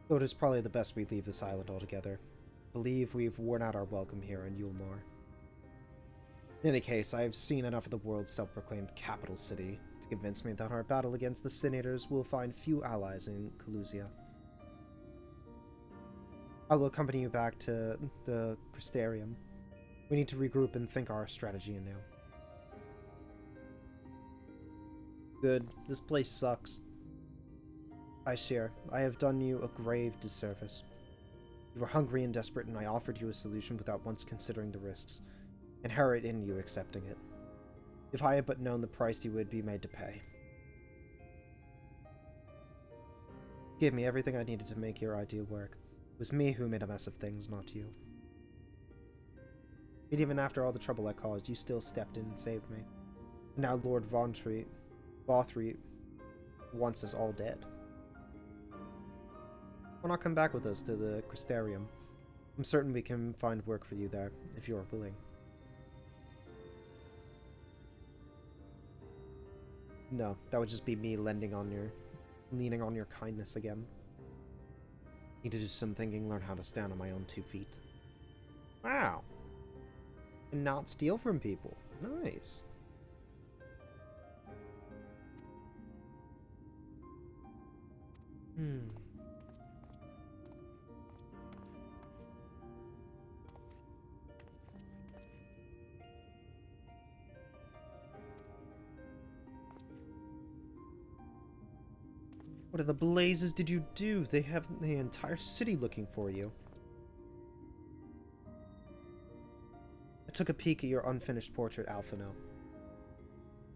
Though it is probably the best we leave this island altogether. Believe we've worn out our welcome here in Yulmore. In any case, I have seen enough of the world's self-proclaimed capital city to convince me that our battle against the Sin Eaters will find few allies in Calusia. I will accompany you back to the Crystarium. We need to regroup and think our strategy anew. Good. This place sucks. Aesir, I have done you a grave disservice. You were hungry and desperate, and I offered you a solution without once considering the risks, inherent in you accepting it. If I had but known the price you would be made to pay. Give me everything I needed to make your idea work. It was me who made a mess of things, not you. Yet even after all the trouble I caused, you still stepped in and saved me. And now Lord Vothry wants us all dead. Why not come back with us to the Crystarium? I'm certain we can find work for you there, if you are willing. No, that would just be me leaning on your kindness again. Need to do some thinking, learn how to stand on my own 2 feet. Wow. And not steal from people. Nice. What in the blazes did you do? They have the entire city looking for you. I took a peek at your unfinished portrait, Alphino.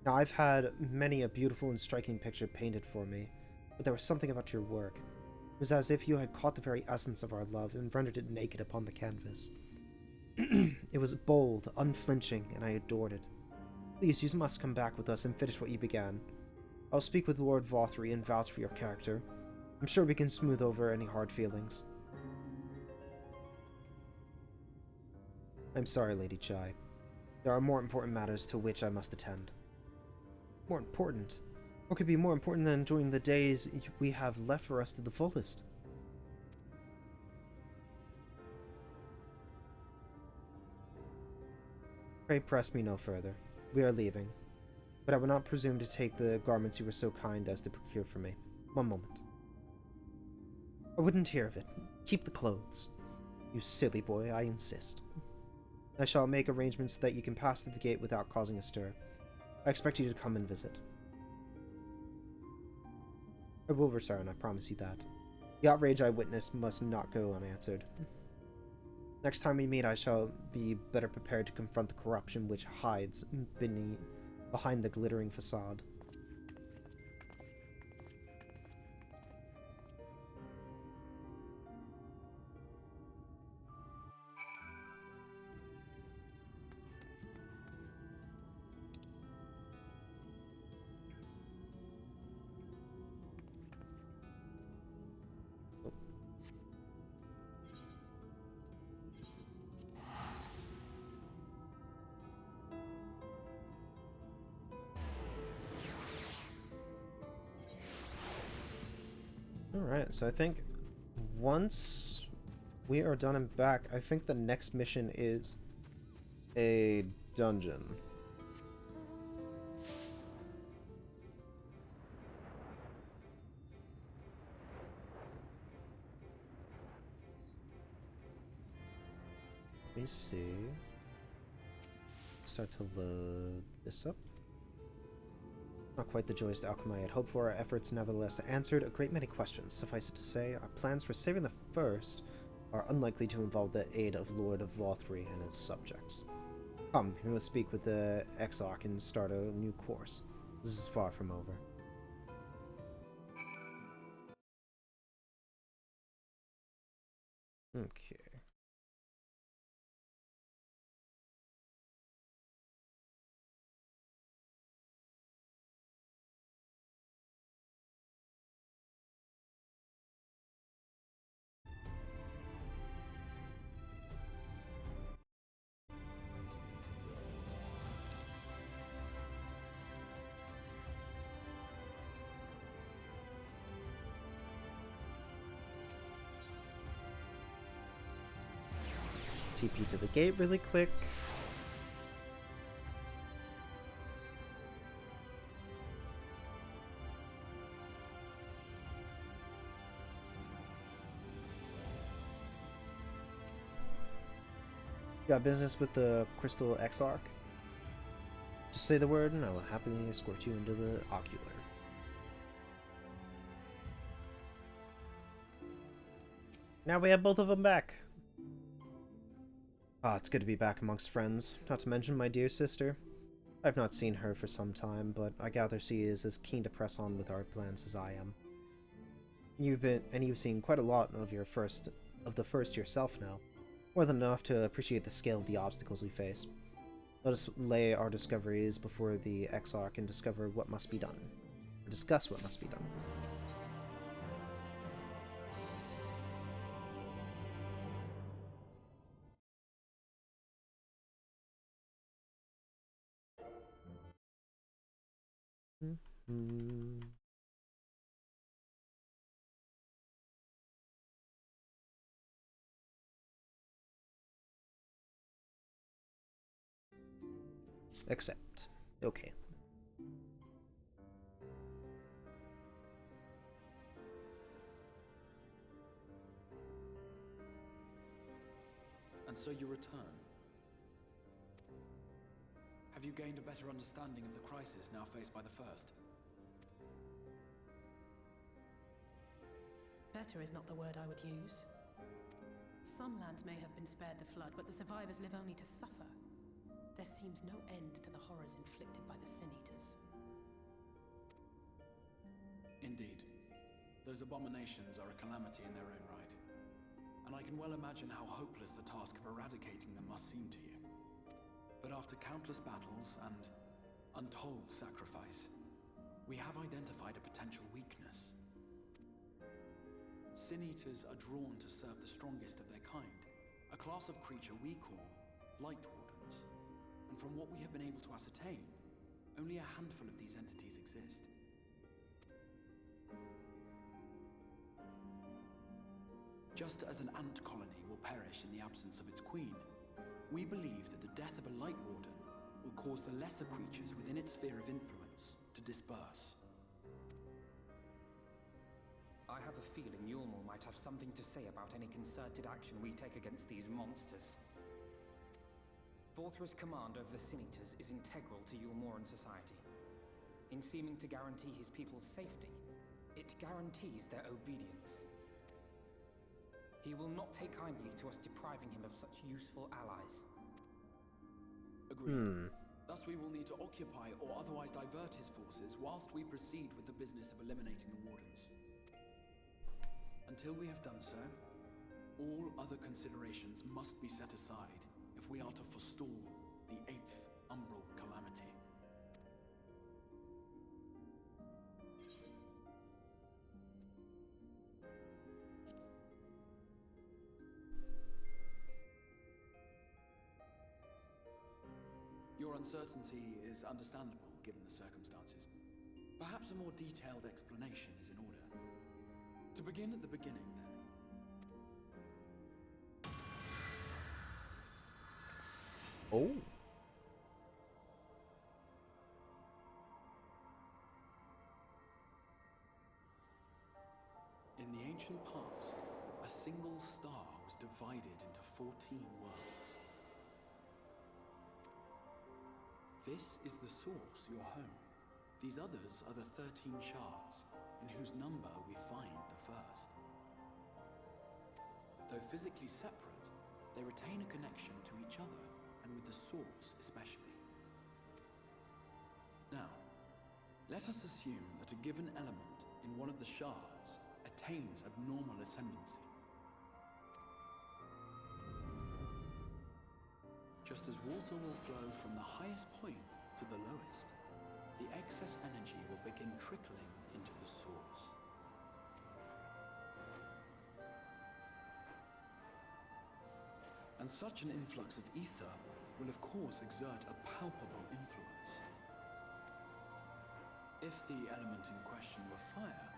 Now, I've had many a beautiful and striking picture painted for me, but there was something about your work. It was as if you had caught the very essence of our love and rendered it naked upon the canvas. It was bold, unflinching, and I adored it. Please, you must come back with us and finish what you began. I'll speak with Lord Vothry and vouch for your character. I'm sure we can smooth over any hard feelings. I'm sorry, Lady Chai. There are more important matters to which I must attend. More important? What could be more important than enjoying the days we have left for us to the fullest? Pray press me no further. We are leaving. But I would not presume to take the garments you were so kind as to procure for me. One moment. I wouldn't hear of it. Keep the clothes. You silly boy, I insist. I shall make arrangements so that you can pass through the gate without causing a stir. I expect you to come and visit. I will return, I promise you that. The outrage I witnessed must not go unanswered. Next time we meet, I shall be better prepared to confront the corruption which hides behind the glittering facade. Alright, so I think once we are done and back, I think the next mission is a dungeon. Let me see. Start to load this up. Not quite the joyous outcome I had hoped for. Our efforts nevertheless answered a great many questions. Suffice it to say, our plans for saving the First are unlikely to involve the aid of Lord Vothry and his subjects. Come, we must speak with the Exarch and start a new course. This is far from over. Okay. TP to the gate really quick. Got business with the Crystal Exarch? Just say the word and I will happily escort you into the ocular. Now we have both of them back. Ah, it's good to be back amongst friends, not to mention my dear sister. I've not seen her for some time, but I gather she is as keen to press on with our plans as I am. You've seen quite a lot of the first yourself now, more than enough to appreciate the scale of the obstacles we face. Let us lay our discoveries before the Exarch and discover what must be done, or discuss what must be done. Accept. Okay. And so you return. Have you gained a better understanding of the crisis now faced by the First? Better is not the word I would use. Some lands may have been spared the flood, but the survivors live only to suffer. There seems no end to the horrors inflicted by the Sin Eaters. Indeed. Those abominations are a calamity in their own right. And I can well imagine how hopeless the task of eradicating them must seem to you. But after countless battles and untold sacrifice, we have identified a potential weakness. Sin Eaters are drawn to serve the strongest of their kind, a class of creature we call Light Wardens. And from what we have been able to ascertain, only a handful of these entities exist. Just as an ant colony will perish in the absence of its queen, we believe that the death of a Light Warden will cause the lesser creatures within its sphere of influence to disperse. I have a feeling Yulmore might have something to say about any concerted action we take against these monsters. Vorthra's command over the Sin Eaters is integral to Yulmoran society. In seeming to guarantee his people's safety, it guarantees their obedience. He will not take kindly to us depriving him of such useful allies. Agreed. Thus we will need to occupy or otherwise divert his forces whilst we proceed with the business of eliminating the Wardens. Until we have done so, all other considerations must be set aside if we are to forestall the 8th Umbral Calamity. Your uncertainty is understandable given the circumstances. Perhaps a more detailed explanation is in order. To begin at the beginning, then. Oh. In the ancient past, a single star was divided into 14 worlds. This is the source, your home. These others are the 13 shards, in whose number we find the first. Though physically separate, they retain a connection to each other, and with the source especially. Now, let us assume that a given element in one of the shards attains abnormal ascendancy. Just as water will flow from the highest point to the lowest, the excess energy will begin trickling into the source. And such an influx of ether will of course exert a palpable influence. If the element in question were fire,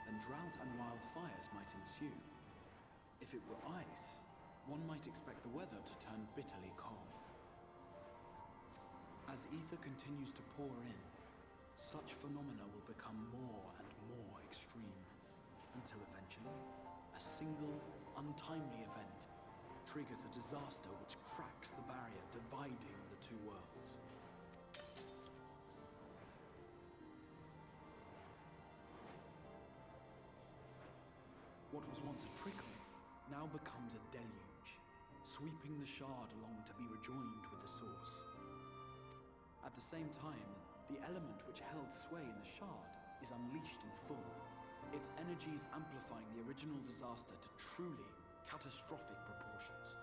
then drought and wildfires might ensue. If it were ice, one might expect the weather to turn bitterly cold. As ether continues to pour in, such phenomena will become more and more extreme, until eventually, a single, untimely event triggers a disaster which cracks the barrier dividing the two worlds. What was once a trickle now becomes a deluge, sweeping the shard along to be rejoined with the source. At the same time, the element which held sway in the shard is unleashed in full, its energies amplifying the original disaster to truly catastrophic proportions.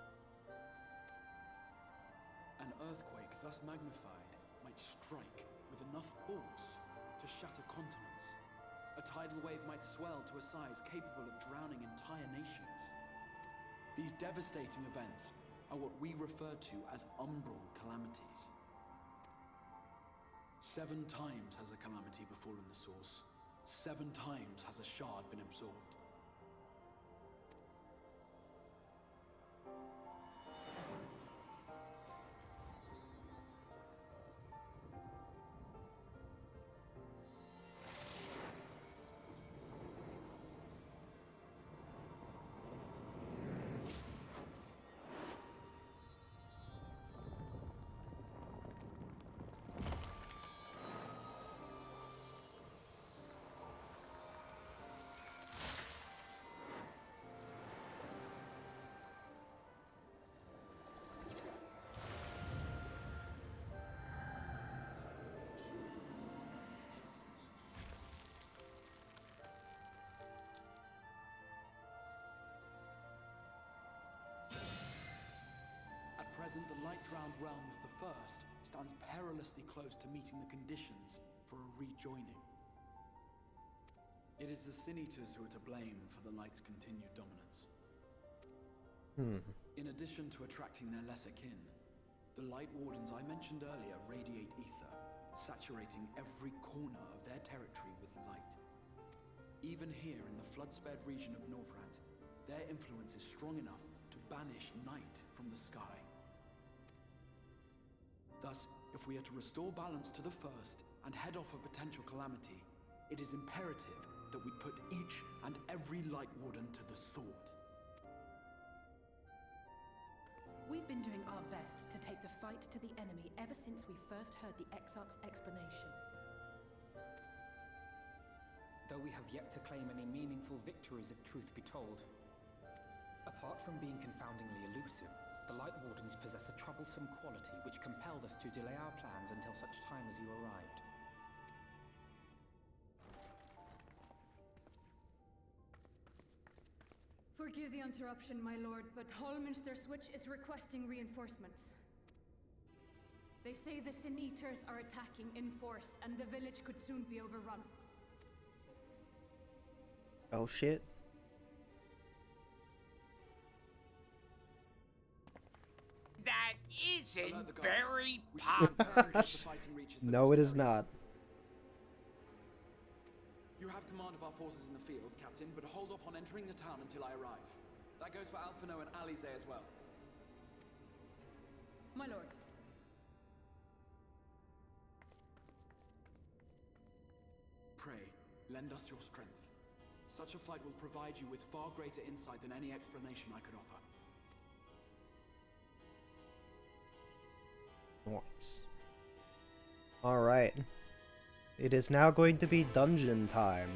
An earthquake thus magnified might strike with enough force to shatter continents. A tidal wave might swell to a size capable of drowning entire nations. These devastating events are what we refer to as umbral calamities. 7 times has a calamity befallen the source. 7 times has a shard been absorbed. At present, the light-drowned realm of the First stands perilously close to meeting the conditions for a rejoining. It is the Sin Eaters who are to blame for the Light's continued dominance. In addition to attracting their lesser kin, the Light Wardens I mentioned earlier radiate ether, saturating every corner of their territory with light. Even here in the flood-spared region of Northrant, their influence is strong enough to banish night from the sky. Thus, if we are to restore balance to the First and head off a potential calamity, it is imperative that we put each and every Light Warden to the sword. We've been doing our best to take the fight to the enemy ever since we first heard the Exarch's explanation. Though we have yet to claim any meaningful victories if truth be told. Apart from being confoundingly elusive, the Light Wardens possess a troublesome quality which compelled us to delay our plans until such time as you arrived. Forgive the interruption, my lord, but Hallminster Switch is requesting reinforcements. They say the Sin Eaters are attacking in force, and the village could soon be overrun. Oh shit. That isn't very posh. No, it is not. You have command of our forces in the field, Captain, but hold off on entering the town until I arrive. That goes for Alphino and Alize as well. My lord. Pray, lend us your strength. Such a fight will provide you with far greater insight than any explanation I could offer. Nice. Alright. It is now going to be dungeon time.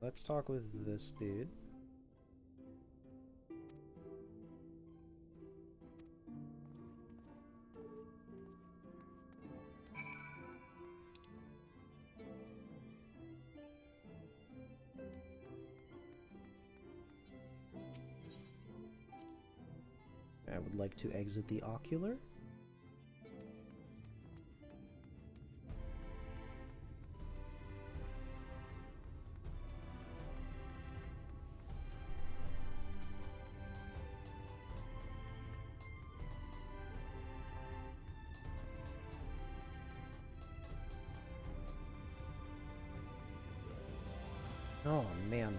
Let's talk with this dude. I would like to exit the ocular. Oh, man.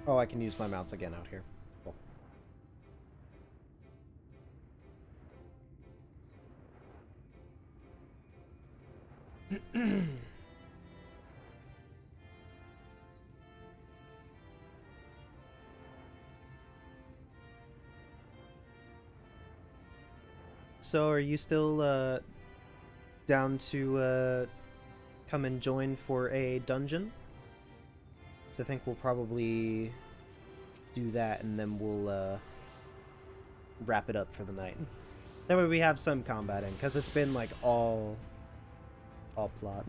Oh, I can use my mounts again out here. Cool. So, are you still down to come and join for a dungeon? So I think we'll probably do that, and then we'll wrap it up for the night. That way we have some combating, because it's been like all plot.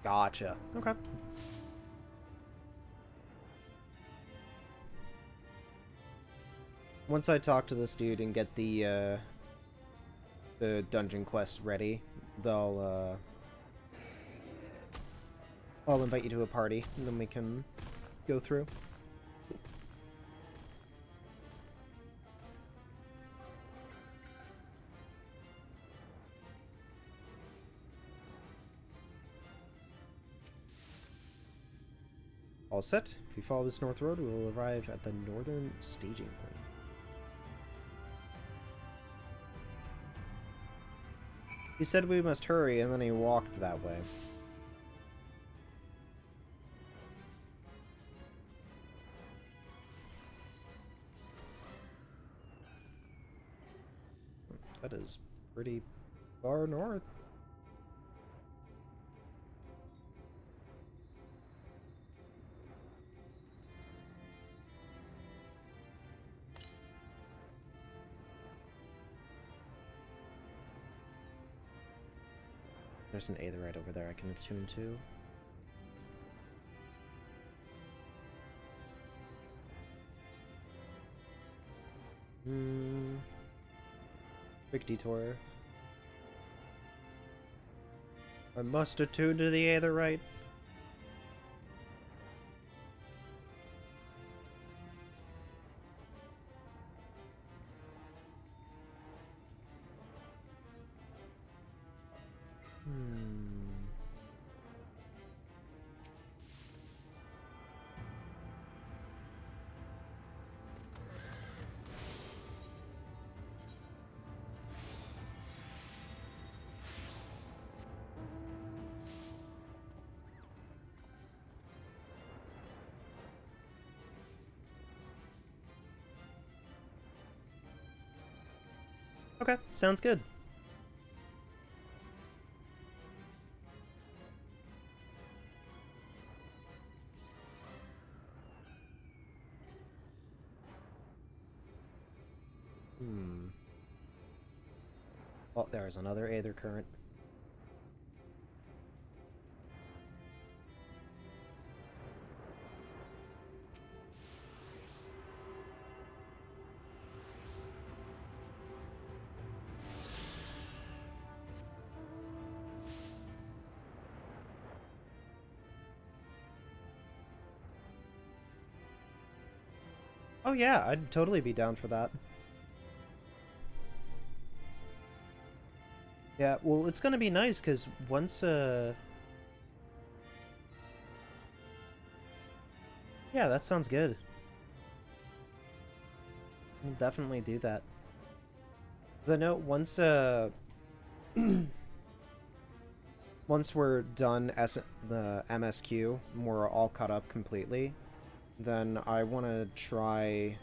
Gotcha. Okay. Once I talk to this dude and get the dungeon quest ready, I'll invite you to a party, and then we can go through. All set. If we follow this north road, we will arrive at the northern staging point. He said we must hurry, and then he walked that way. That is pretty far north. There's an Aetheryte over there I can attune to. Quick detour. I must attune to the Aetheryte. Okay, sounds good. Oh, there's another Aether Current. Oh yeah, I'd totally be down for that. Yeah, well, it's gonna be nice, because once, yeah, that sounds good. We'll definitely do that. Because I know once, once we're done the MSQ, and we're all caught up completely, then I want to try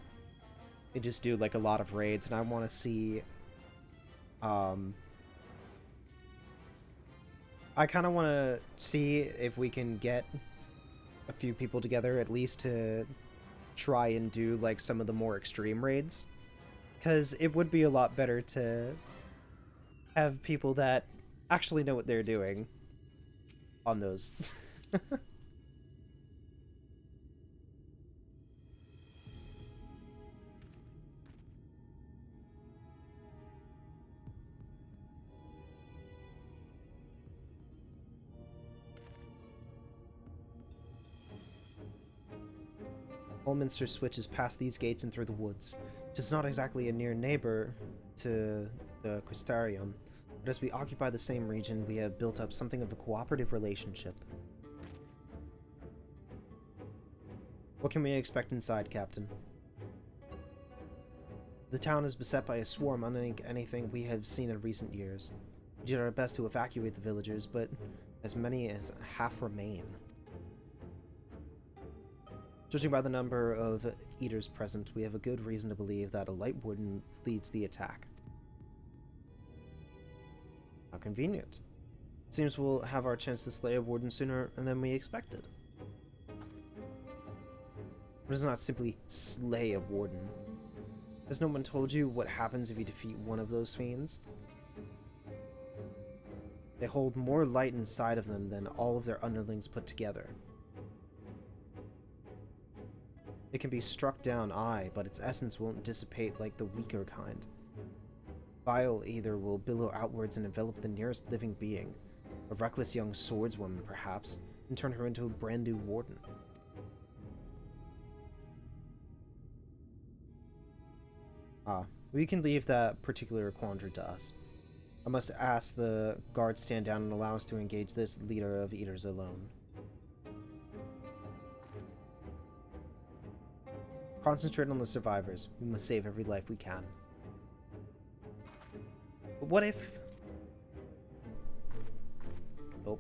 and just do, like, a lot of raids, and I want to see, I kind of want to see if we can get a few people together at least to try and do like some of the more extreme raids, because it would be a lot better to have people that actually know what they're doing on those. Holminster switches past these gates and through the woods. It is not exactly a near neighbor to the Quistarium, But as we occupy the same region, we have built up something of a cooperative relationship. What can we expect inside, Captain? The town is beset by a swarm unlike anything we have seen in recent years. We did our best to evacuate the villagers, but as many as half remain. Judging by the number of eaters present, we have a good reason to believe that a Light Warden leads the attack. How convenient. Seems we'll have our chance to slay a Warden sooner than we expected. It is not simply slay a Warden. Has no one told you what happens if you defeat one of those fiends? They hold more light inside of them than all of their underlings put together. It can be struck down, aye, but its essence won't dissipate like the weaker kind. Bile either will billow outwards and envelop the nearest living being, a reckless young swordswoman perhaps, and turn her into a brand new warden. We can leave that particular quandary to us. I must ask the guards stand down and allow us to engage this leader of eaters alone. Concentrate on the survivors. We must save every life we can. But what if... Oh.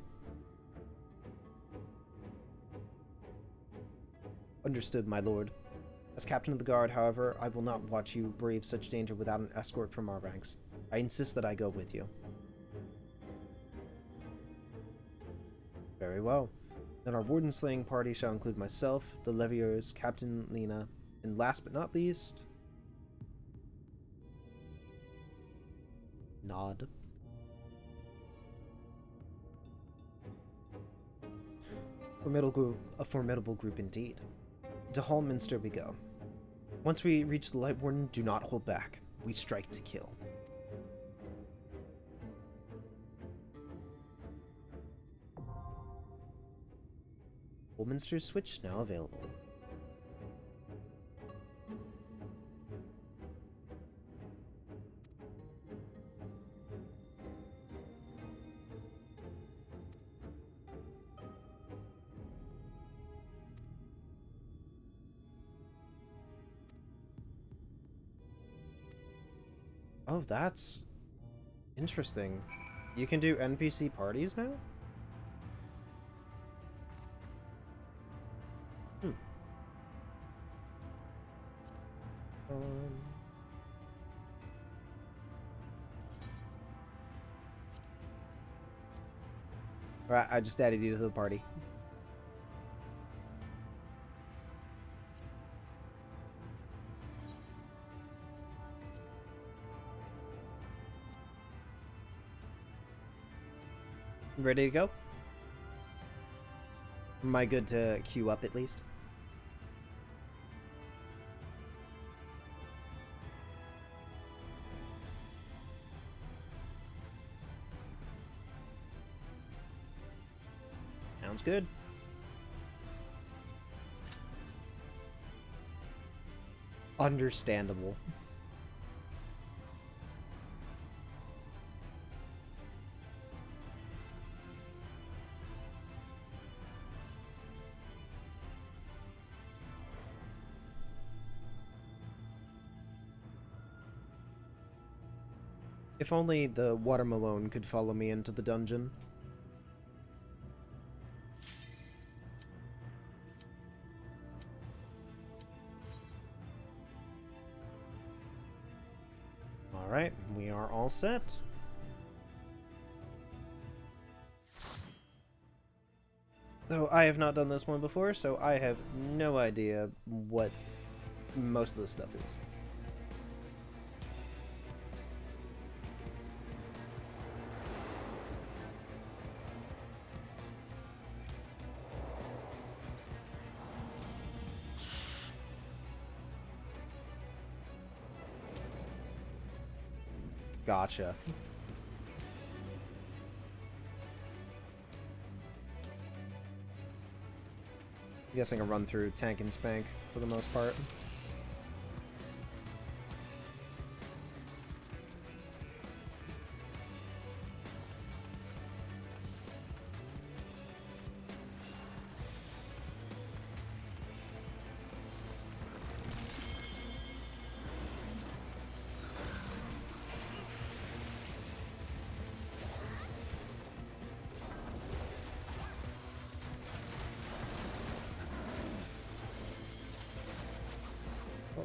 Understood, my lord. As captain of the guard, however, I will not watch you brave such danger without an escort from our ranks. I insist that I go with you. Very well. Then our warden slaying party shall include myself, the Leviers, Captain Lena, and last but not least... Nod. A formidable group indeed. To Hallminster we go. Once we reach the Light Warden, do not hold back. We strike to kill. Hallminster's switch now available. Oh, that's interesting. You can do NPC parties now? Alright, I just added you to the party. Ready to go? Am I good to queue up at least? Sounds good. Understandable. If only the Watermelon could follow me into the dungeon. Alright, we are all set. Though I have not done this one before, so I have no idea what most of this stuff is. Gotcha. I'm guessing a run through tank and spank for the most part.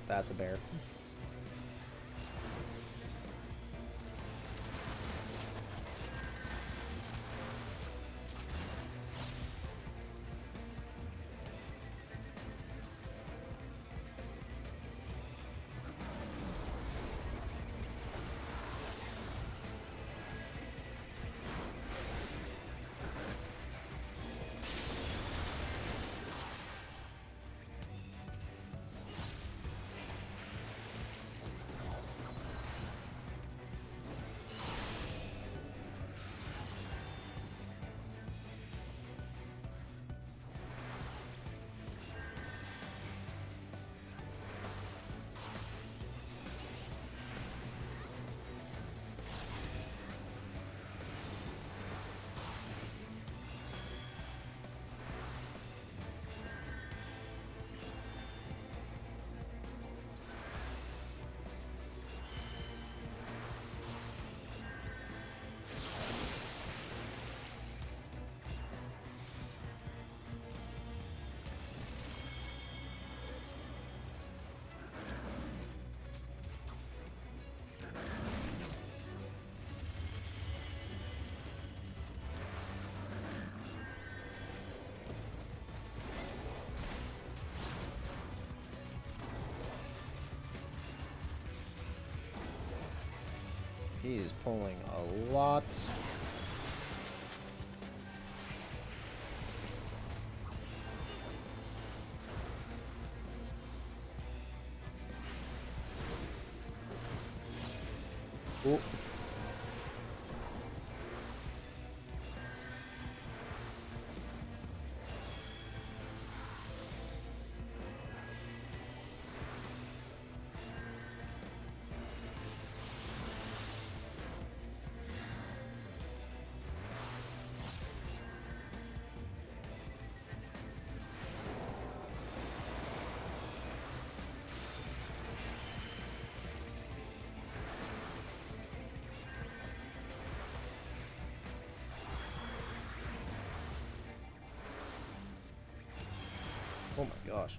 that's a bear. He is pulling a lot. Oh. Oh my gosh.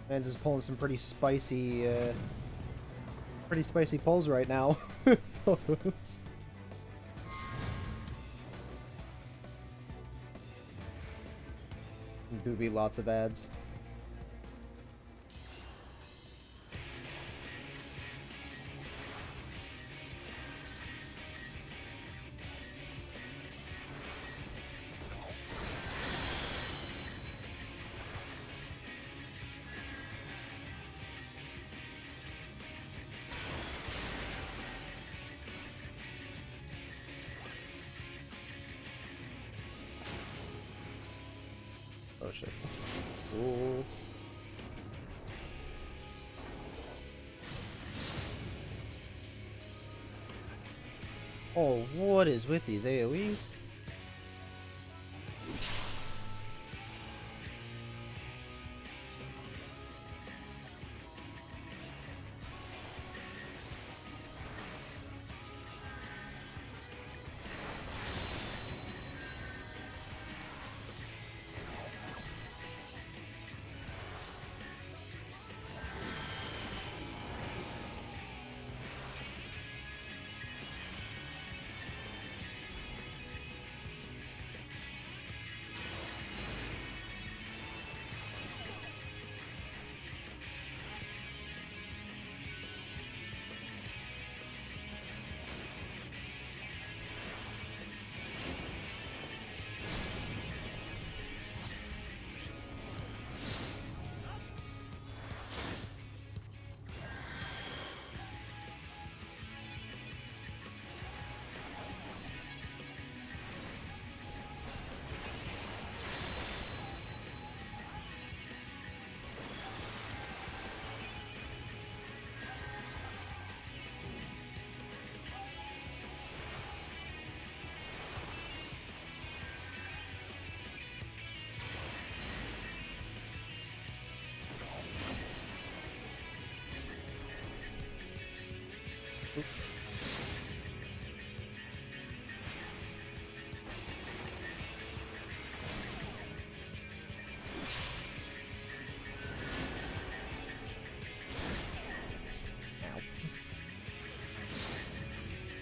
Man's is pulling some pretty spicy pulls right now. Do be lots of ads. Oh shit. Ooh. Oh, what is with these AoEs?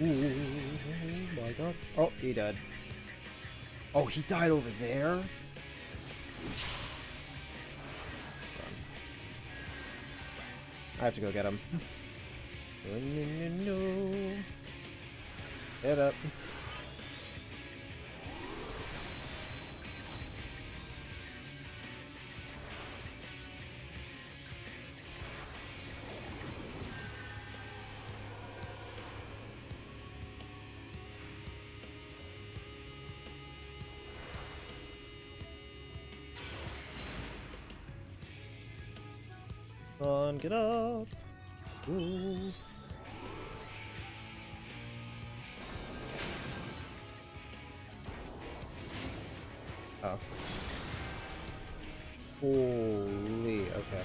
Oh my god. Oh, he died. Oh, he died over there? I have to go get him. No. Get up. Come on, get up. Ooh. Oh. Holy, okay.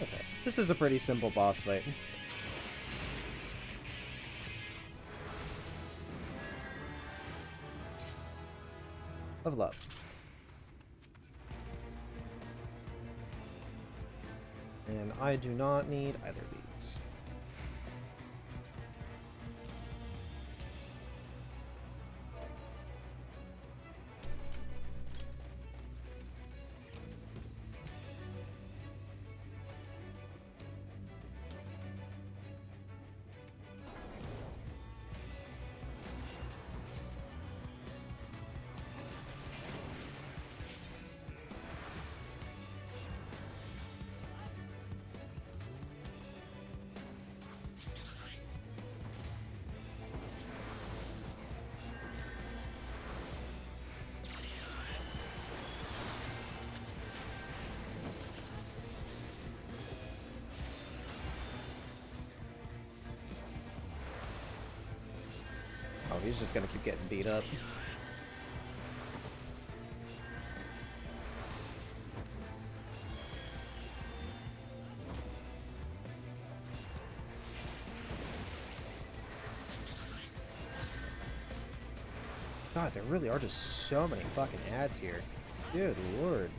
Okay, this is a pretty simple boss fight. Level up. And I do not need either of these. Oh, he's just gonna keep getting beat up. God, there really are just so many fucking ads here. Good lord.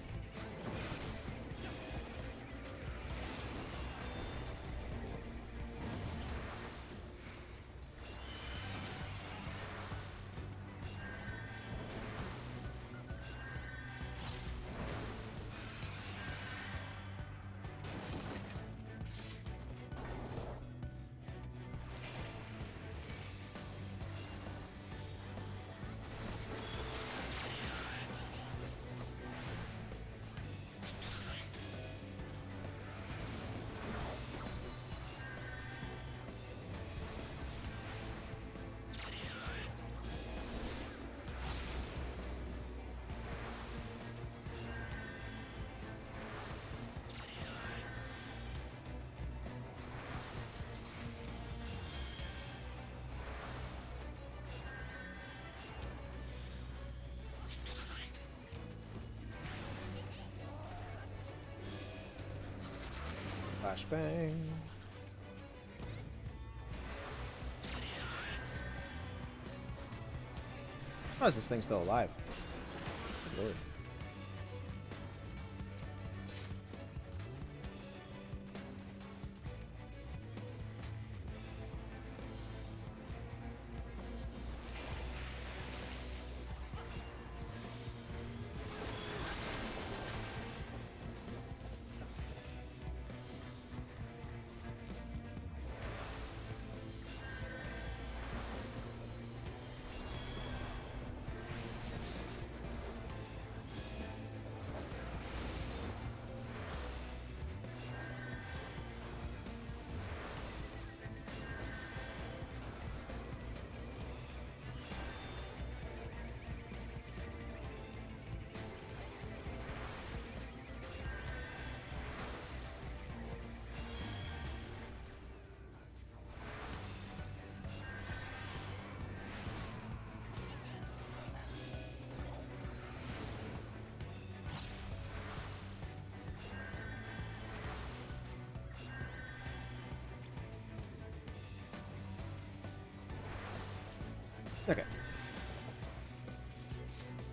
Flashbang. How is this thing still alive? Good lord.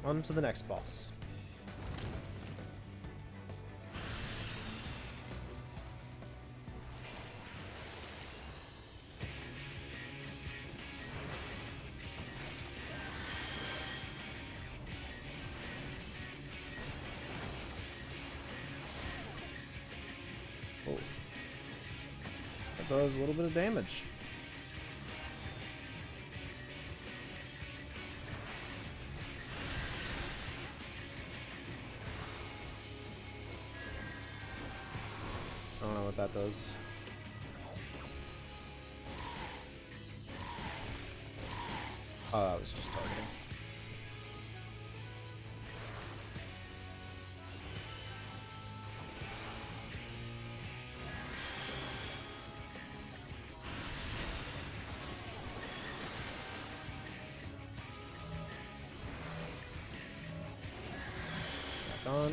On to the next boss. Oh. That does a little bit of damage. I don't know what that does. Oh, that was just targeting. Back on.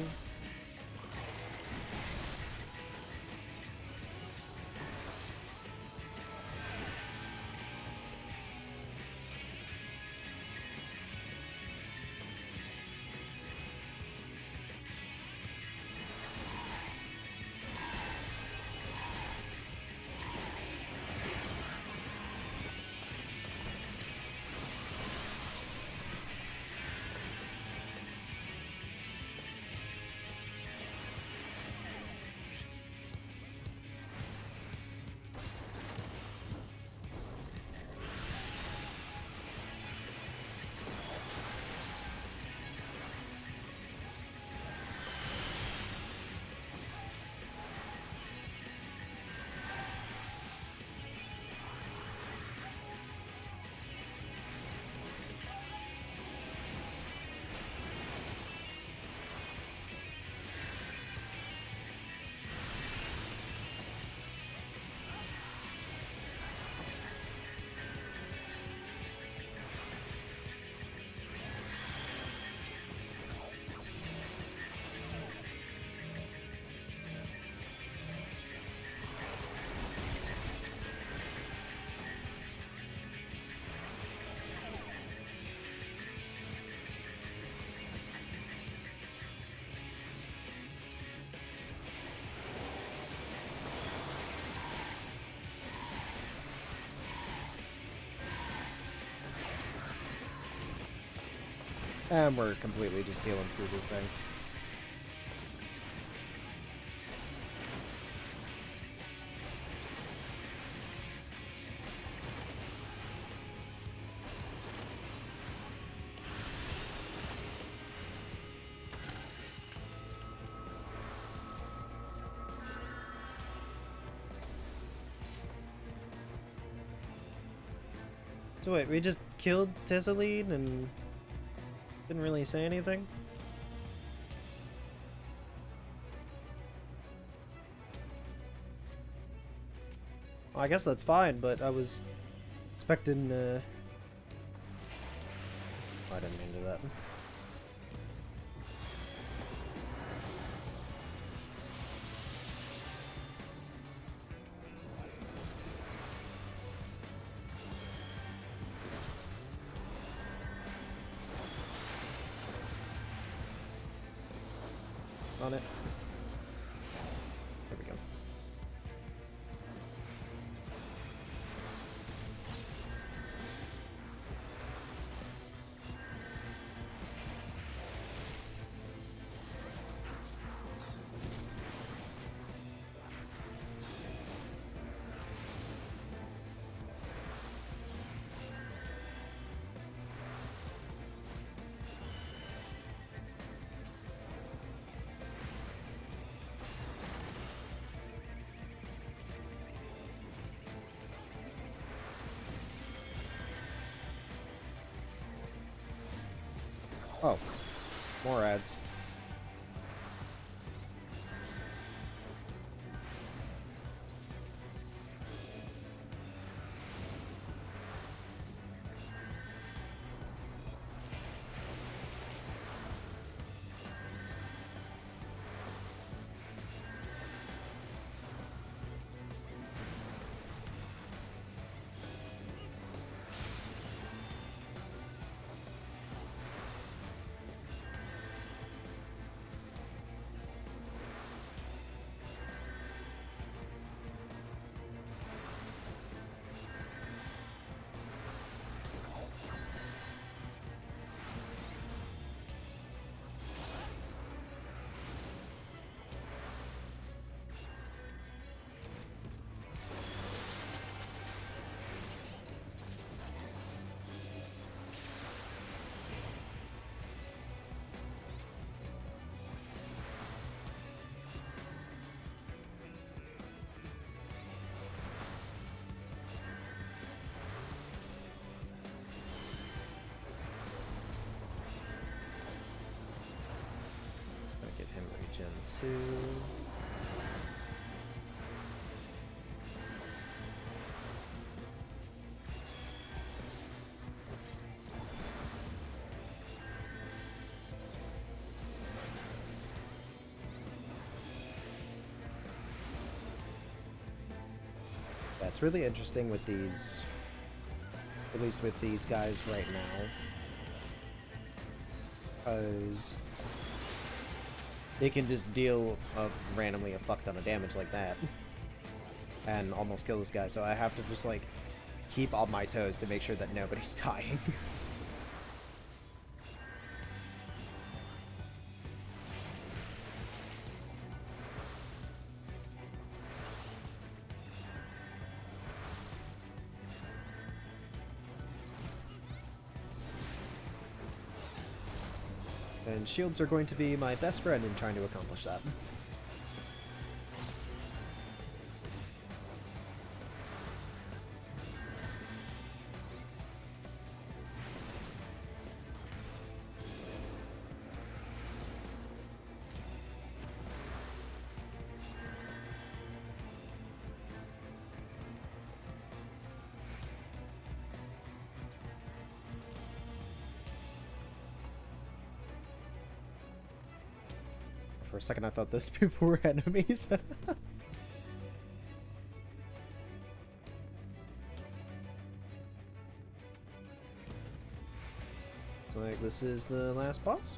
And we're completely just healing through this thing. So wait, we just killed Tessaline and didn't really say anything? Well, I guess that's fine, but I was expecting, I didn't mean to do that. On it. There we go. Oh, more ads. Gen 2. It's really interesting with these, at least with these guys right now, because they can just deal randomly a fuck ton of damage like that and almost kill this guy, so I have to just like keep on my toes to make sure that nobody's dying. And shields are going to be my best friend in trying to accomplish that. For a second I thought those people were enemies. So like this is the last boss?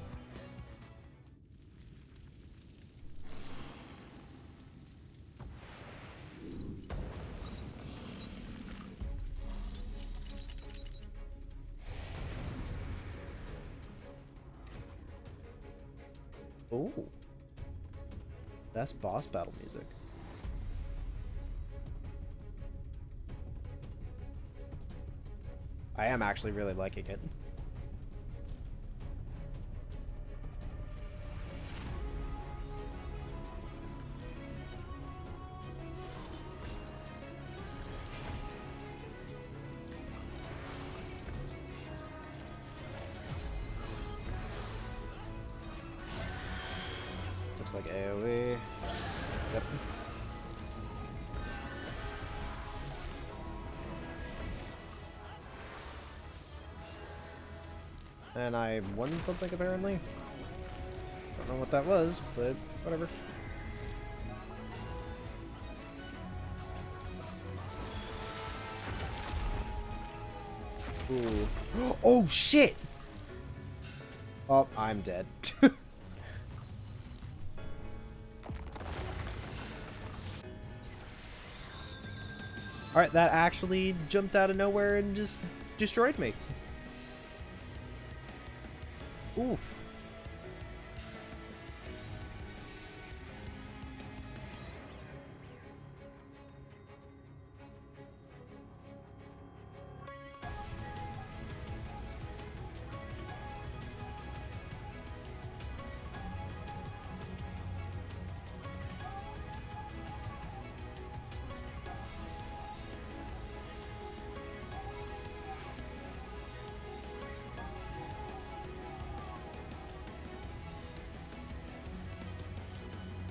Oh. That's boss battle music. I am actually really liking it. Looks like AoE. Yep. And I won something apparently. Don't know what that was, but whatever. Ooh. Oh shit! Oh, I'm dead. Alright, that actually jumped out of nowhere and just destroyed me. Oof.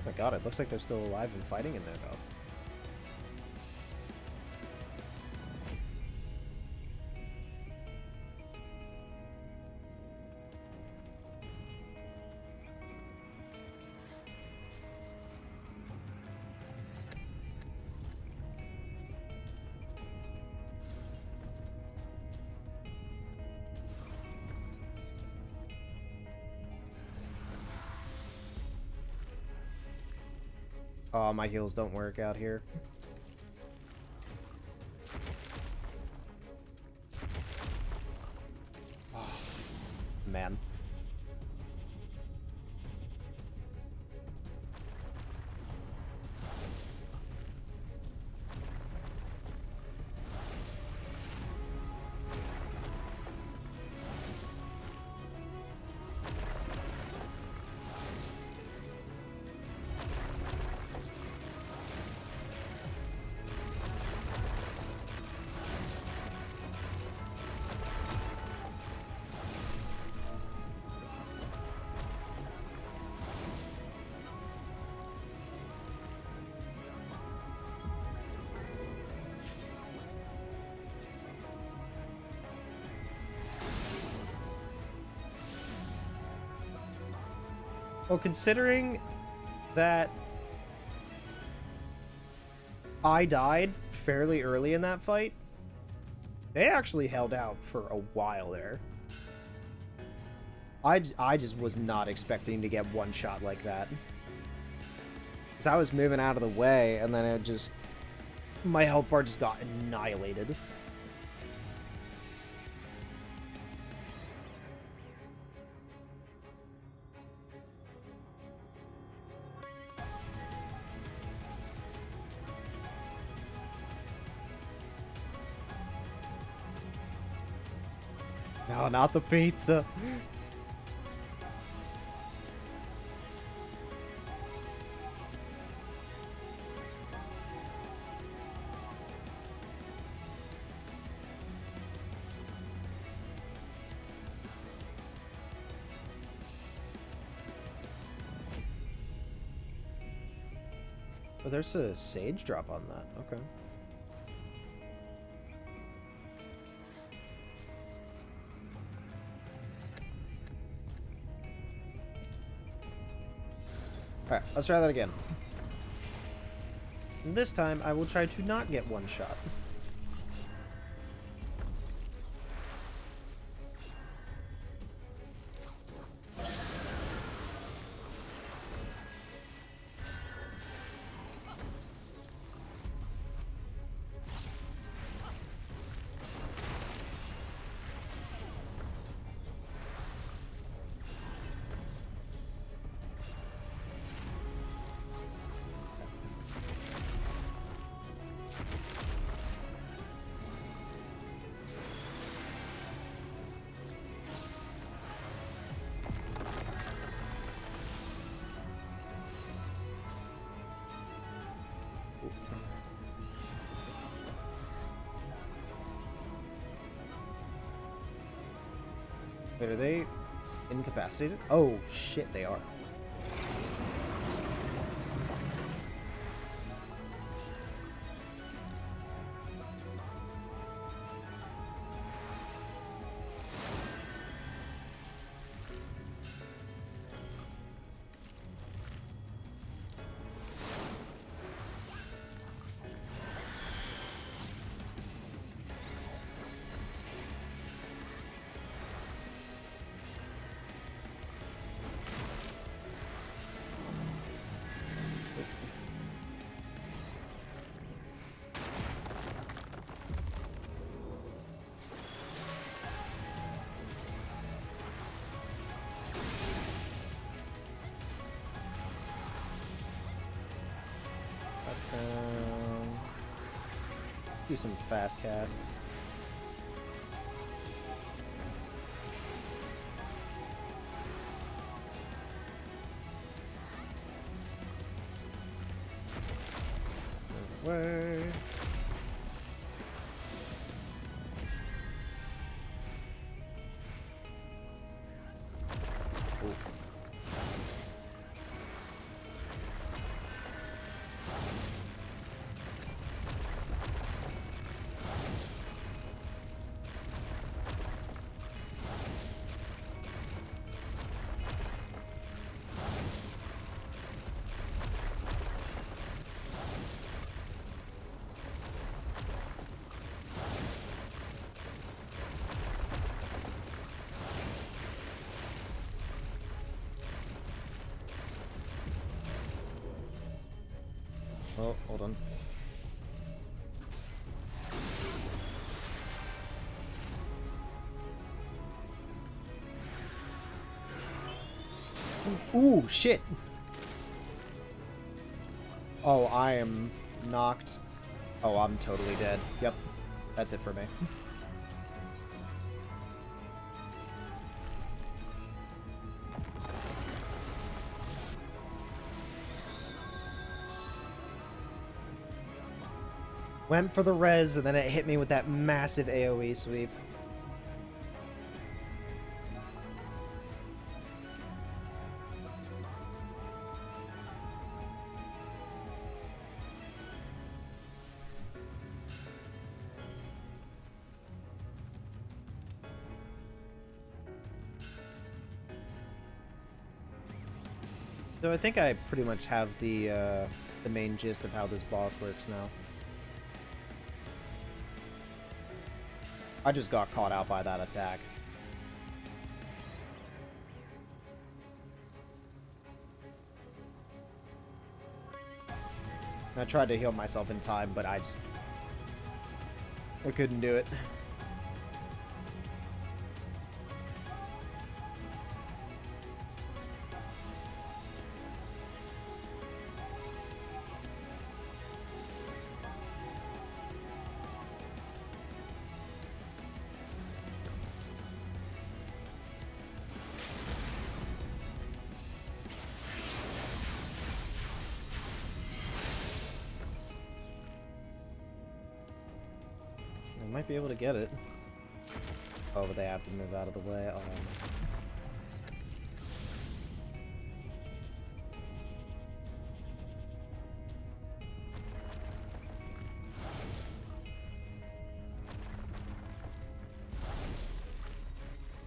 Oh my god, it looks like they're still alive and fighting in there, though. Oh, my heals don't work out here. Oh, man. Well, considering that I died fairly early in that fight, they actually held out for a while there. I just was not expecting to get one shot like that. Because I was moving out of the way, and then it just... my health bar just got annihilated. No, not the pizza. Oh, there's a sage drop on that. Okay. Alright, let's try that again. And this time, I will try to not get one shot. Wait, are they incapacitated? Oh, shit, they are. Do some fast casts. Away. Ooh. Oh, hold on. Ooh, shit! Oh, I am knocked. Oh, I'm totally dead. Yep. That's it for me. Went for the res, and then it hit me with that massive AoE sweep. So I think I pretty much have the main gist of how this boss works now. I just got caught out by that attack. I tried to heal myself in time, but I couldn't do it. Might be able to get it. Oh, but they have to move out of the way. Oh.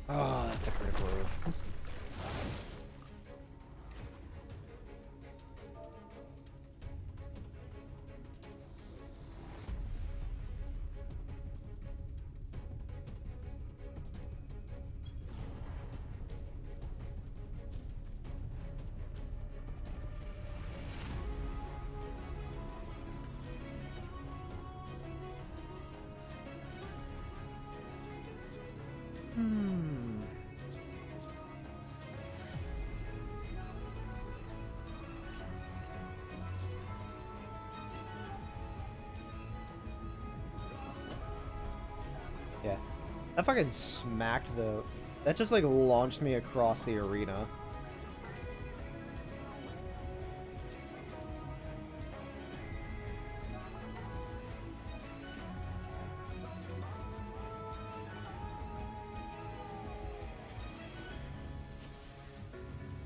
Oh, that's a critical move. Yeah. That fucking smacked though. That just like launched me across the arena.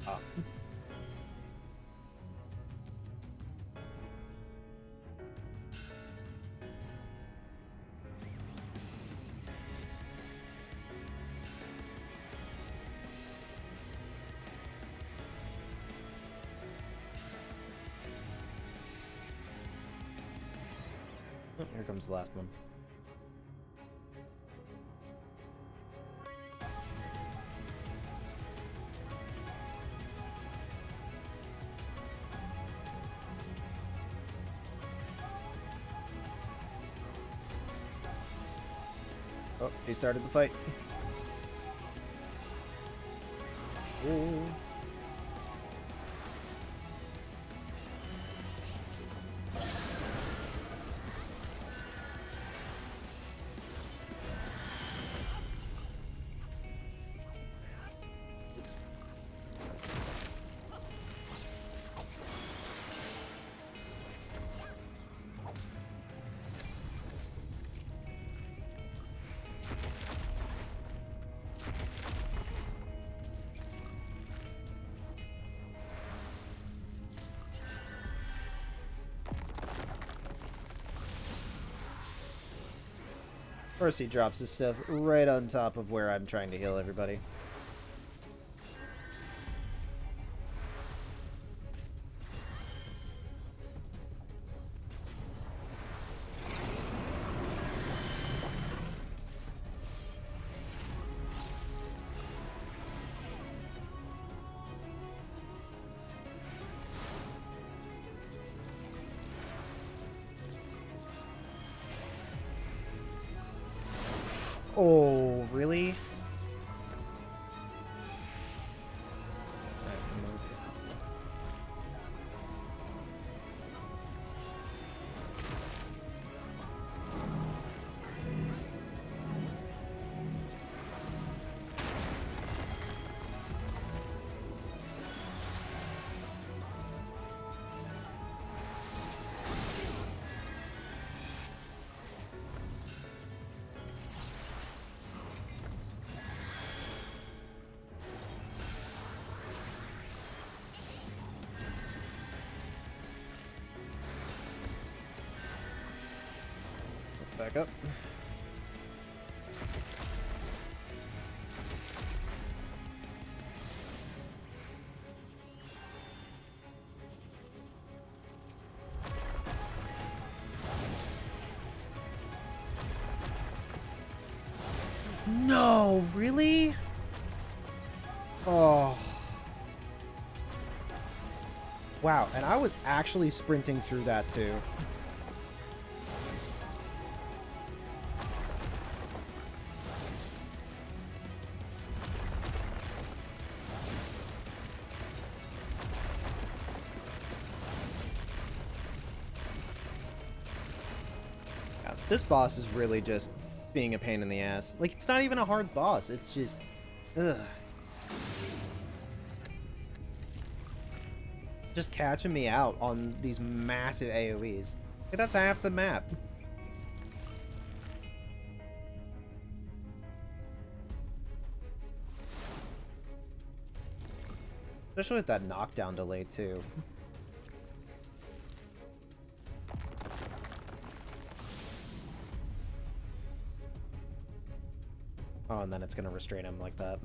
Ah. Oh, here comes the last one. Oh, he started the fight. Ooh. First he drops his stuff right on top of where I'm trying to heal everybody. Oh, really? I have to move. Back up. Oh, really? Oh. Wow, and I was actually sprinting through that too. Yeah, this boss is really just being a pain in the ass. Like, it's not even a hard boss, it's just... ugh. Just catching me out on these massive AoEs. Like, that's half the map. Especially with that knockdown delay, too. Oh, and then it's gonna restrain him like that.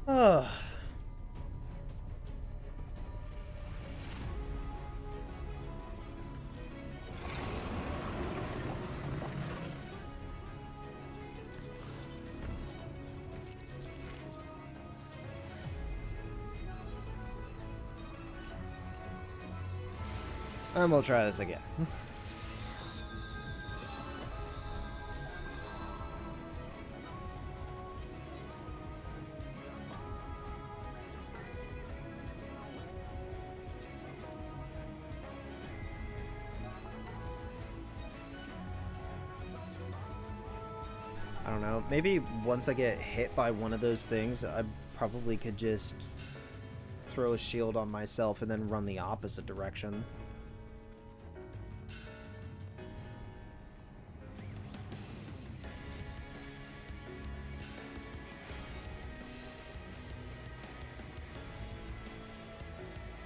Ugh. And we'll try this again. I don't know. Maybe once I get hit by one of those things, I probably could just throw a shield on myself and then run the opposite direction.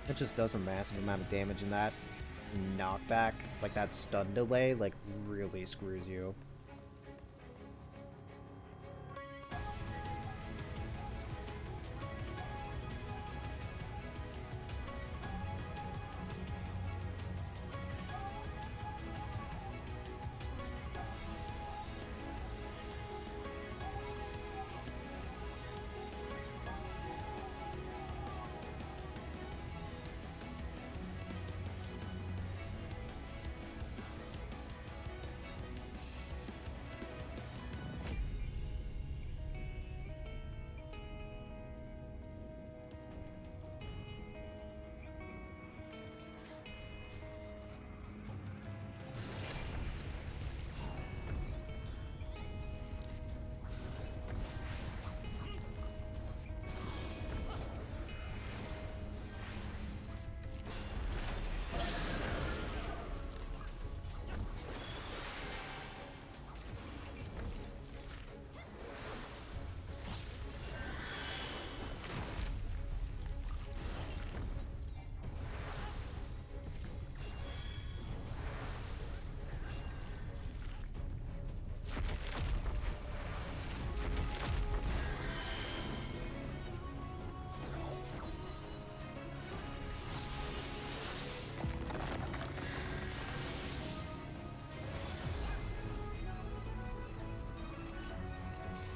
It just does a massive amount of damage, and that knockback, like that stun delay, like really screws you.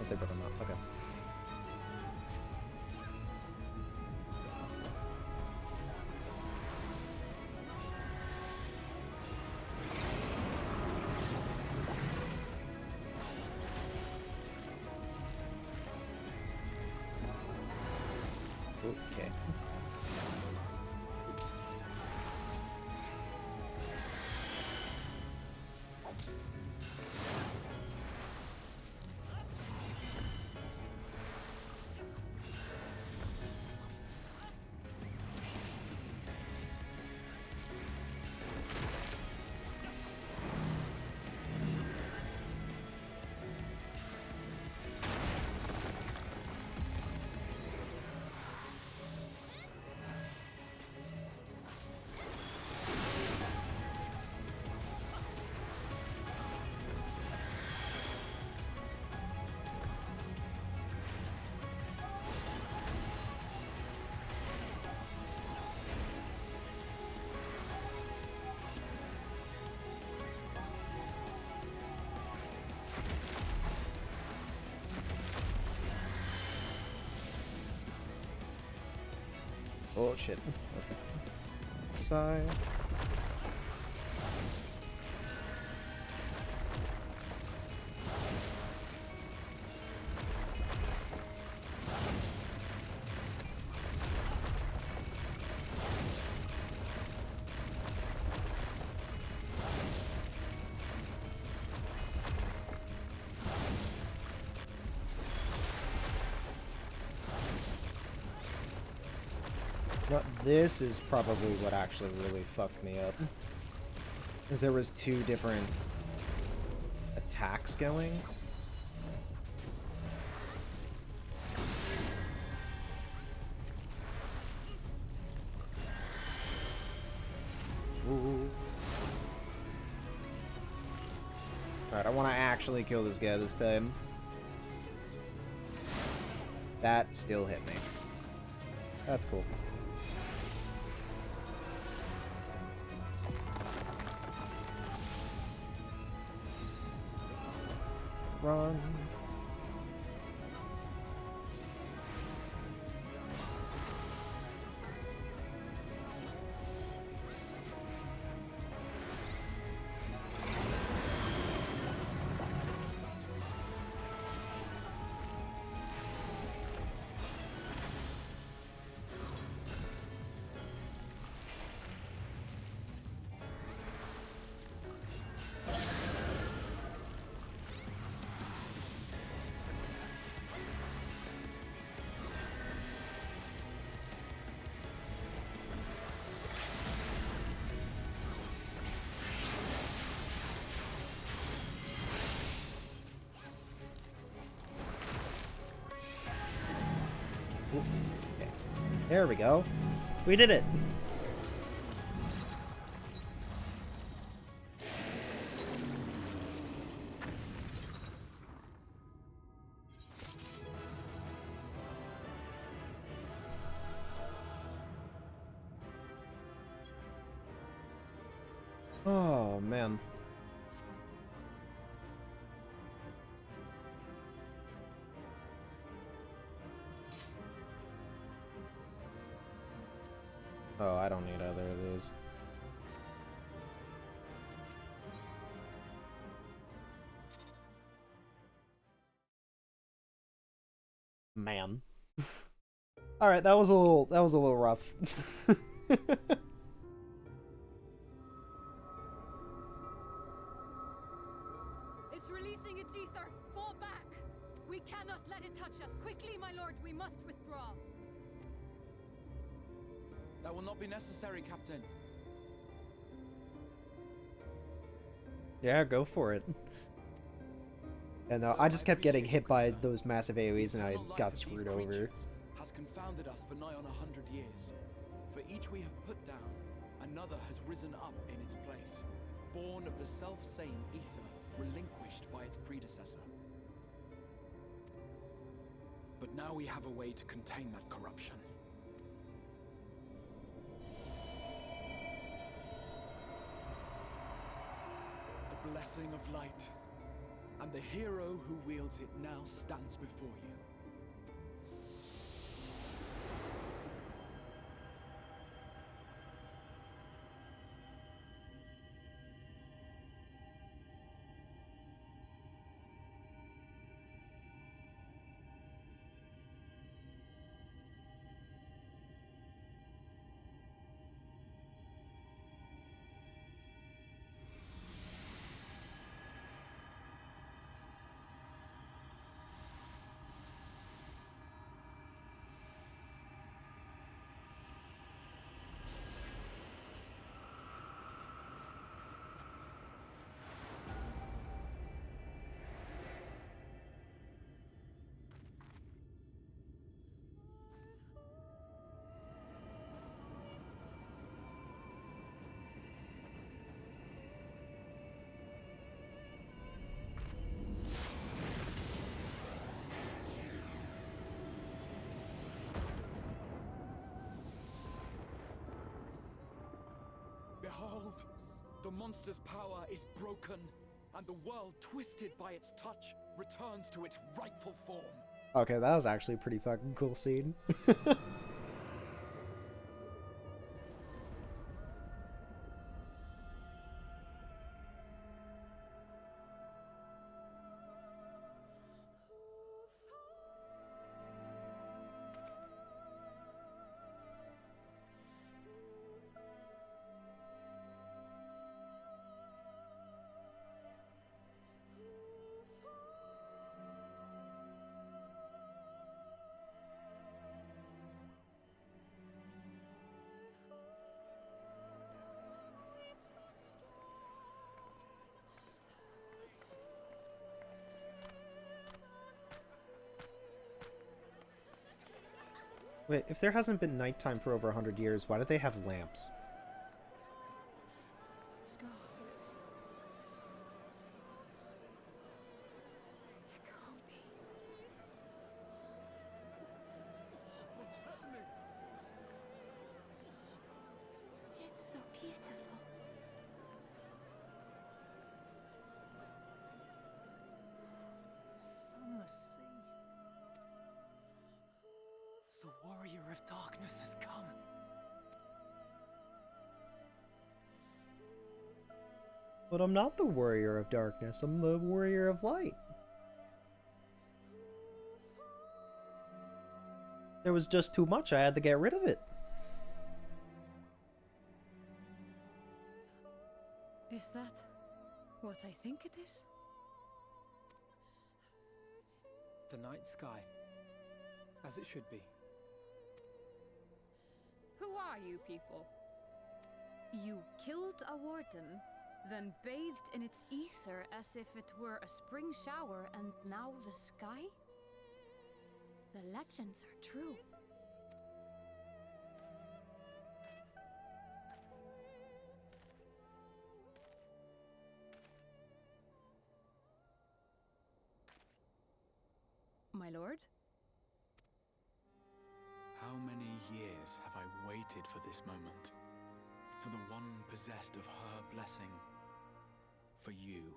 They put them up. Okay. Okay. Oh shit. Okay. Side. But this is probably what actually really fucked me up. Because there was 2 different attacks going. Ooh. Alright, I want to actually kill this guy this time. That still hit me. That's cool. Run. Okay. There we go. We did it. Oh, man. Oh, I don't need either of these. Man. All right, that was a little rough. It's releasing its ether. Fall back. We cannot let it touch us. Quickly, my lord, we must withdraw. That will not be necessary, Captain. Yeah, go for it. And I just kept getting hit by those massive AoEs and I got screwed over. Has confounded us for nigh on 100 years. For each we have put down, another has risen up in its place, born of the self-same ether, relinquished by its predecessor. But now we have a way to contain that corruption. The blessing of light, and the hero who wields it now stands before you. Behold, the monster's power is broken, and the world, twisted by its touch, returns to its rightful form. Okay, that was actually a pretty fucking cool scene. Wait, if there hasn't been nighttime for over 100 years, why do they have lamps? Scar. It can't be. What's happening? It's so beautiful. The Sunless Sea. The Warrior of Darkness has come. But I'm not the Warrior of Darkness, I'm the Warrior of Light. There was just too much, I had to get rid of it. Is that what I think it is? The night sky. As it should be. Who are you people? You killed a warden, then bathed in its ether as if it were a spring shower, and now the sky? The legends are true. My lord? How many years have I waited for this moment? For the one possessed of her blessing. For you.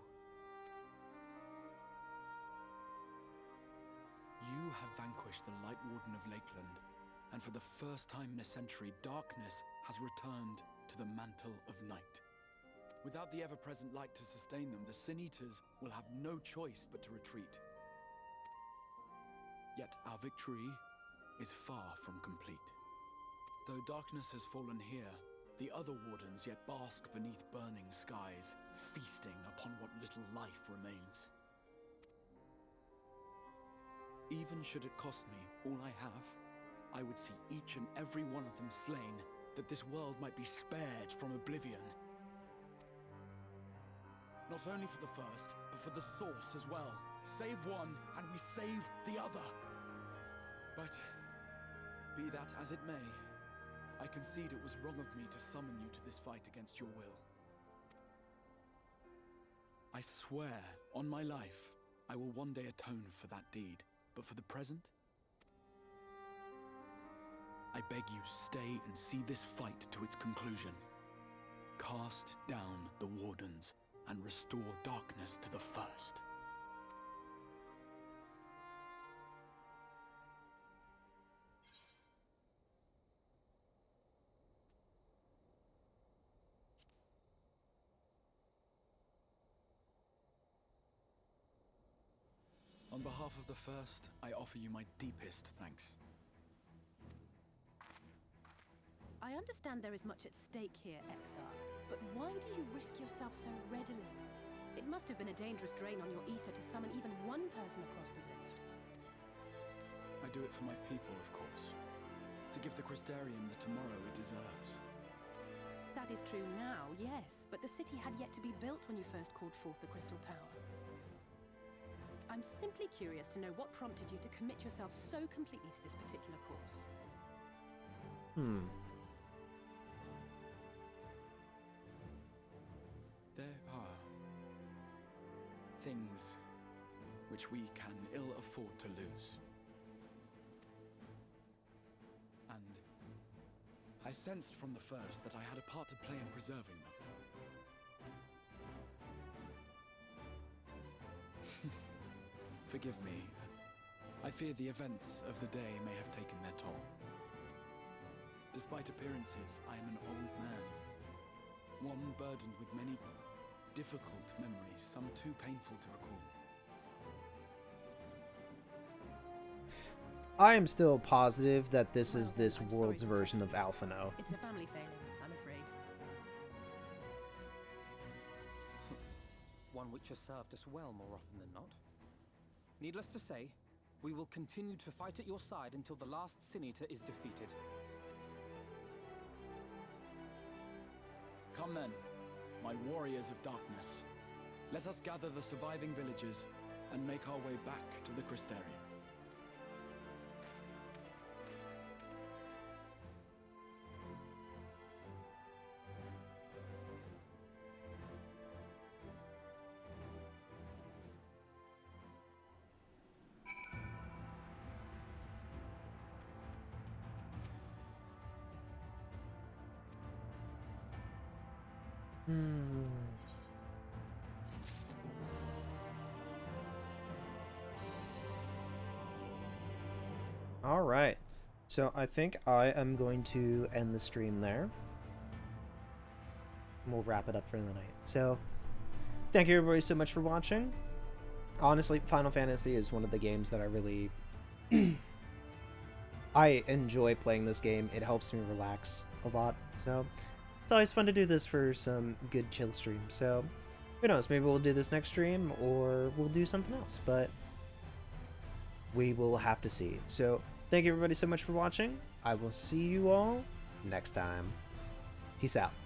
You have vanquished the Light Warden of Lakeland, and for the first time in a century, darkness has returned to the mantle of night. Without the ever-present light to sustain them, the Sin Eaters will have no choice but to retreat. Yet our victory is far from complete. Though darkness has fallen here, the other wardens yet bask beneath burning skies, feasting upon what little life remains. Even should it cost me all I have, I would see each and every one of them slain, that this world might be spared from oblivion. Not only for the first, but for the source as well. Save one, and we save the other. But, be that as it may, I concede it was wrong of me to summon you to this fight against your will. I swear, on my life, I will one day atone for that deed. But for the present, I beg you stay and see this fight to its conclusion. Cast down the Wardens and restore darkness to the first. On behalf of the First, I offer you my deepest thanks. I understand there is much at stake here, Exar, but why do you risk yourself so readily? It must have been a dangerous drain on your ether to summon even one person across the rift. I do it for my people, of course. To give the Crystarium the tomorrow it deserves. That is true now, yes, but the city had yet to be built when you first called forth the Crystal Tower. I'm simply curious to know what prompted you to commit yourself so completely to this particular course. There are things which we can ill afford to lose. And I sensed from the first that I had a part to play in preserving them. Forgive me. I fear the events of the day may have taken their toll. Despite appearances, I am an old man. One burdened with many difficult memories, some too painful to recall. I am still positive that this is this world's version of Alphino. It's a family failing, I'm afraid. One which has served us well more often than not. Needless to say, we will continue to fight at your side until the last Sin Eater is defeated. Come then, my warriors of darkness. Let us gather the surviving villages and make our way back to the Crystarium. All right. So I think I am going to end the stream there. We'll wrap it up for the night. So thank you everybody so much for watching. Honestly, Final Fantasy is one of the games that I really I enjoy playing this game. It helps me relax a lot. So it's always fun to do this for some good chill streams. So who knows, maybe we'll do this next stream or we'll do something else, but we will have to see. So thank you everybody so much for watching. I will see you all next time. Peace out.